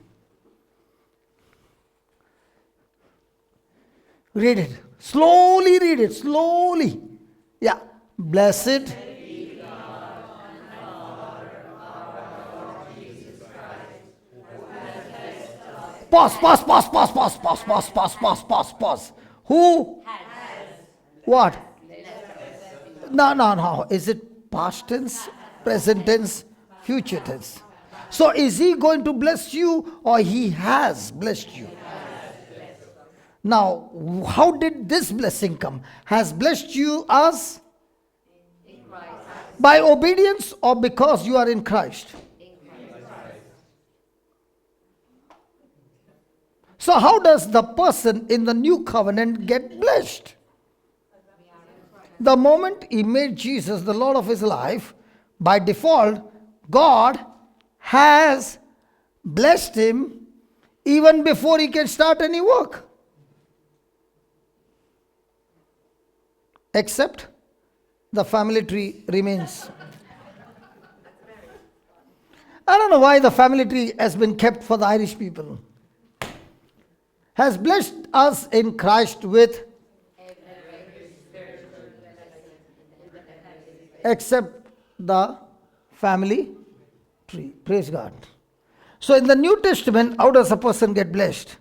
Read it. Slowly read it. Slowly. Yeah. Blessed. Pause. Who? What? No. Is it past tense, present tense, future tense? So is he going to bless you or he has blessed you? Now, how did this blessing come? Has blessed you as? By obedience or because you are in Christ? So how does the person in the new covenant get blessed? The moment he made Jesus the Lord of his life, by default, God has blessed him even before he can start any work. Except the family tree remains. I don't know why the family tree has been kept for the Irish people. Has blessed us in Christ with, except the family tree. Praise God. So in the New Testament, how does a person get blessed?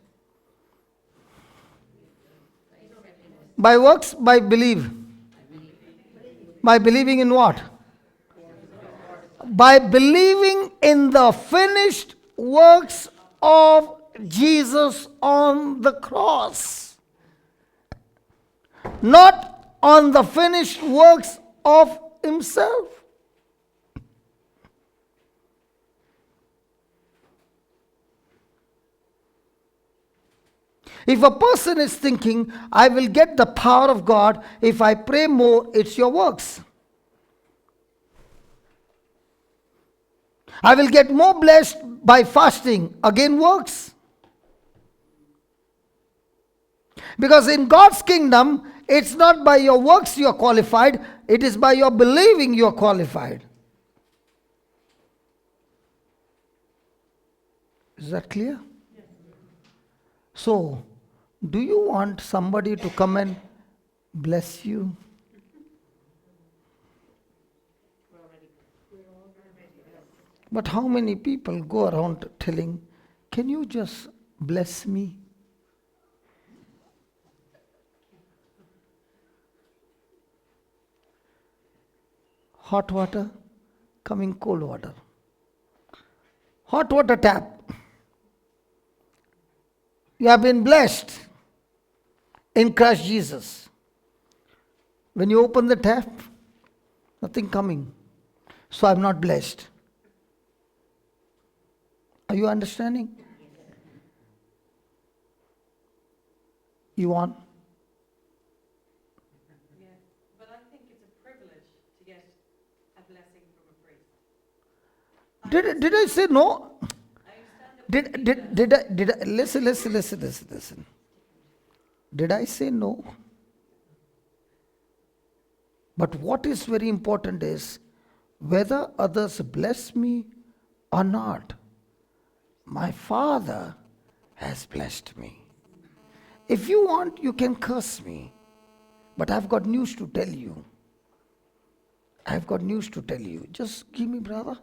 By works, by belief. By believing in what? By believing in the finished works of Jesus on the cross. Not on the finished works of himself. If a person is thinking, I will get the power of God if I pray more, it's your works. I will get more blessed by fasting, again works. Because in God's kingdom, it's not by your works you are qualified, it is by your believing you are qualified. Is that clear? So, do you want somebody to come and bless you? But how many people go around telling, can you just bless me? Hot water, coming cold water. Hot water tap. You have been blessed in Christ Jesus. When you open the tap, nothing coming. So I'm not blessed. Are you understanding? You want? Yeah, but I think it's a privilege to get a blessing from a priest. Did I say no? I understand that Did I listen. Did I say no? But what is very important is whether others bless me or not. My Father has blessed me. If you want, you can curse me. But I've got news to tell you. I've got news to tell you. Just give me, brother.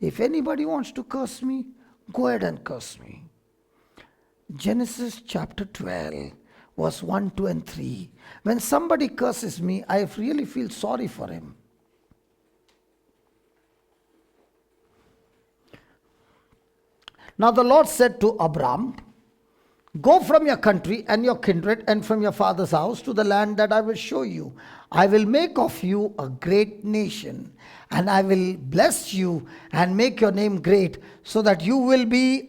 If anybody wants to curse me, go ahead and curse me. Genesis chapter 12, verse 1, 2, and 3. When somebody curses me, I really feel sorry for him. Now the Lord said to Abram, go from your country and your kindred and from your father's house to the land that I will show you. I will make of you a great nation, and I will bless you and make your name great, so that you will be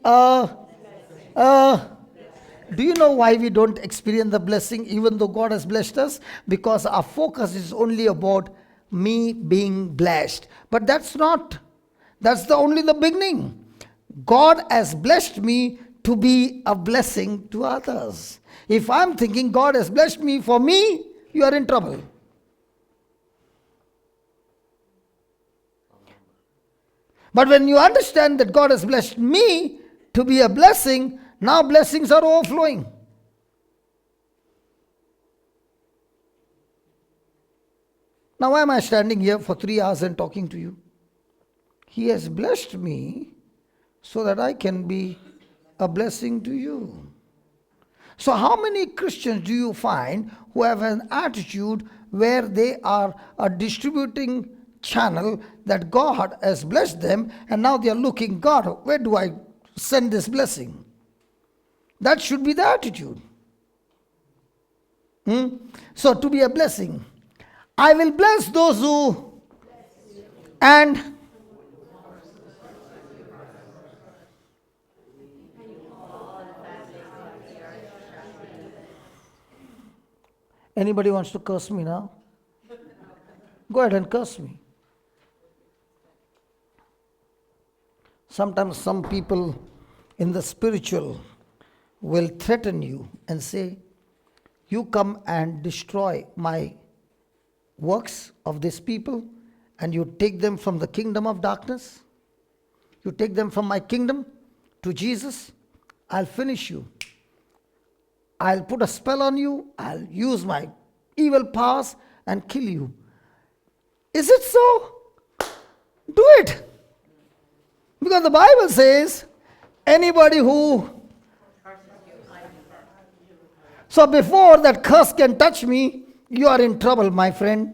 Do you know why we don't experience the blessing even though God has blessed us? Because our focus is only about me being blessed. But that's only the beginning. God has blessed me to be a blessing to others. If I'm thinking God has blessed me for me, you are in trouble. But when you understand that God has blessed me to be a blessing, now blessings are overflowing. Now why am I standing here for 3 hours and talking to you? He has blessed me so that I can be a blessing to you. So how many Christians do you find who have an attitude where they are a distributing channel that God has blessed them, and now they are looking, God, where do I send this blessing? That should be the attitude. So to be a blessing, I will bless those who and anybody wants to curse me now? Go ahead and curse me. Sometimes some people in the spiritual will threaten you and say, you come and destroy my works of these people, and you take them from the kingdom of darkness. You take them from my kingdom to Jesus. I'll finish you. I'll put a spell on you. I'll use my evil powers and kill you. Is it so? Do it. Because the Bible says, Anybody who... So before that curse can touch me, you are in trouble, my friend.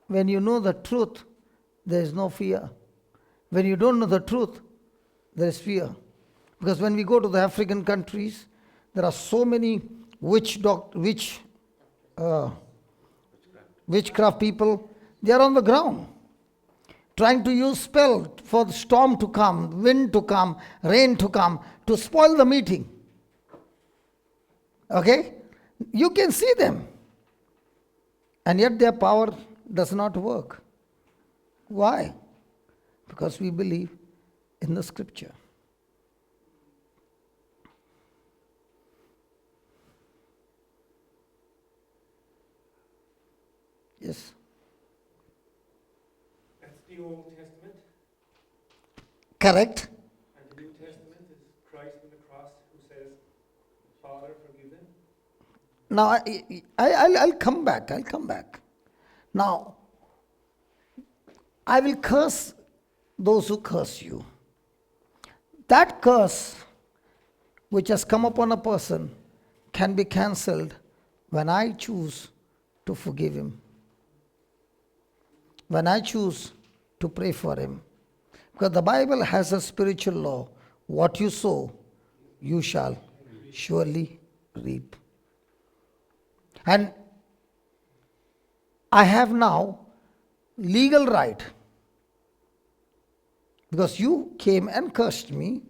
When you know the truth, there is no fear. When you don't know the truth, there is fear. Because when we go to the African countries, there are so many witchcraft people. They are on the ground, trying to use spell for the storm to come, wind to come, rain to come, to spoil the meeting. Okay? You can see them. And yet their power does not work. Why? Because we believe in the scripture. Yes. That's the Old Testament. Correct. And the New Testament is Christ on the cross who says, Father, forgive them. Now, I'll come back. I'll come back. Now, I will curse those who curse you. That curse which has come upon a person can be cancelled when I choose to forgive him. When I choose to pray for him. Because the Bible has a spiritual law. What you sow, you shall surely reap. And I have now legal right. Because you came and cursed me.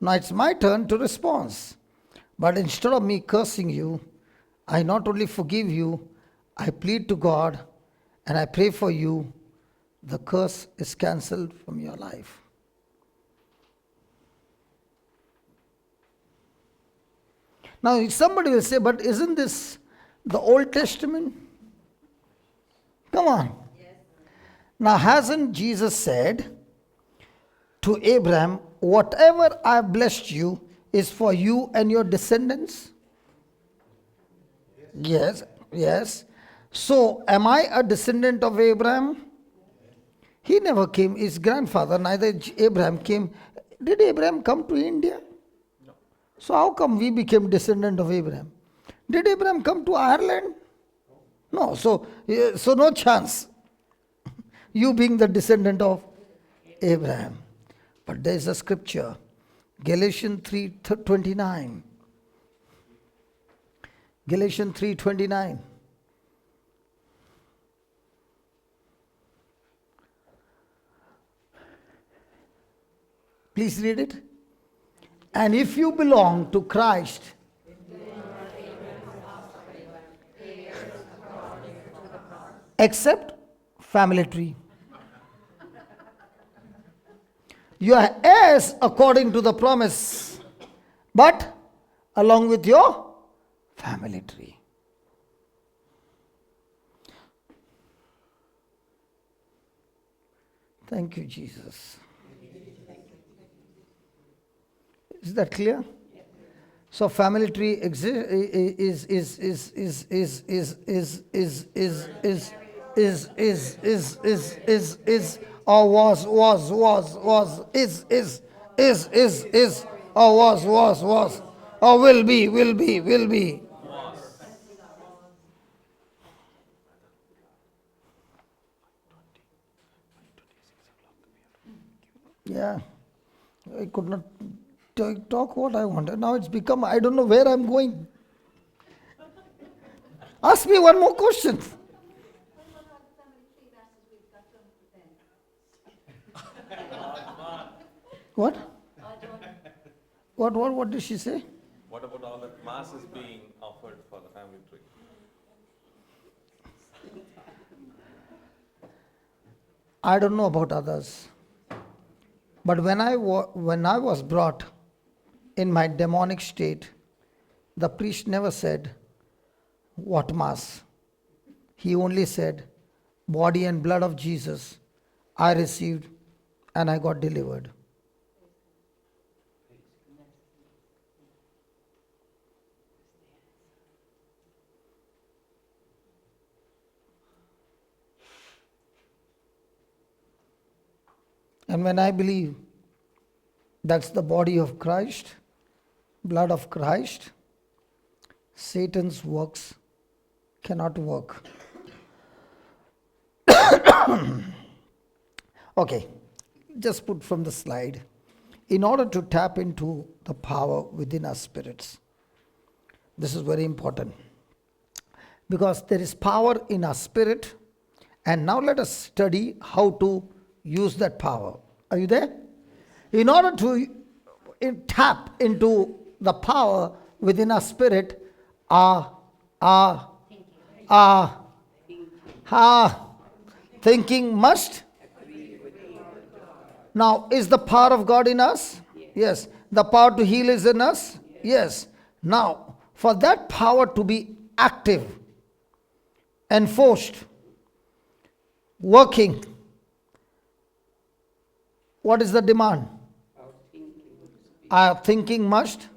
Now it's my turn to respond. But instead of me cursing you, I not only forgive you, I plead to God and I pray for you. The curse is cancelled from your life. Now somebody will say, but isn't this the Old Testament? Come on. Yes. Now hasn't Jesus said to Abraham, whatever I have blessed you is for you and your descendants? Yes, yes. So am I a descendant of Abraham? He never came, his grandfather, neither Abraham came. Did Abraham come to India? No. So how come we became descendant of Abraham? Did Abraham come to Ireland? No. So no chance. You being the descendant of Abraham. But there is a scripture, Galatians 3:29. Galatians 3:29. Please read it. And if you belong to Christ, except family tree, you are heirs according to the promise, but along with your family tree. Thank you, Jesus. Is that clear? So family tree is or was or was or will be. Yeah, I could not talk what I wanted. Now it's become, I don't know where I'm going. Ask me one more question. What? What did she say? What about all the masses being offered for the family tree? I don't know about others. But when I was brought in my demonic state, the priest never said, what mass? He only said, body and blood of Jesus, I received and I got delivered. And when I believe That's the body of Christ, blood of Christ. Satan's works cannot work. Okay, just put from the slide. In order to tap into the power within our spirits, this is very important. Because there is power in our spirit, and now let us study how to use that power. Are you there? In order to tap into the power within our spirit, our thinking must. Now, is the power of God in us? Yes. The power to heal is in us? Yes. Now, for that power to be active, enforced, working, what is the demand? Our thinking must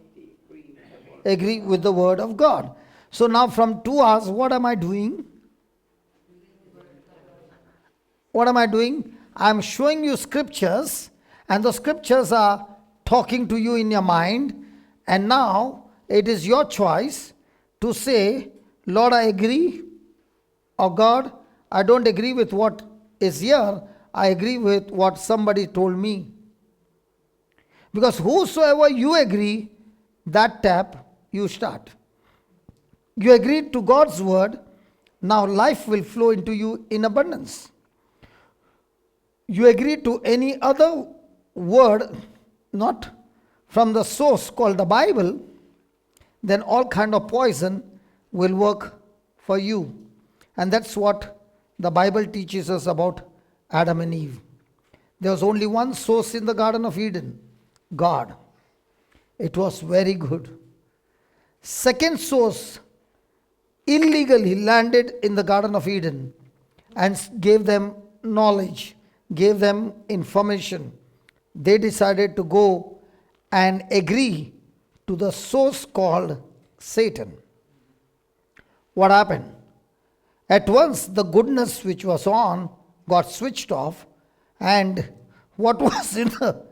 agree with the word of God. So now from 2 hours, what am I doing? What am I doing? I am showing you scriptures, and the scriptures are talking to you in your mind, and now it is your choice to say, Lord, I agree, or God, I don't agree with what is here, I agree with what somebody told me. Because whosoever you agree, that tap you start. You agreed to God's word, now life will flow into you in abundance. You agree to any other word, not from the source called the Bible, then all kind of poison will work for you. And that's what the Bible teaches us about Adam and Eve. There was only one source in the Garden of Eden, God. It was very good. Second source illegally landed in the Garden of Eden and gave them knowledge, gave them information. They decided to go and agree to the source called Satan. What happened? At once the goodness which was on got switched off, and what was in the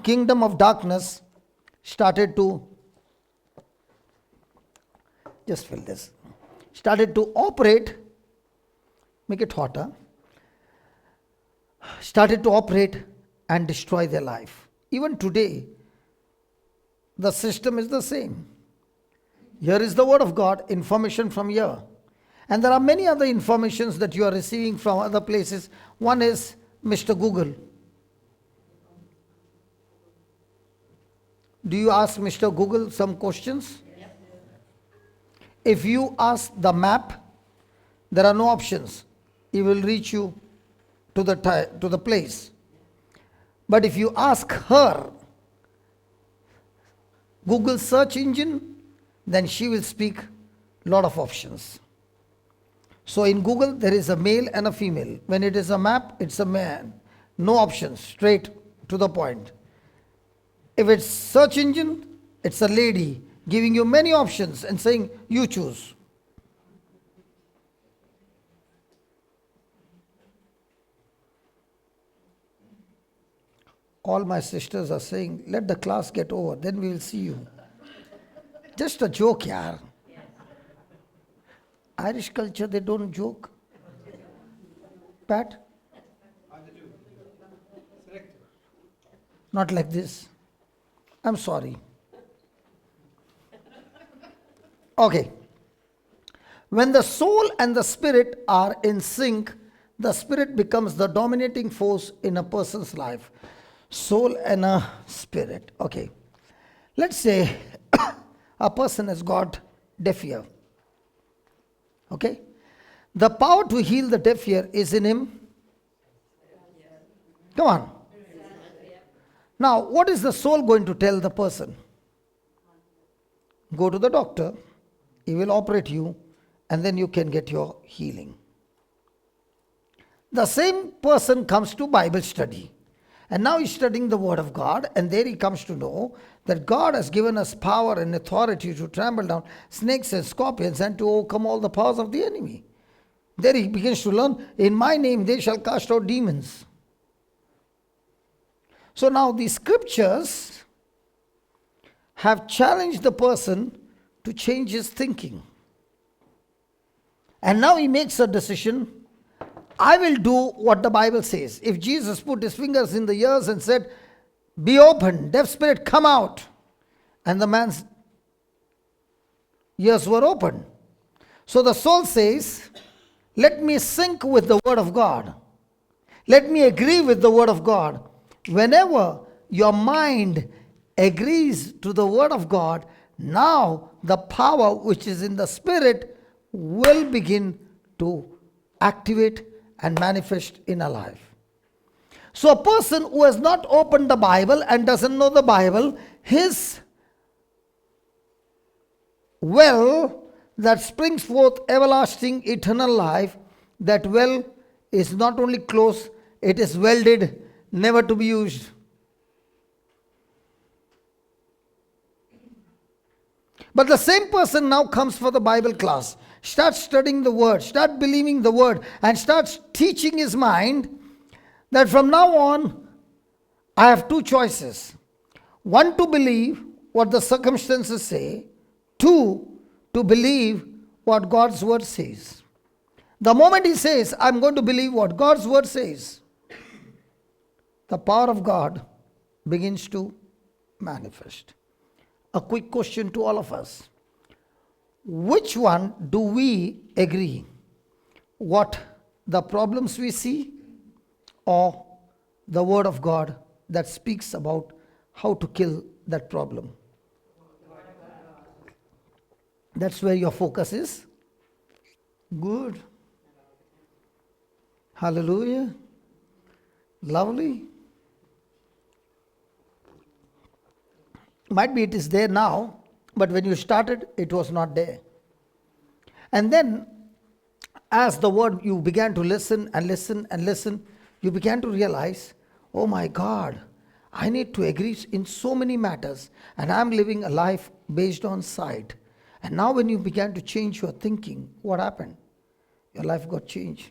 kingdom of darkness started to, just fill this, started to operate, make it hotter, started to operate and destroy their life. Even today, the system is the same. Here is the word of God, information from here. And there are many other informations that you are receiving from other places. One is Mr. Google. Do you ask Mr. Google some questions? If you ask the map, there are no options. He will reach you to the place. But if you ask her, Google search engine, then she will speak lot of options. So in Google, there is a male and a female. When it is a map, it's a man. No options, straight to the point. If it's search engine, it's a lady giving you many options and saying, you choose. All my sisters are saying, let the class get over, then we will see you. Just a joke, yaar. Irish culture, they don't joke. Pat? Not like this. I'm sorry. Okay. When the soul and the spirit are in sync, the spirit becomes the dominating force in a person's life. Soul and a spirit. Okay. Let's say a person has got deaf ear. Okay? The power to heal the deaf ear is in him. Come on. Now, what is the soul going to tell the person? Go to the doctor, he will operate you, and then you can get your healing. The same person comes to Bible study, and now he's studying the Word of God, and there he comes to know that God has given us power and authority to trample down snakes and scorpions and to overcome all the powers of the enemy. There he begins to learn, in my name they shall cast out demons. So now the scriptures have challenged the person to change his thinking. And now he makes a decision. I will do what the Bible says. If Jesus put his fingers in the ears and said, be open, deaf spirit, come out. And the man's ears were open. So the soul says, let me sync with the word of God. Let me agree with the word of God. Whenever your mind agrees to the word of God, now the power which is in the spirit will begin to activate and manifest in our life. So a person who has not opened the Bible and doesn't know the Bible, his well that springs forth everlasting eternal life, that well is not only closed, it is welded, never to be used. But the same person now comes for the Bible class, starts studying the word, starts believing the word, and starts teaching his mind that from now on, I have two choices. One, to believe what the circumstances say. Two, to believe what God's word says. The moment he says, I'm going to believe what God's word says, the power of God begins to manifest. A quick question to all of us. Which one do we agree? What the problems we see, or the word of God that speaks about how to kill that problem? That's where your focus is. Good. Hallelujah. Lovely. Might be it is there now, but when you started, it was not there. And then, as the word, you began to listen and listen and listen, you began to realize, oh my God, I need to agree in so many matters, and I'm living a life based on sight. And now when you began to change your thinking, what happened? Your life got changed.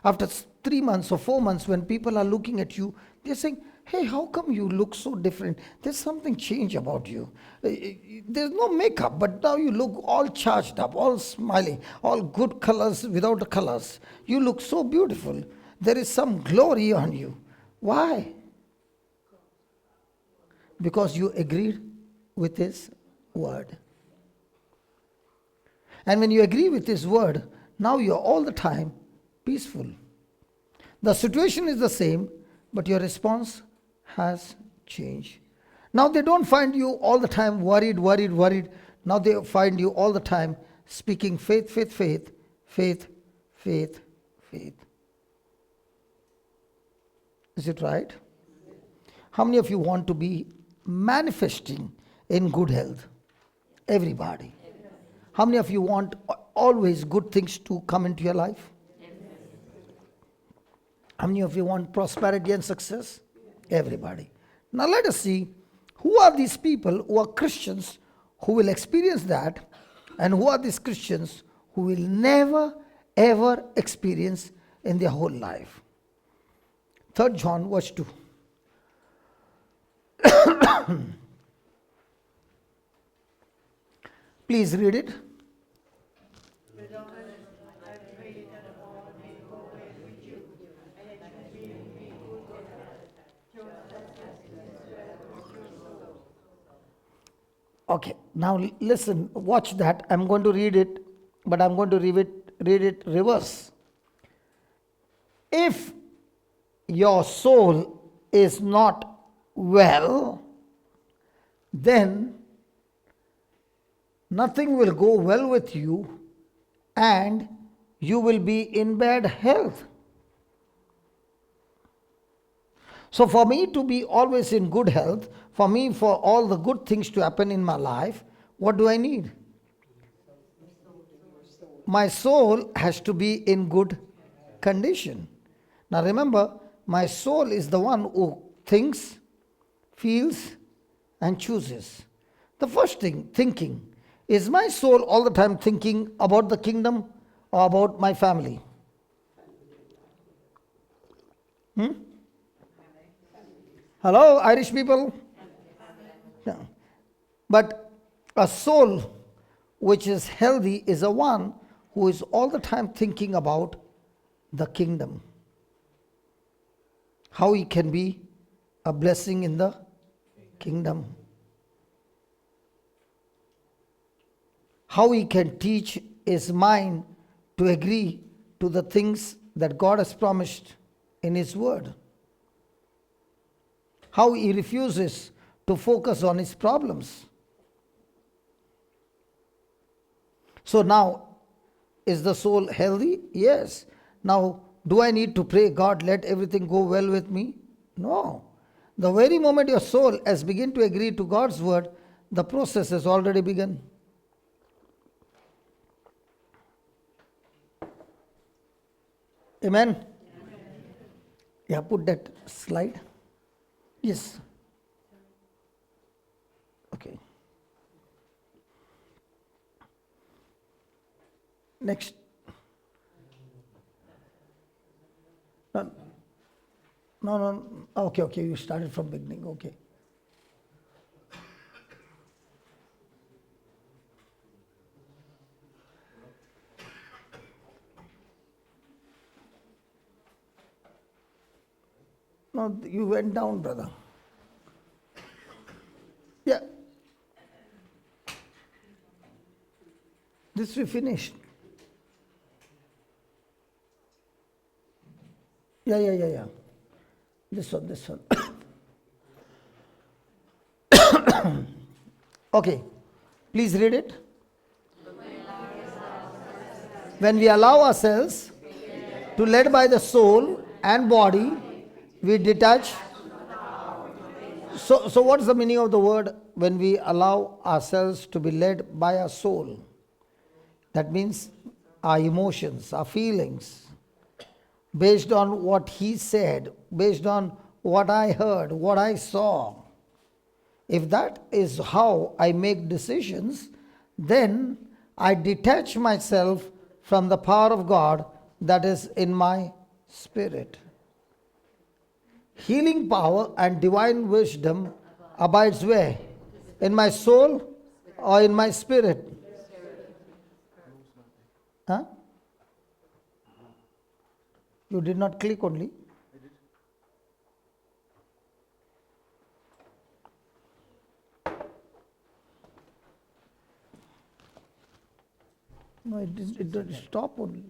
After 3 months or 4 months, when people are looking at you, they're saying, hey, how come you look so different? There's something changed about you. There's no makeup, but now you look all charged up, all smiling, all good colors without the colors. You look so beautiful. There is some glory on you. Why? Because you agreed with his word. And when you agree with his word, now you're all the time peaceful. The situation is the same, but your response has changed. Now they don't find you all the time worried. Now they find you all the time speaking faith, faith, faith, faith, faith, faith. Is it right? How many of you want to be manifesting in good health? Everybody. How many of you want always good things to come into your life? How many of you want prosperity and success? Everybody. Now let us see who are these people who are Christians who will experience that, and who are these Christians who will never ever experience in their whole life. 3 John verse 2. Please read it. Okay, now listen, watch that. I'm going to read it, but I'm going to read it reverse. If your soul is not well, then nothing will go well with you, and you will be in bad health. So for me to be always in good health, for all the good things to happen in my life, what do I need? My soul has to be in good condition. Now remember, my soul is the one who thinks, feels, and chooses. The first thing, thinking. Is my soul all the time thinking about the kingdom or about my family? Hello, Irish people? Yeah. But a soul which is healthy is a one who is all the time thinking about the kingdom. How he can be a blessing in the kingdom. How he can teach his mind to agree to the things that God has promised in his word. How he refuses to focus on his problems. So now, is the soul healthy? Yes. Now, do I need to pray, God, let everything go well with me? No. The very moment your soul has begun to agree to God's word, the process has already begun. Amen? Yeah, put that slide. Yes. Okay. Next. No. Okay. You started from beginning. Okay. No, you went down, brother. Yeah. This we finished. Yeah. This one. Okay. Please read it. When we allow ourselves to led by the soul and body, we detach. So what is the meaning of the word when we allow ourselves to be led by our soul? That means our emotions, our feelings, based on what he said, based on what I heard, what I saw. If that is how I make decisions, then I detach myself from the power of God that is in my spirit. Healing power and divine wisdom abides where? In my soul or in my spirit? Huh? You did not click only? No, it didn't stop only.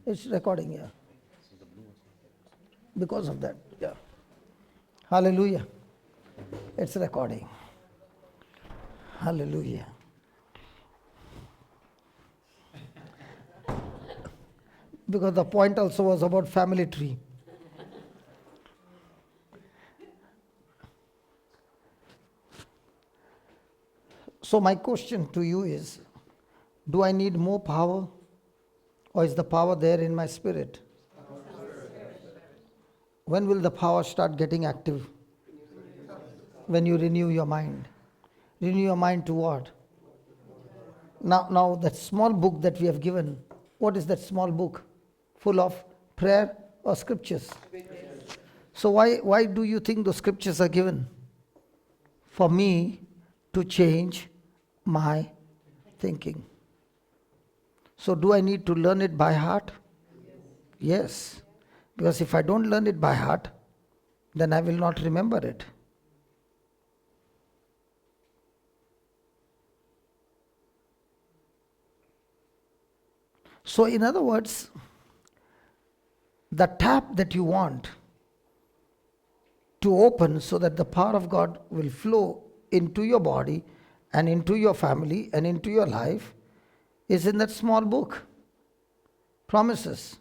It's recording, yeah. Because of that, yeah. Hallelujah. It's recording. Hallelujah. Because the point also was about family tree. So my question to you is, do I need more power, or is the power there in my spirit? When will the power start getting active? When you renew your mind. Renew your mind to what? Now that small book that we have given, what is that small book? Full of prayer or scriptures? So why do you think the scriptures are given? For me to change my thinking. So do I need to learn it by heart? Yes. Because if I don't learn it by heart, then I will not remember it. So in other words, the tap that you want to open so that the power of God will flow into your body and into your family and into your life is in that small book, Promises.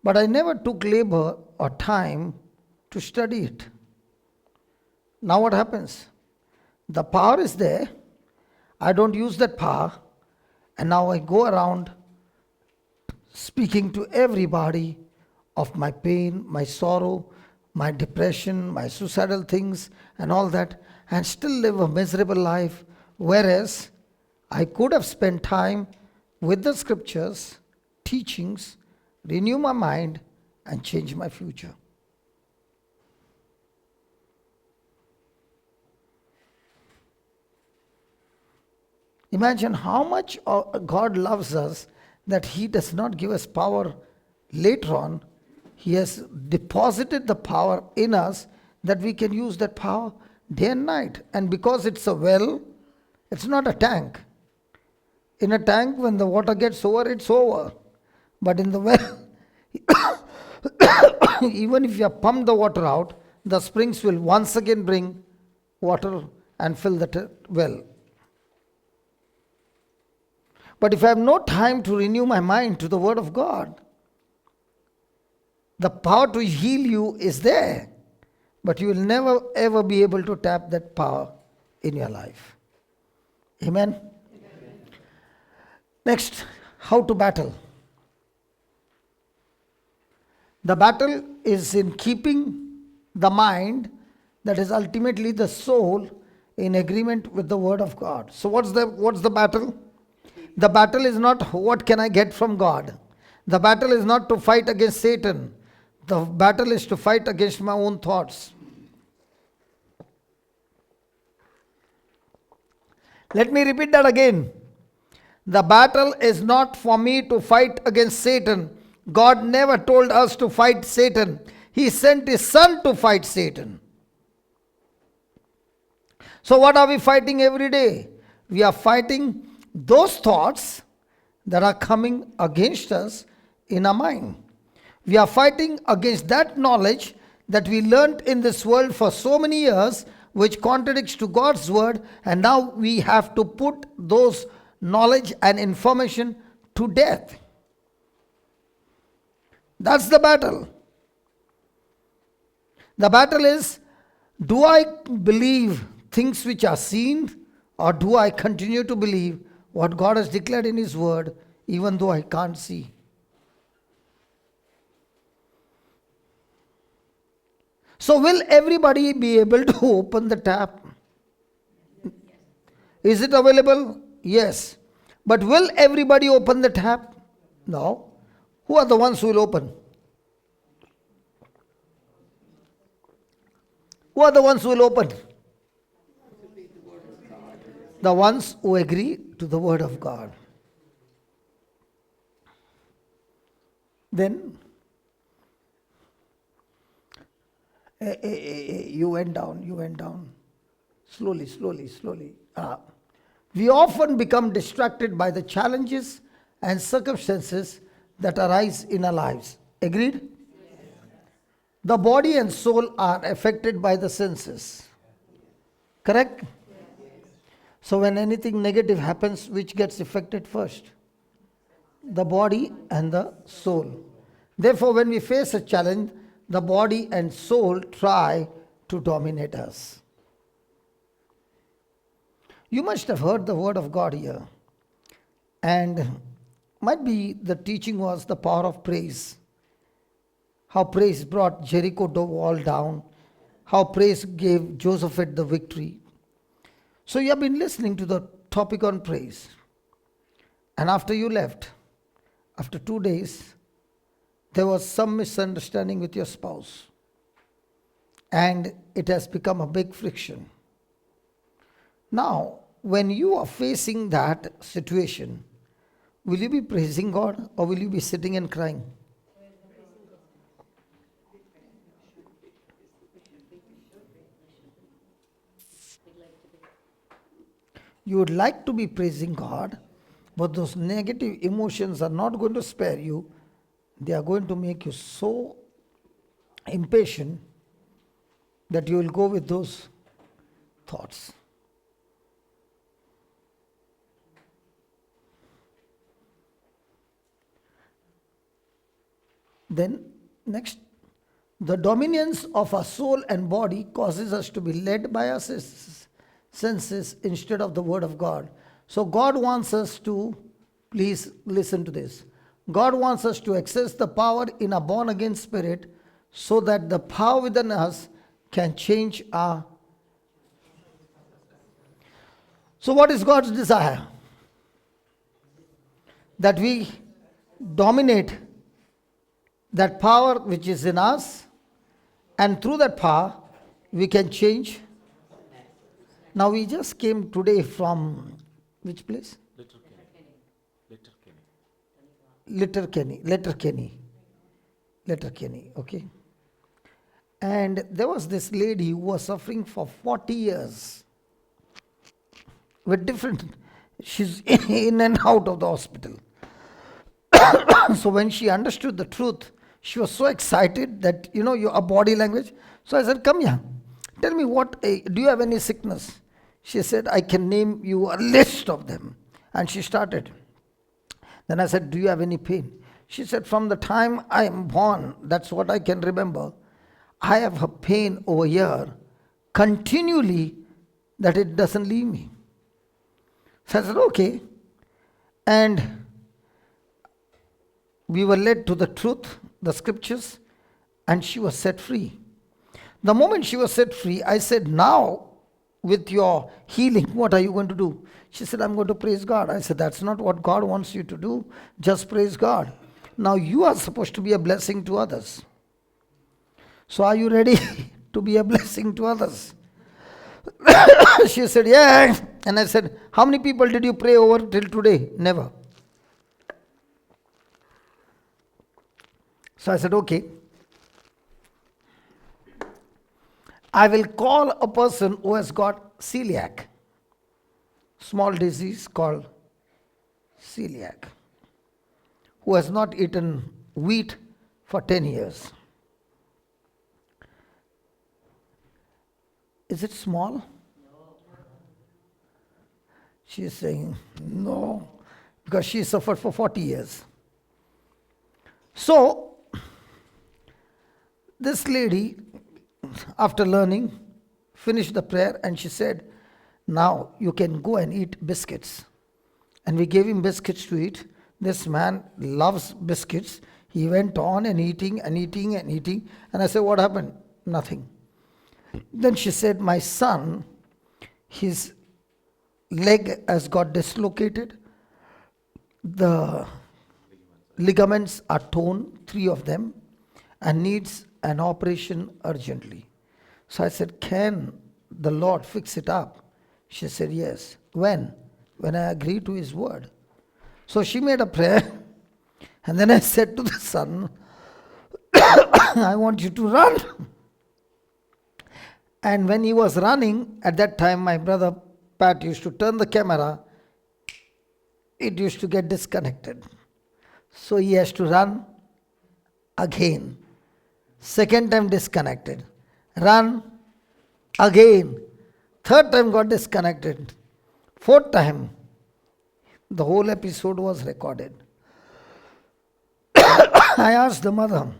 But I never took labor or time to study it. Now what happens? The power is there. I don't use that power. And now I go around speaking to everybody of my pain, my sorrow, my depression, my suicidal things and all that, and still live a miserable life. Whereas I could have spent time with the scriptures, teachings, renew my mind and change my future. Imagine how much God loves us that He does not give us power later on. He has deposited the power in us that we can use that power day and night. And because it's a well, it's not a tank. In a tank, when the water gets over, it's over. But in the well, even if you have pumped the water out, the springs will once again bring water and fill the well. But if I have no time to renew my mind to the Word of God, the power to heal you is there, but you will never ever be able to tap that power in your life. Amen? Amen. Next, how to battle. The battle is in keeping the mind, that is ultimately the soul, in agreement with the Word of God. So what's the battle? The battle is not what can I get from God. The battle is not to fight against Satan. The battle is to fight against my own thoughts. Let me repeat that again. The battle is not for me to fight against Satan. God never told us to fight Satan. He sent His Son to fight Satan. So what are we fighting every day? We are fighting those thoughts that are coming against us in our mind. We are fighting against that knowledge that we learnt in this world for so many years, which contradicts to God's word, and now we have to put those knowledge and information to death. That's the battle. The battle is, do I believe things which are seen, or do I continue to believe what God has declared in His word, even though I can't see? So will everybody be able to open the tap? Is it available? Yes. But will everybody open the tap? No. Who are the ones who will open? Who are the ones who will open? The ones who agree to the Word of God. Then you went down. Slowly. We often become distracted by the challenges and circumstances that arise in our lives. Agreed? Yes. The body and soul are affected by the senses. Correct? Yes. So when anything negative happens, which gets affected first? The body and the soul. Therefore, when we face a challenge, the body and soul try to dominate us. You must have heard the word of God here. And might be the teaching was the power of praise. How praise brought Jericho wall down. How praise gave Joseph the victory. So you have been listening to the topic on praise. And after you left, after 2 days, there was some misunderstanding with your spouse. And it has become a big friction. Now, when you are facing that situation, will you be praising God or will you be sitting and crying? You would like to be praising God, but those negative emotions are not going to spare you. They are going to make you so impatient that you will go with those thoughts. Then, next, the dominance of our soul and body causes us to be led by our senses instead of the Word of God. So God wants us to, please listen to this. God wants us to access the power in a born-again spirit so that the power within us can change our... So what is God's desire? That we dominate that power which is in us, and through that power we can change. Now we just came today from Which place? Little Kenny. Little Kenny. Letterkenny, okay. And there was this lady who was suffering for 40 years with different, she's in and out of the hospital. So when she understood the truth, she was so excited that, your body language. So I said, come here, tell me do you have any sickness? She said, I can name you a list of them. And she started. Then I said, do you have any pain? She said, from the time I am born, that's what I can remember, I have a pain over here continually that it doesn't leave me. So I said, okay. And we were led to the truth, the scriptures, and she was set free. The moment she was set free, I said, now with your healing, what are you going to do? She said, I'm going to praise God. I said, that's not what God wants you to do. Just praise God. Now you are supposed to be a blessing to others. So are you ready to be a blessing to others? She said, yeah. And I said, how many people did you pray over till today? Never. So I said, okay. I will call a person who has got celiac. Small disease called celiac. Who has not eaten wheat for 10 years. Is it small? No. She is saying no, because she suffered for 40 years. So, this lady, after learning, finished the prayer and she said, now you can go and eat biscuits. And we gave him biscuits to eat. This man loves biscuits. He went on and eating and eating and eating. And I said, what happened? Nothing. Then she said, my son, his leg has got dislocated. The ligaments are torn, 3 of them, and needs an operation urgently. So I said, can the Lord fix it up? She said, yes. When? When I agree to his word. So she made a prayer. And then I said to the son, I want you to run. And when he was running, at that time my brother Pat used to turn the camera. It used to get disconnected. So he has to run again. Second time disconnected. Run again. Third time got disconnected. Fourth time, the whole episode was recorded. I asked the mother,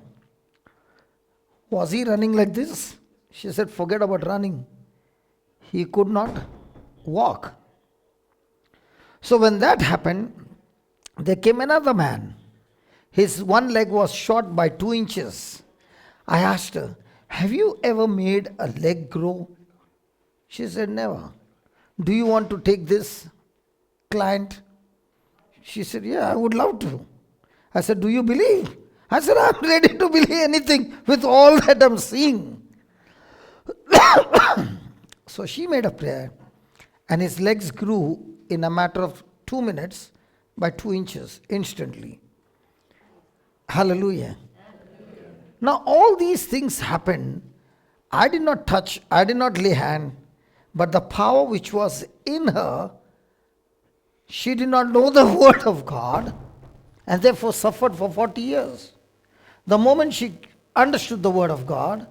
was he running like this? She said, forget about running. He could not walk. So when that happened, there came another man. His one leg was short by 2 inches. I asked her, have you ever made a leg grow? She said, never. Do you want to take this client? She said, yeah, I would love to. I said, do you believe? I said, I'm ready to believe anything with all that I'm seeing. So she made a prayer, and his legs grew in a matter of 2 minutes by 2 inches instantly. Hallelujah. Now all these things happened. I did not touch, I did not lay hand, but the power which was in her, she did not know the word of God and therefore suffered for 40 years. The moment she understood the word of God,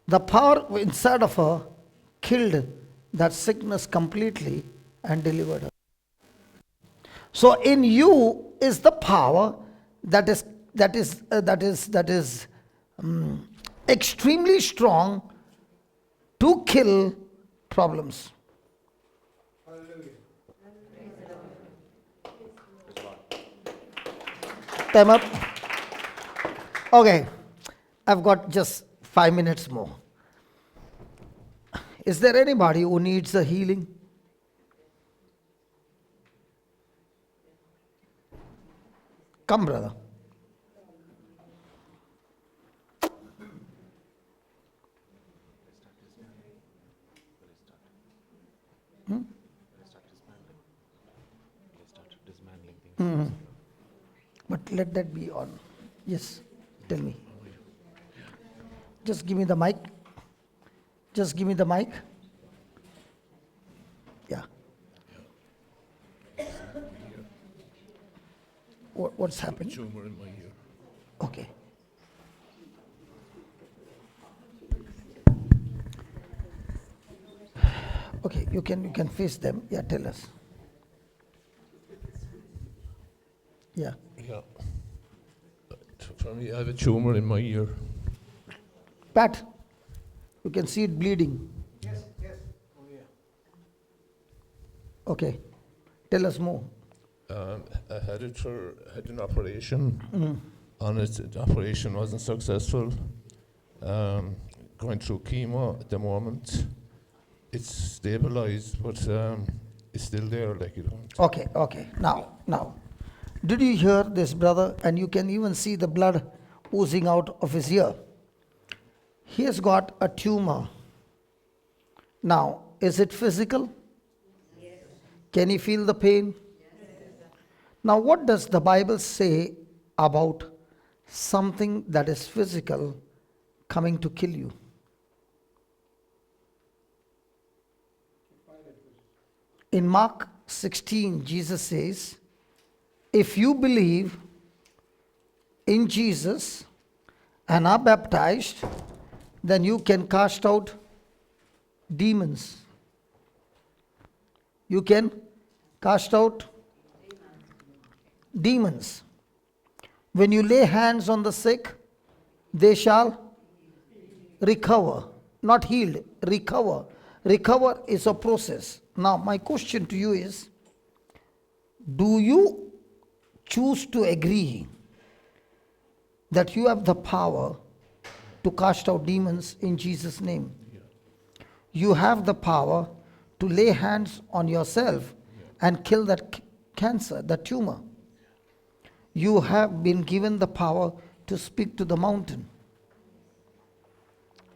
the power inside of her killed that sickness completely and delivered her. So in you is the power that is extremely strong to kill problems. Time up. Okay, I've got just 5 minutes more. Is there anybody who needs a healing? Come, brother. But let that be on. Yes, tell me. Just give me the mic. Just give me the mic. Yeah. What's happening? Tumor in my ear. Okay. Okay, you can face them. Yeah, tell us. Yeah. Yeah. For me, I have a tumor in my ear. Pat, you can see it bleeding. Yes, yes. Oh, yeah. Okay. Tell us more. I had an operation on it. The operation wasn't successful. Going through chemo at the moment. It's stabilized, but it's still there. Like, you don't. Okay. Now, did you hear this, brother? And you can even see the blood oozing out of his ear. He has got a tumor. Now, is it physical? Yes. Can you feel the pain? Yes. Now, what does the Bible say about something that is physical coming to kill you? In Mark 16, Jesus says, if you believe in Jesus and are baptized, then you can cast out demons. You can cast out demons. When you lay hands on the sick, they shall recover. Not healed, recover. Recover is a process. Now, my question to you is, do you choose to agree that you have the power to cast out demons in Jesus' name? Yeah. You have the power to lay hands on yourself and kill that cancer, that tumor. You have been given the power to speak to the mountain.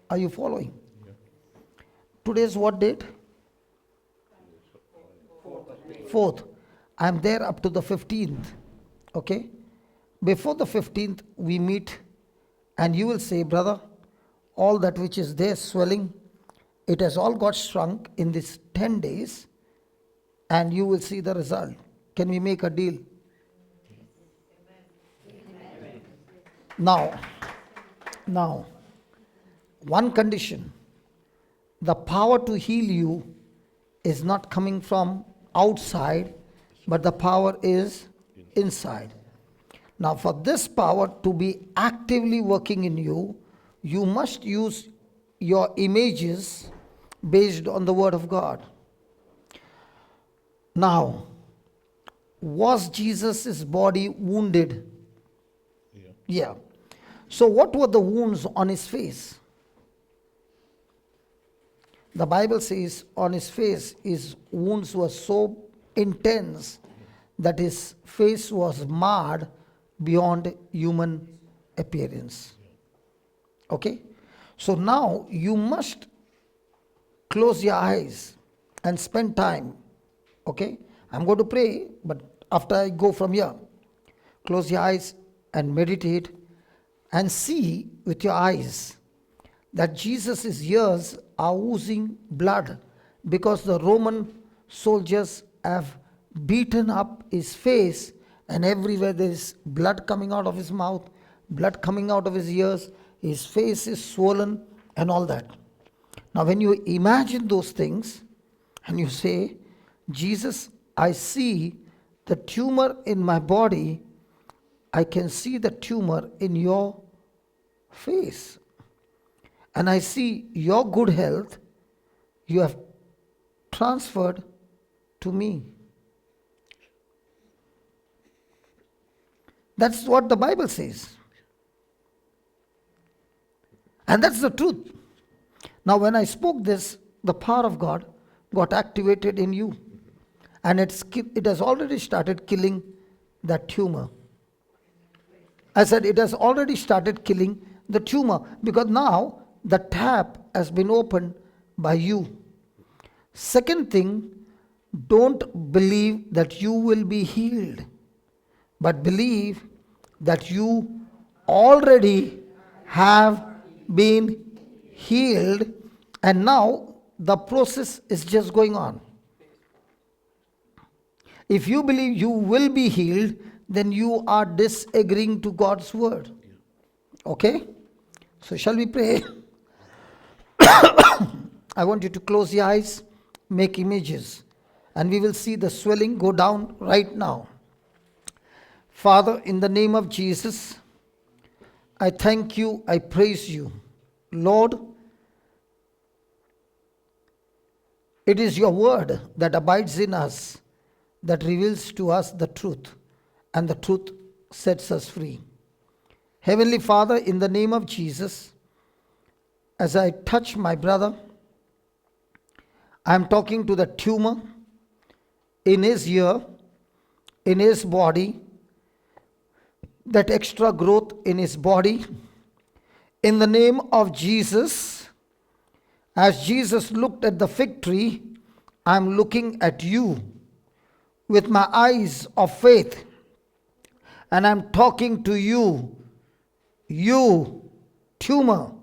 Are you following? Yeah. Today's what date? 4th. I'm there up to the 15th. Okay? Before the 15th, we meet and you will say, brother, all that which is there swelling, it has all got shrunk in these 10 days and you will see the result. Can we make a deal? Now, one condition. The power to heal you is not coming from outside, but the power is inside. Now, for this power to be actively working in you, you must use your images based on the Word of God. Now, was Jesus' body wounded? Yeah. So, what were the wounds on his face? The Bible says on his face, his wounds were so intense that his face was marred beyond human appearance. Okay? So now you must close your eyes and spend time. Okay? I'm going to pray, but after I go from here, close your eyes and meditate and see with your eyes that Jesus' ears are oozing blood because the Roman soldiers have beaten up his face, and everywhere there is blood coming out of his mouth, blood coming out of his ears, his face is swollen and all that. Now when you imagine those things and you say, Jesus, I see the tumor in my body, I can see the tumor in your face. And I see your good health you have transferred to me. That's what the Bible says. And that's the truth. Now when I spoke this, the power of God got activated in you. And it has already started killing that tumor. I said it has already started killing the tumor because now the tap has been opened by you. Second thing, don't believe that you will be healed, but believe that you already have been healed, and now the process is just going on. If you believe you will be healed, then you are disagreeing to God's word. Okay? So shall we pray? I want you to close your eyes, make images, and we will see the swelling go down right now. Father, in the name of Jesus, I thank you, I praise you. Lord, it is your word that abides in us, that reveals to us the truth, and the truth sets us free. Heavenly Father, in the name of Jesus, as I touch my brother, I am talking to the tumor in his ear, in his body, that extra growth in his body. In the name of Jesus, as Jesus looked at the fig tree, I am looking at you with my eyes of faith, and I am talking to you. You, tumor,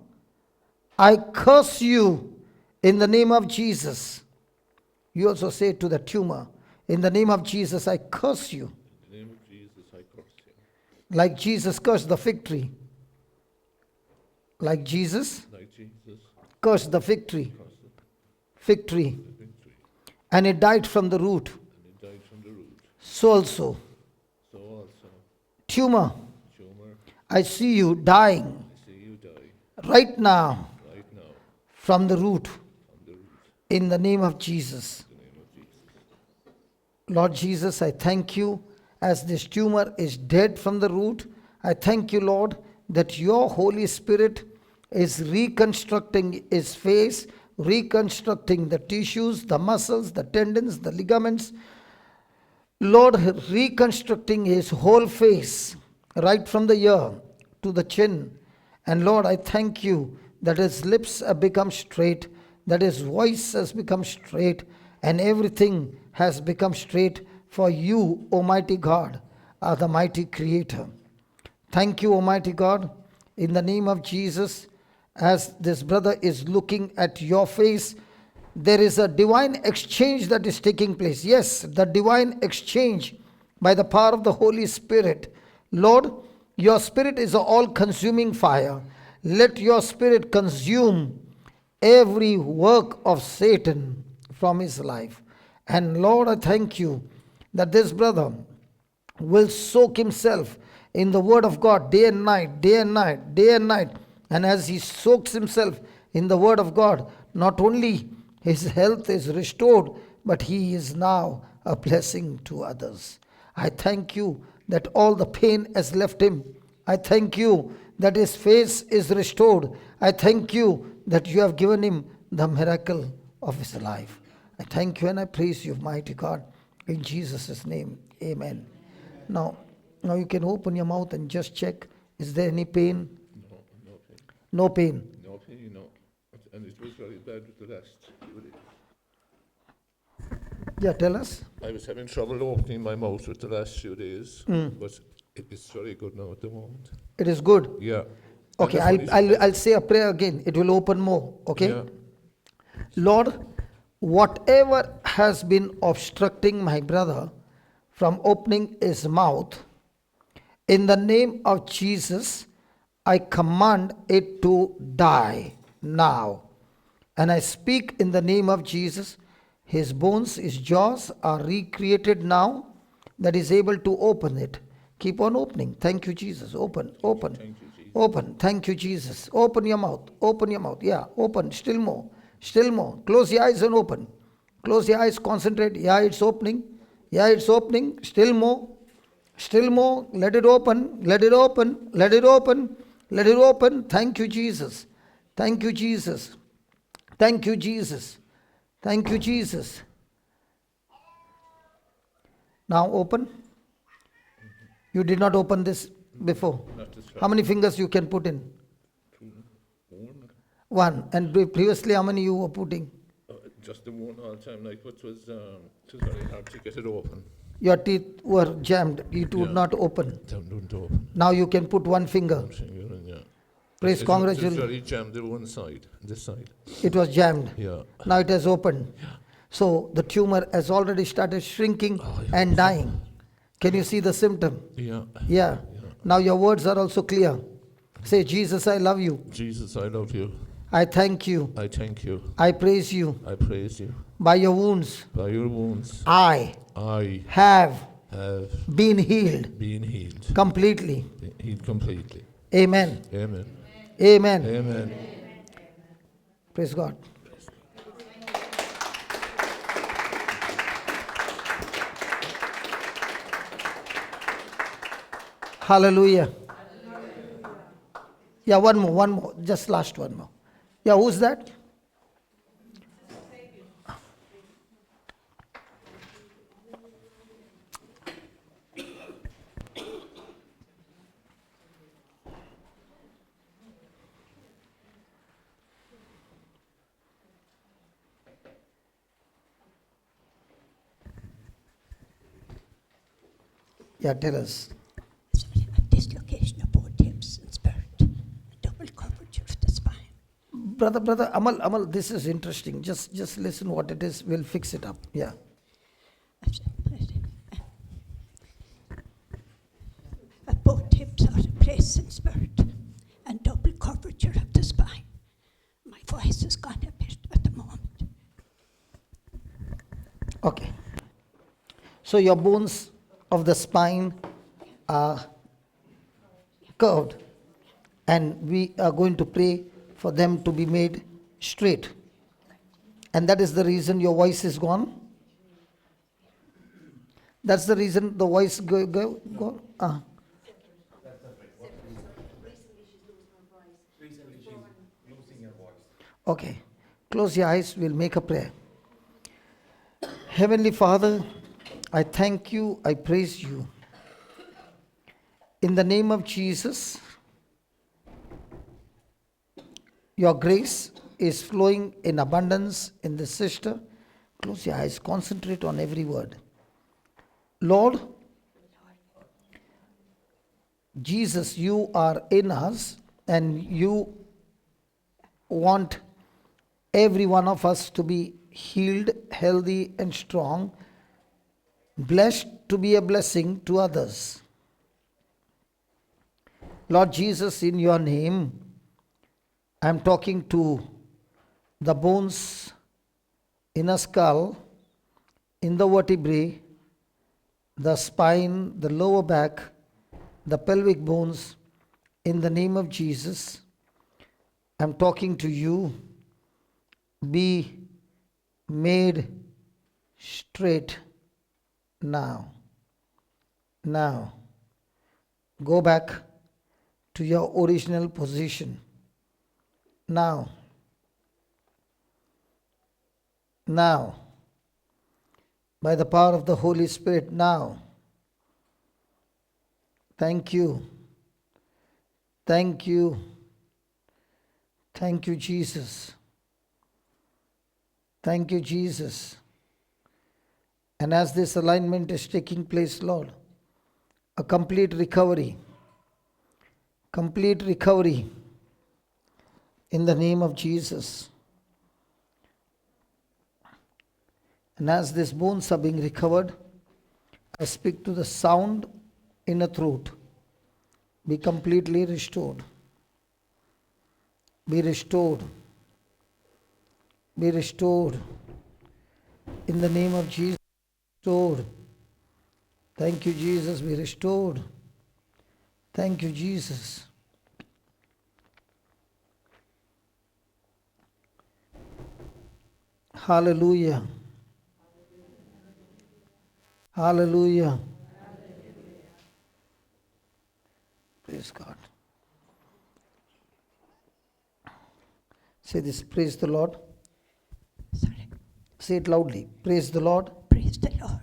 I curse you in the name of Jesus. You also say to the tumor, in the name of Jesus, I curse you. In the name of Jesus, I curse you. Like Jesus cursed the fig tree. Like Jesus cursed the fig tree. Fig tree. And it died from the root. So also, tumor, I see you dying right now from the root. In the name of Jesus. Lord Jesus, I thank you as this tumor is dead from the root. I thank you, Lord, that your Holy Spirit is reconstructing his face, reconstructing the tissues, the muscles, the tendons, the ligaments. Lord, reconstructing his whole face, right from the ear to the chin. And Lord, I thank you that his lips have become straight, that his voice has become straight, and everything has become straight, for you, Almighty God, are the mighty Creator. Thank you, Almighty God, in the name of Jesus. As this brother is looking at your face, there is a divine exchange that is taking place. Yes, the divine exchange by the power of the Holy Spirit. Lord, your spirit is an all-consuming fire. Let your spirit consume every work of Satan from his life. And Lord, I thank you that this brother will soak himself in the word of God day and night, day and night, day and night. And as he soaks himself in the word of God, not only his health is restored, but he is now a blessing to others. I thank you that all the pain has left him. I thank you that his face is restored. I thank you that you have given him the miracle of his life. I thank you and I praise you, mighty God, in Jesus' name. Amen. Now you can open your mouth and just check. Is there any pain? No pain. No pain, no. And it was very bad with the last few days. Yeah, tell us. I was having trouble opening my mouth with the last few days, but it's very good now at the moment. It is good. Yeah. Okay, I'll say a prayer again. It will open more. Okay. Yeah. Lord, whatever has been obstructing my brother from opening his mouth, in the name of Jesus, I command it to die now. And I speak in the name of Jesus. His bones, his jaws are recreated now, that is able to open it. Keep on opening. Thank you, Jesus. Open, open, open. Thank you, Jesus. Open your mouth. Open your mouth. Yeah, open. Still more. Still more. Close your eyes and open. Close your eyes. Concentrate. Yeah, it's opening. Yeah, it's opening. Still more. Still more. Let it open. Let it open. Let it open. Let it open. Thank you, Jesus. Thank you, Jesus. Thank you, Jesus. Thank you, Jesus. Now open. You did not open this before. How many fingers you can put in? One. And previously, how many you were putting? Just the one all the time, like, but it was very hard to get it open. Your teeth were jammed. It would Yeah. not open. Don't open. Now you can put one finger. One finger in, yeah. Praise, It's congratulations. very jammed to one side, this side. It was jammed. Yeah. Now it has opened. So the tumor has already started shrinking Oh, yeah. and dying. Can you see the symptom? Yeah. Yeah. Now your words are also clear. Say, Jesus, I love you. Jesus, I love you. I thank you. I thank you. I praise you. I praise you. By your wounds, By your wounds, I I have have been healed been healed. completely. Healed completely. Amen. Amen. Amen. Amen. Praise God. Hallelujah. Yeah, one more, just last one more. Yeah, who's that? Yeah, tell us. A dislocation of both hips and spirit, a double curvature of the spine. Brother Amal, this is interesting. Just listen what it is. We'll fix it up. Yeah. Both hips out of place in spirit, and double curvature of the spine. My voice has gone a bit at the moment. Okay. So your bones of the spine are curved, and we are going to pray for them to be made straight. And that is the reason your voice is gone. That's the reason the voice go. Okay. Close your eyes. We'll make a prayer. Heavenly Father, I thank you, I praise you. In the name of Jesus, your grace is flowing in abundance in this sister. Close your eyes, concentrate on every word. Lord, Jesus, you are in us, and you want every one of us to be healed, healthy, and strong, blessed to be a blessing to others. Lord Jesus, in your name, I am talking to the bones in a skull, in the vertebrae, the spine, the lower back, the pelvic bones. In the name of Jesus, I am talking to you. Be made straight now. Now, go back to your original position. Now, by the power of the Holy Spirit, now. Thank you. Thank you. Thank you, Jesus. Thank you, Jesus. And as this alignment is taking place, Lord, a complete recovery in the name of Jesus. And as these bones are being recovered, I speak to the sound in the throat. Be completely restored. Be restored. Be restored. In the name of Jesus, restored. Thank you, Jesus. Be restored. Thank you, Jesus. Hallelujah. Hallelujah. Praise God. Say this, praise the Lord. Sorry. Say it loudly. Praise the Lord. Praise the Lord.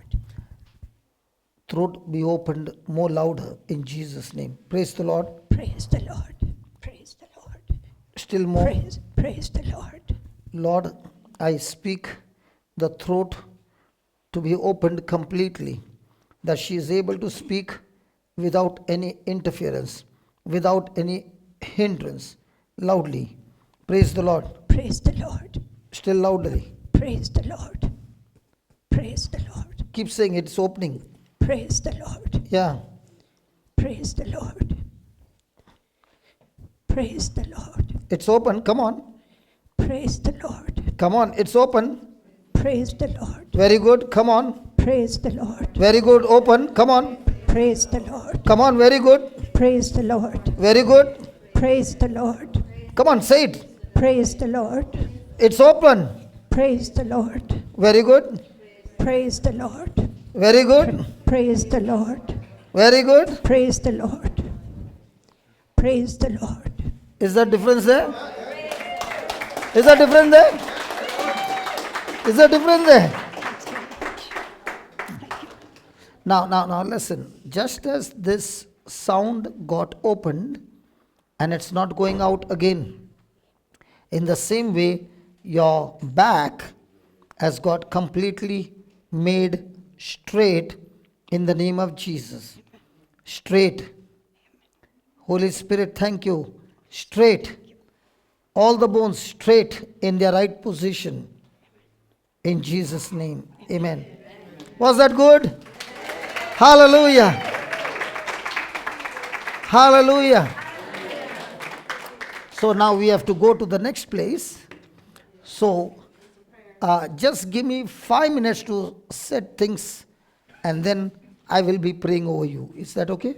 Throat be opened more louder in Jesus' name. Praise the Lord. Praise the Lord. Praise the Lord. Still more. Praise the Lord. Lord, I speak the throat to be opened completely. that she is able to speak without any interference, without any hindrance, loudly. Praise the Lord. Praise the Lord. Still loudly. Praise the Lord. Praise the Lord. Keep saying it's opening. Praise the Lord. Yeah. Praise the Lord. Praise the Lord. It's open. Come on. Praise the Lord. Come on. It's open. Praise the Lord. Very good. Come on. Praise the Lord. Very good. Open. Come on. Praise the Lord. Come on. Very good. Praise the Lord. Very good. Praise the Lord. Come on. Say it. Praise the Lord. It's open. Praise the Lord. Very good. Praise the Lord. Very good. Praise the Lord. Very good. Praise the Lord. Praise the Lord. Is there difference there? Is there difference there? Is there difference there? Now listen. Just as this sound got opened and it's not going out again, in the same way your back has got completely made straight in the name of Jesus. Straight. Holy Spirit, thank you. Straight. All the bones straight in their right position. In Jesus' name. Amen. Was that good? Hallelujah. Hallelujah. So now we have to go to the next place. So just give me 5 minutes to set things and then I will be praying over you. Is that okay?